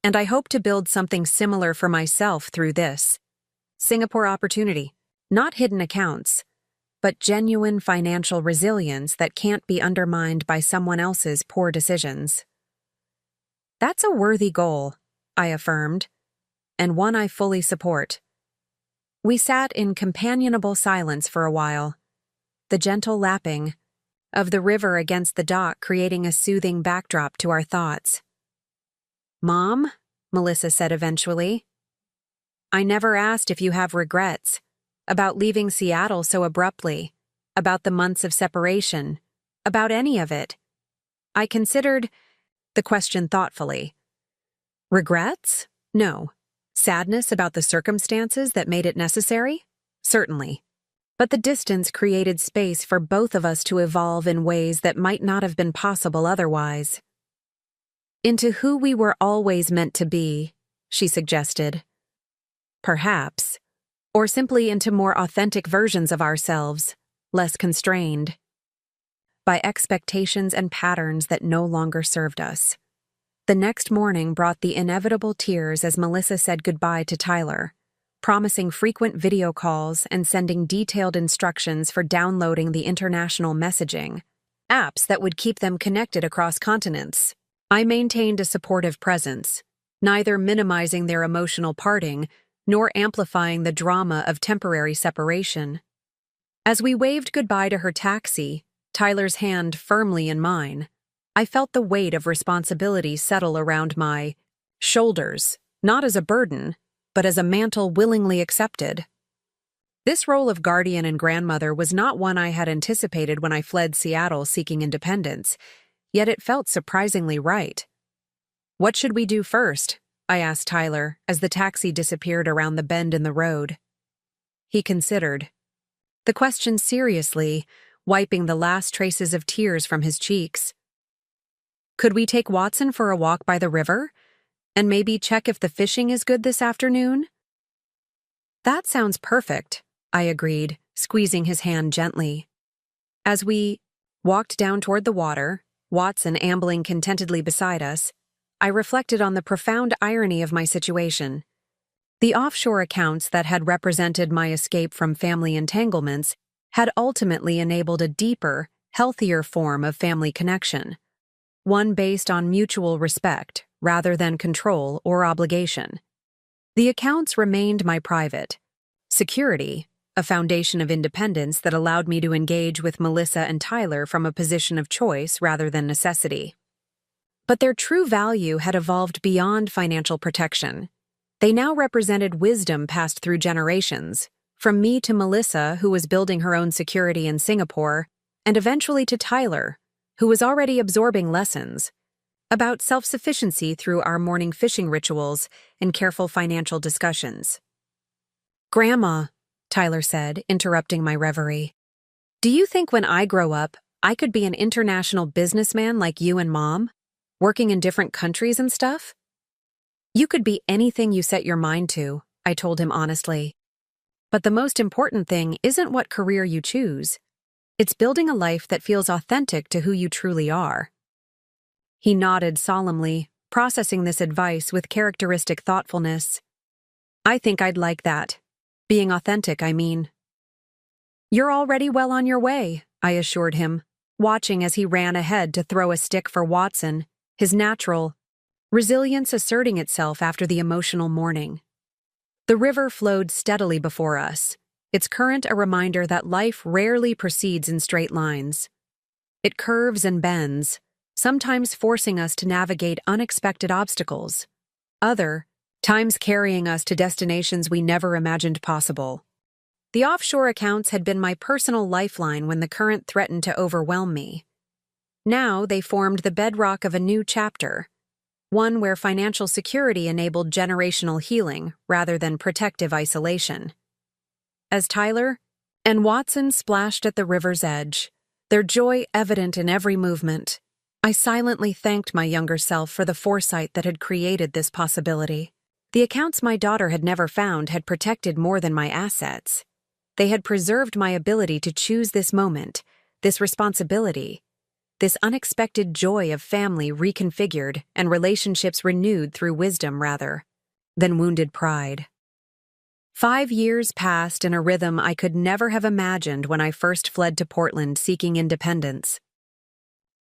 "And I hope to build something similar for myself through this. Singapore opportunity, not hidden accounts, but genuine financial resilience that can't be undermined by someone else's poor decisions." "That's a worthy goal," I affirmed, "and one I fully support." We sat in companionable silence for a while, the gentle lapping of the river against the dock creating a soothing backdrop to our thoughts. "Mom," Melissa said eventually, "I never asked if you have regrets about leaving Seattle so abruptly, about the months of separation, about any of it." I considered the question thoughtfully. Regrets? No. Sadness about the circumstances that made it necessary? Certainly. But the distance created space for both of us to evolve in ways that might not have been possible otherwise. "Into who we were always meant to be," she suggested. "Perhaps. Or simply into more authentic versions of ourselves, less constrained by expectations and patterns that no longer served us." The next morning brought the inevitable tears as Melissa said goodbye to Tyler, promising frequent video calls and sending detailed instructions for downloading the international messaging apps that would keep them connected across continents. I maintained a supportive presence, neither minimizing their emotional parting nor amplifying the drama of temporary separation. As we waved goodbye to her taxi, Tyler's hand firmly in mine, I felt the weight of responsibility settle around my shoulders, not as a burden, but as a mantle willingly accepted. This role of guardian and grandmother was not one I had anticipated when I fled Seattle seeking independence, yet it felt surprisingly right. "What should we do first?" I asked Tyler as the taxi disappeared around the bend in the road. He considered the question seriously, wiping the last traces of tears from his cheeks. "Could we take Watson for a walk by the river? And maybe check if the fishing is good this afternoon?" "That sounds perfect," I agreed, squeezing his hand gently. As we walked down toward the water, Watson ambling contentedly beside us, I reflected on the profound irony of my situation. The offshore accounts that had represented my escape from family entanglements had ultimately enabled a deeper, healthier form of family connection, one based on mutual respect rather than control or obligation. The accounts remained my private security, a foundation of independence that allowed me to engage with Melissa and Tyler from a position of choice rather than necessity. But their true value had evolved beyond financial protection. They now represented wisdom passed through generations, from me to Melissa, who was building her own security in Singapore, and eventually to Tyler, who was already absorbing lessons about self-sufficiency through our morning fishing rituals and careful financial discussions. "Grandma," Tyler said, interrupting my reverie, "do you think when I grow up, I could be an international businessman like you and Mom, working in different countries and stuff?" "You could be anything you set your mind to," I told him honestly. "But the most important thing isn't what career you choose. It's building a life that feels authentic to who you truly are." He nodded solemnly, processing this advice with characteristic thoughtfulness. "I think I'd like that. Being authentic, I mean." "You're already well on your way," I assured him, watching as he ran ahead to throw a stick for Watson, his natural resilience asserting itself after the emotional morning. The river flowed steadily before us, its current a reminder that life rarely proceeds in straight lines. It curves and bends, sometimes forcing us to navigate unexpected obstacles, other times carrying us to destinations we never imagined possible. The offshore accounts had been my personal lifeline when the current threatened to overwhelm me. Now they formed the bedrock of a new chapter, one where financial security enabled generational healing rather than protective isolation. As Tyler and Watson splashed at the river's edge, their joy evident in every movement, I silently thanked my younger self for the foresight that had created this possibility. The accounts my daughter had never found had protected more than my assets. They had preserved my ability to choose this moment, this responsibility, this unexpected joy of family reconfigured and relationships renewed through wisdom rather than wounded pride. 5 years passed in a rhythm I could never have imagined when I first fled to Portland seeking independence.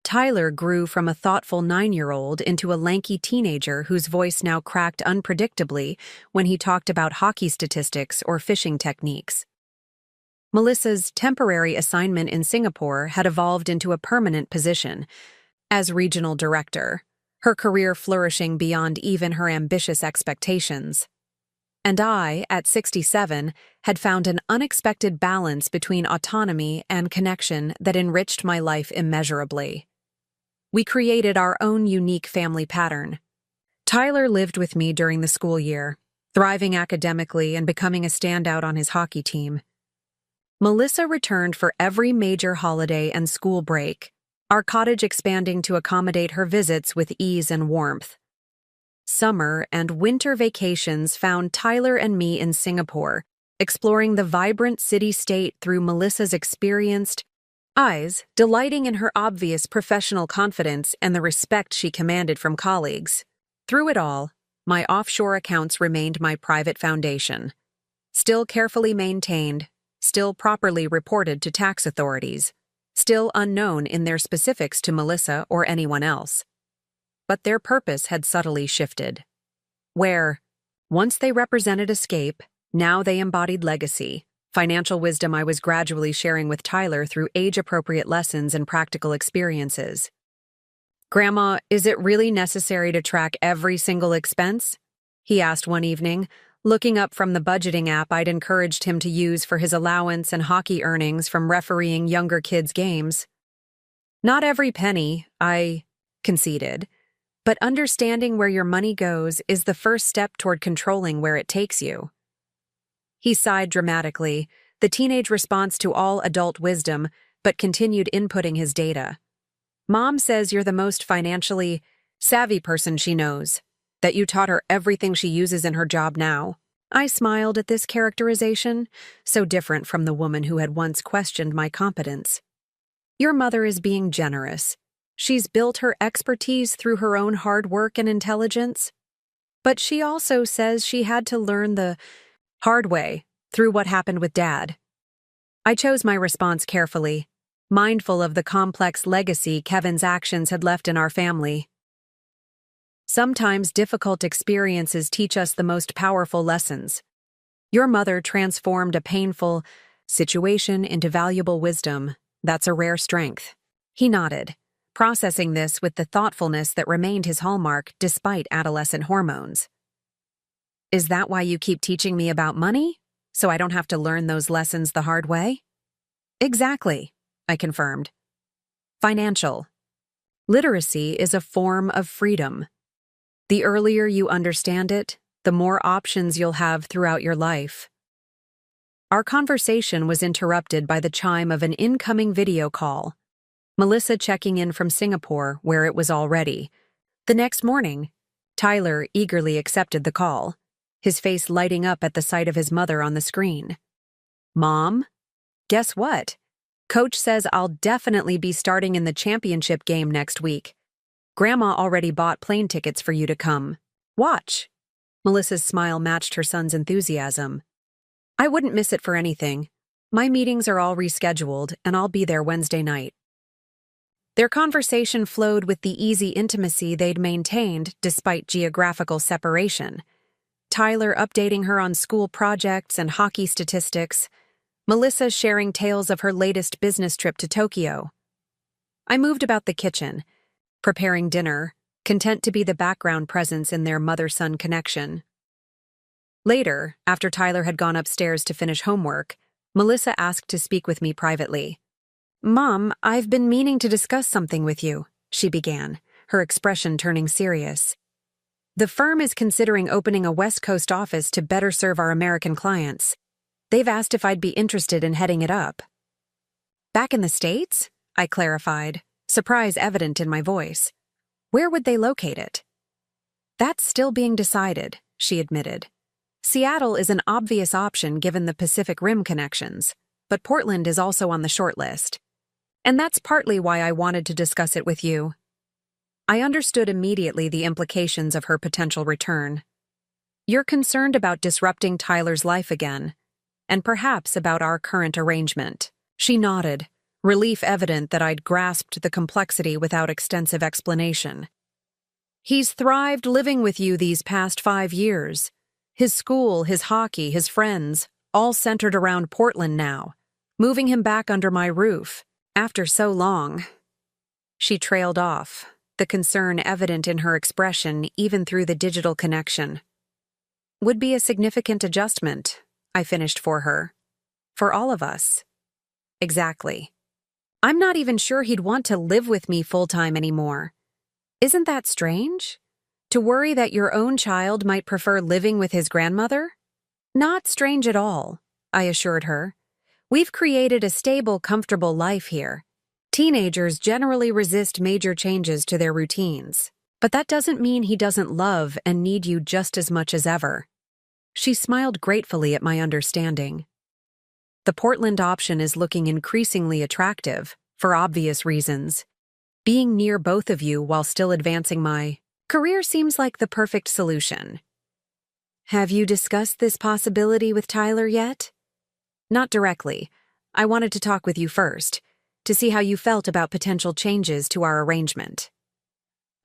Tyler grew from a thoughtful 9-year-old into a lanky teenager whose voice now cracked unpredictably when he talked about hockey statistics or fishing techniques. Melissa's temporary assignment in Singapore had evolved into a permanent position as regional director, her career flourishing beyond even her ambitious expectations. And I, at 67, had found an unexpected balance between autonomy and connection that enriched my life immeasurably. We created our own unique family pattern. Tyler lived with me during the school year, thriving academically and becoming a standout on his hockey team. Melissa returned for every major holiday and school break, our cottage expanding to accommodate her visits with ease and warmth. Summer and winter vacations found Tyler and me in Singapore, exploring the vibrant city-state through Melissa's experienced eyes, delighting in her obvious professional confidence and the respect she commanded from colleagues. Through it all, my offshore accounts remained my private foundation. Still carefully maintained, still properly reported to tax authorities, still unknown in their specifics to Melissa or anyone else. But their purpose had subtly shifted. Where, once they represented escape, now they embodied legacy, financial wisdom I was gradually sharing with Tyler through age-appropriate lessons and practical experiences. "Grandma, is it really necessary to track every single expense?" he asked one evening, looking up from the budgeting app I'd encouraged him to use for his allowance and hockey earnings from refereeing younger kids' games. "Not every penny," I conceded. "But understanding where your money goes is the first step toward controlling where it takes you." He sighed dramatically, the teenage response to all adult wisdom, but continued inputting his data. "Mom says you're the most financially savvy person she knows, that you taught her everything she uses in her job now." I smiled at this characterization, so different from the woman who had once questioned my competence. "Your mother is being generous. She's built her expertise through her own hard work and intelligence. But she also says she had to learn the hard way through what happened with Dad." I chose my response carefully, mindful of the complex legacy Kevin's actions had left in our family. "Sometimes difficult experiences teach us the most powerful lessons. Your mother transformed a painful situation into valuable wisdom. That's a rare strength." He nodded, processing this with the thoughtfulness that remained his hallmark despite adolescent hormones. "Is that why you keep teaching me about money? So I don't have to learn those lessons the hard way?" "Exactly," I confirmed. "Financial literacy is a form of freedom. The earlier you understand it, the more options you'll have throughout your life." Our conversation was interrupted by the chime of an incoming video call, Melissa checking in from Singapore, where it was all ready. The next morning, Tyler eagerly accepted the call, his face lighting up at the sight of his mother on the screen. "Mom, guess what? Coach says I'll definitely be starting in the championship game next week. Grandma already bought plane tickets for you to come. Watch." Melissa's smile matched her son's enthusiasm. "I wouldn't miss it for anything. My meetings are all rescheduled, and I'll be there Wednesday night." Their conversation flowed with the easy intimacy they'd maintained despite geographical separation. Tyler updating her on school projects and hockey statistics, Melissa sharing tales of her latest business trip to Tokyo. I moved about the kitchen, preparing dinner, content to be the background presence in their mother-son connection. Later, after Tyler had gone upstairs to finish homework, Melissa asked to speak with me privately. "Mom, I've been meaning to discuss something with you," she began, her expression turning serious. "The firm is considering opening a West Coast office to better serve our American clients. They've asked if I'd be interested in heading it up." "Back in the States?" I clarified, surprise evident in my voice. "Where would they locate it?" "That's still being decided," she admitted. "Seattle is an obvious option given the Pacific Rim connections, but Portland is also on the short list. And that's partly why I wanted to discuss it with you." I understood immediately the implications of her potential return. "You're concerned about disrupting Tyler's life again, and perhaps about our current arrangement." She nodded, relief evident that I'd grasped the complexity without extensive explanation. "He's thrived living with you these past 5 years. His school, his hockey, his friends, all centered around Portland now. Moving him back under my roof, after so long." She trailed off, the concern evident in her expression even through the digital connection. "Would be a significant adjustment," I finished for her. "For all of us." "Exactly. I'm not even sure he'd want to live with me full-time anymore. Isn't that strange? To worry that your own child might prefer living with his grandmother?" "Not strange at all," I assured her. "We've created a stable, comfortable life here. Teenagers generally resist major changes to their routines. But that doesn't mean he doesn't love and need you just as much as ever." She smiled gratefully at my understanding. "The Portland option is looking increasingly attractive, for obvious reasons. Being near both of you while still advancing my career seems like the perfect solution." "Have you discussed this possibility with Tyler yet?" "Not directly. I wanted to talk with you first, to see how you felt about potential changes to our arrangement."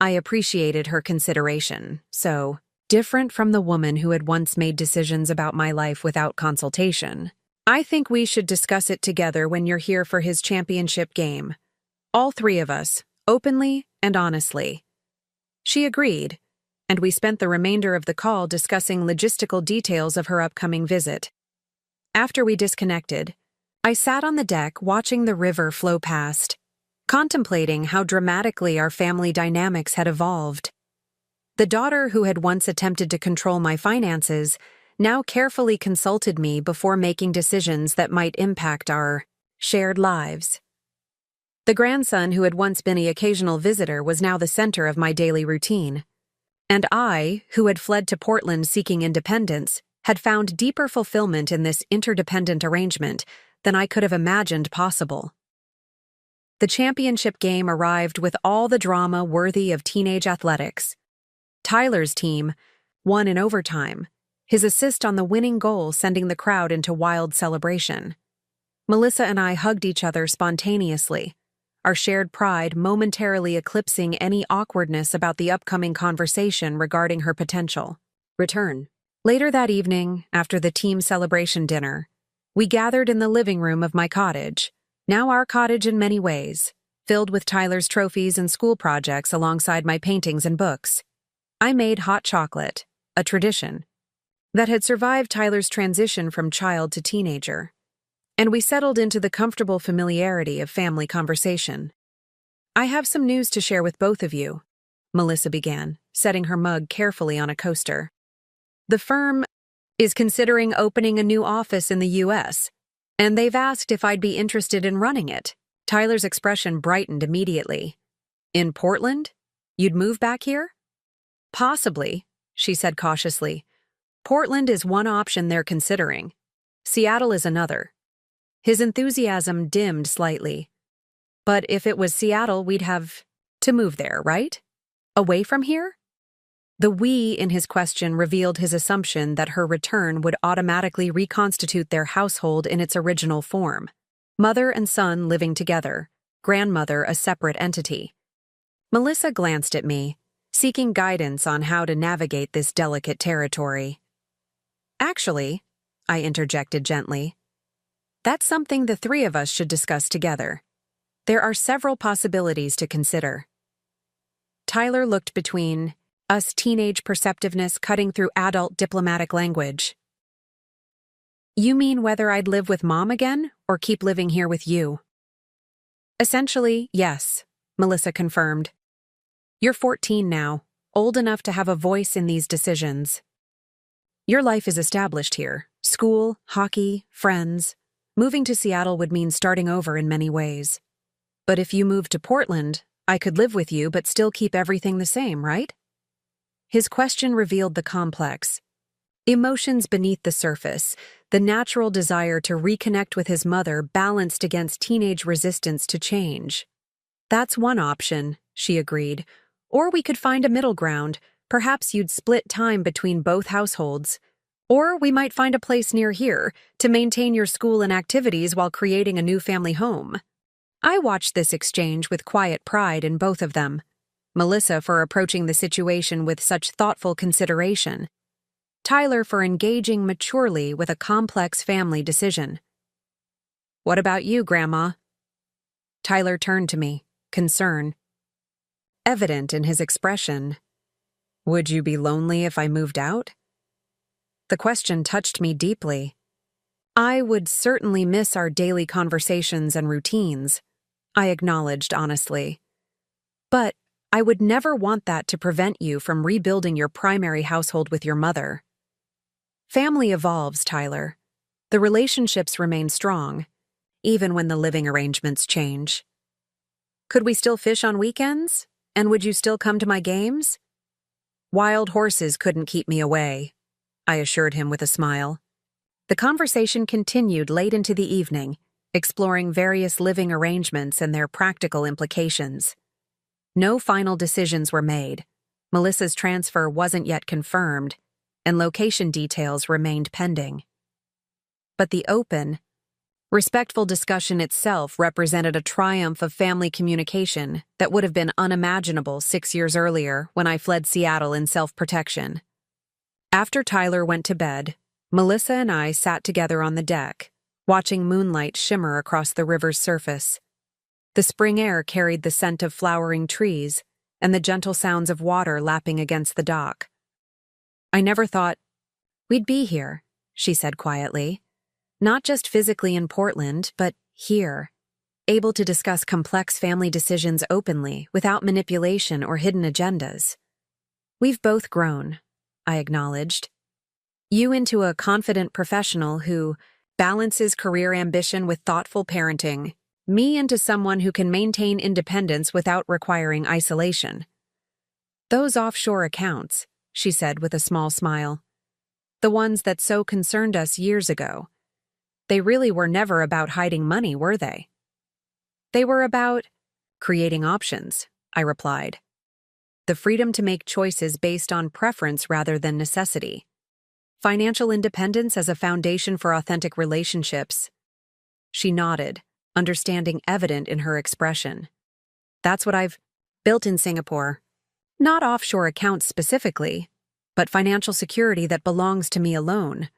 I appreciated her consideration, so different from the woman who had once made decisions about my life without consultation. "I think we should discuss it together when you're here for his championship game. All 3 of us, openly and honestly." She agreed, and we spent the remainder of the call discussing logistical details of her upcoming visit. After we disconnected, I sat on the deck watching the river flow past, contemplating how dramatically our family dynamics had evolved. The daughter who had once attempted to control my finances now carefully consulted me before making decisions that might impact our shared lives. The grandson who had once been the occasional visitor was now the center of my daily routine. And I, who had fled to Portland seeking independence, had found deeper fulfillment in this interdependent arrangement than I could have imagined possible. The championship game arrived with all the drama worthy of teenage athletics. Tyler's team won in overtime, his assist on the winning goal sending the crowd into wild celebration. Melissa and I hugged each other spontaneously, our shared pride momentarily eclipsing any awkwardness about the upcoming conversation regarding her potential return. Later that evening, after the team celebration dinner, we gathered in the living room of my cottage, now our cottage in many ways, filled with Tyler's trophies and school projects alongside my paintings and books. I made hot chocolate, a tradition, that had survived Tyler's transition from child to teenager, and we settled into the comfortable familiarity of family conversation. "I have some news to share with both of you," Melissa began, setting her mug carefully on a coaster. "The firm is considering opening a new office in the U.S., and they've asked if I'd be interested in running it." Tyler's expression brightened immediately. "In Portland? You'd move back here?" "Possibly," she said cautiously. "Portland is one option they're considering. Seattle is another." His enthusiasm dimmed slightly. "But if it was Seattle, we'd have to move there, right? Away from here?" The "we" in his question revealed his assumption that her return would automatically reconstitute their household in its original form. Mother and son living together, grandmother a separate entity. Melissa glanced at me, seeking guidance on how to navigate this delicate territory. "Actually," I interjected gently, "that's something the 3 of us should discuss together. There are several possibilities to consider." Tyler looked between us, teenage perceptiveness cutting through adult diplomatic language. You mean whether I'd live with Mom again or keep living here with you? Essentially, yes, Melissa confirmed. You're 14 now, old enough to have a voice in these decisions. Your life is established here. School, hockey, friends. Moving to Seattle would mean starting over in many ways. But if you moved to Portland, I could live with you but still keep everything the same, right? His question revealed the complex emotions beneath the surface, the natural desire to reconnect with his mother balanced against teenage resistance to change. That's one option, she agreed. Or we could find a middle ground. Perhaps you'd split time between both households. Or we might find a place near here to maintain your school and activities while creating a new family home. I watched this exchange with quiet pride in both of them. Melissa for approaching the situation with such thoughtful consideration. Tyler for engaging maturely with a complex family decision. What about you, Grandma? Tyler turned to me, concern evident in his expression. Would you be lonely if I moved out? The question touched me deeply. I would certainly miss our daily conversations and routines, I acknowledged honestly. But I would never want that to prevent you from rebuilding your primary household with your mother. Family evolves, Tyler. The relationships remain strong, even when the living arrangements change. Could we still fish on weekends? And would you still come to my games? Wild horses couldn't keep me away, I assured him with a smile. The conversation continued late into the evening, exploring various living arrangements and their practical implications. No final decisions were made. Melissa's transfer wasn't yet confirmed, and location details remained pending. But the open, respectful discussion itself represented a triumph of family communication that would have been unimaginable 6 years earlier when I fled Seattle in self-protection. After Tyler went to bed, Melissa and I sat together on the deck, watching moonlight shimmer across the river's surface. The spring air carried the scent of flowering trees and the gentle sounds of water lapping against the dock. I never thought we'd be here, she said quietly. Not just physically in Portland, but here, able to discuss complex family decisions openly without manipulation or hidden agendas. We've both grown, I acknowledged. You into a confident professional who balances career ambition with thoughtful parenting, me into someone who can maintain independence without requiring isolation. Those offshore accounts, she said with a small smile. The ones that so concerned us years ago. They really were never about hiding money, were they? They were about creating options, I replied. The freedom to make choices based on preference rather than necessity. Financial independence as a foundation for authentic relationships. She nodded, understanding evident in her expression. That's what I've built in Singapore. Not offshore accounts specifically, but financial security that belongs to me alone.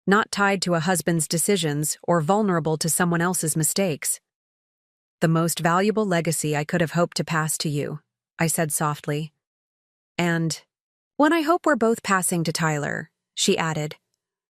Not tied to a husband's decisions or vulnerable to someone else's mistakes. The most valuable legacy I could have hoped to pass to you, I said softly. And one I hope we're both passing to Tyler, she added.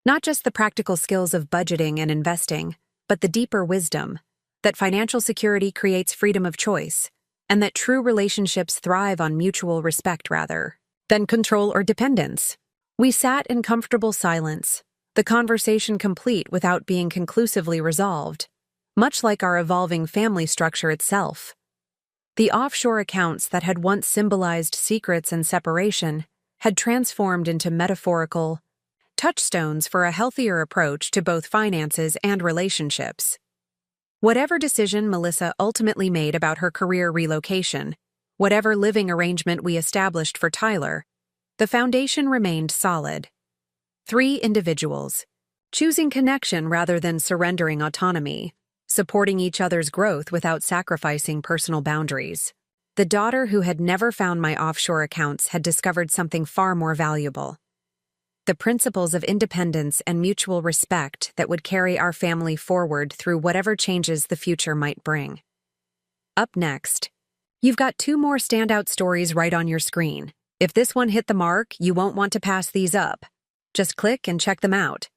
Not just the practical skills of budgeting and investing, but the deeper wisdom that financial security creates freedom of choice, and that true relationships thrive on mutual respect rather than control or dependence. We sat in comfortable silence, the conversation complete without being conclusively resolved, much like our evolving family structure itself. The offshore accounts that had once symbolized secrets and separation had transformed into metaphorical touchstones for a healthier approach to both finances and relationships. Whatever decision Melissa ultimately made about her career relocation, whatever living arrangement we established for Tyler, the foundation remained solid. 3 individuals, choosing connection rather than surrendering autonomy, supporting each other's growth without sacrificing personal boundaries. The daughter who had never found my offshore accounts had discovered something far more valuable. The principles of independence and mutual respect that would carry our family forward through whatever changes the future might bring. Up next, you've got 2 more standout stories right on your screen. If this one hit the mark, you won't want to pass these up. Just click and check them out.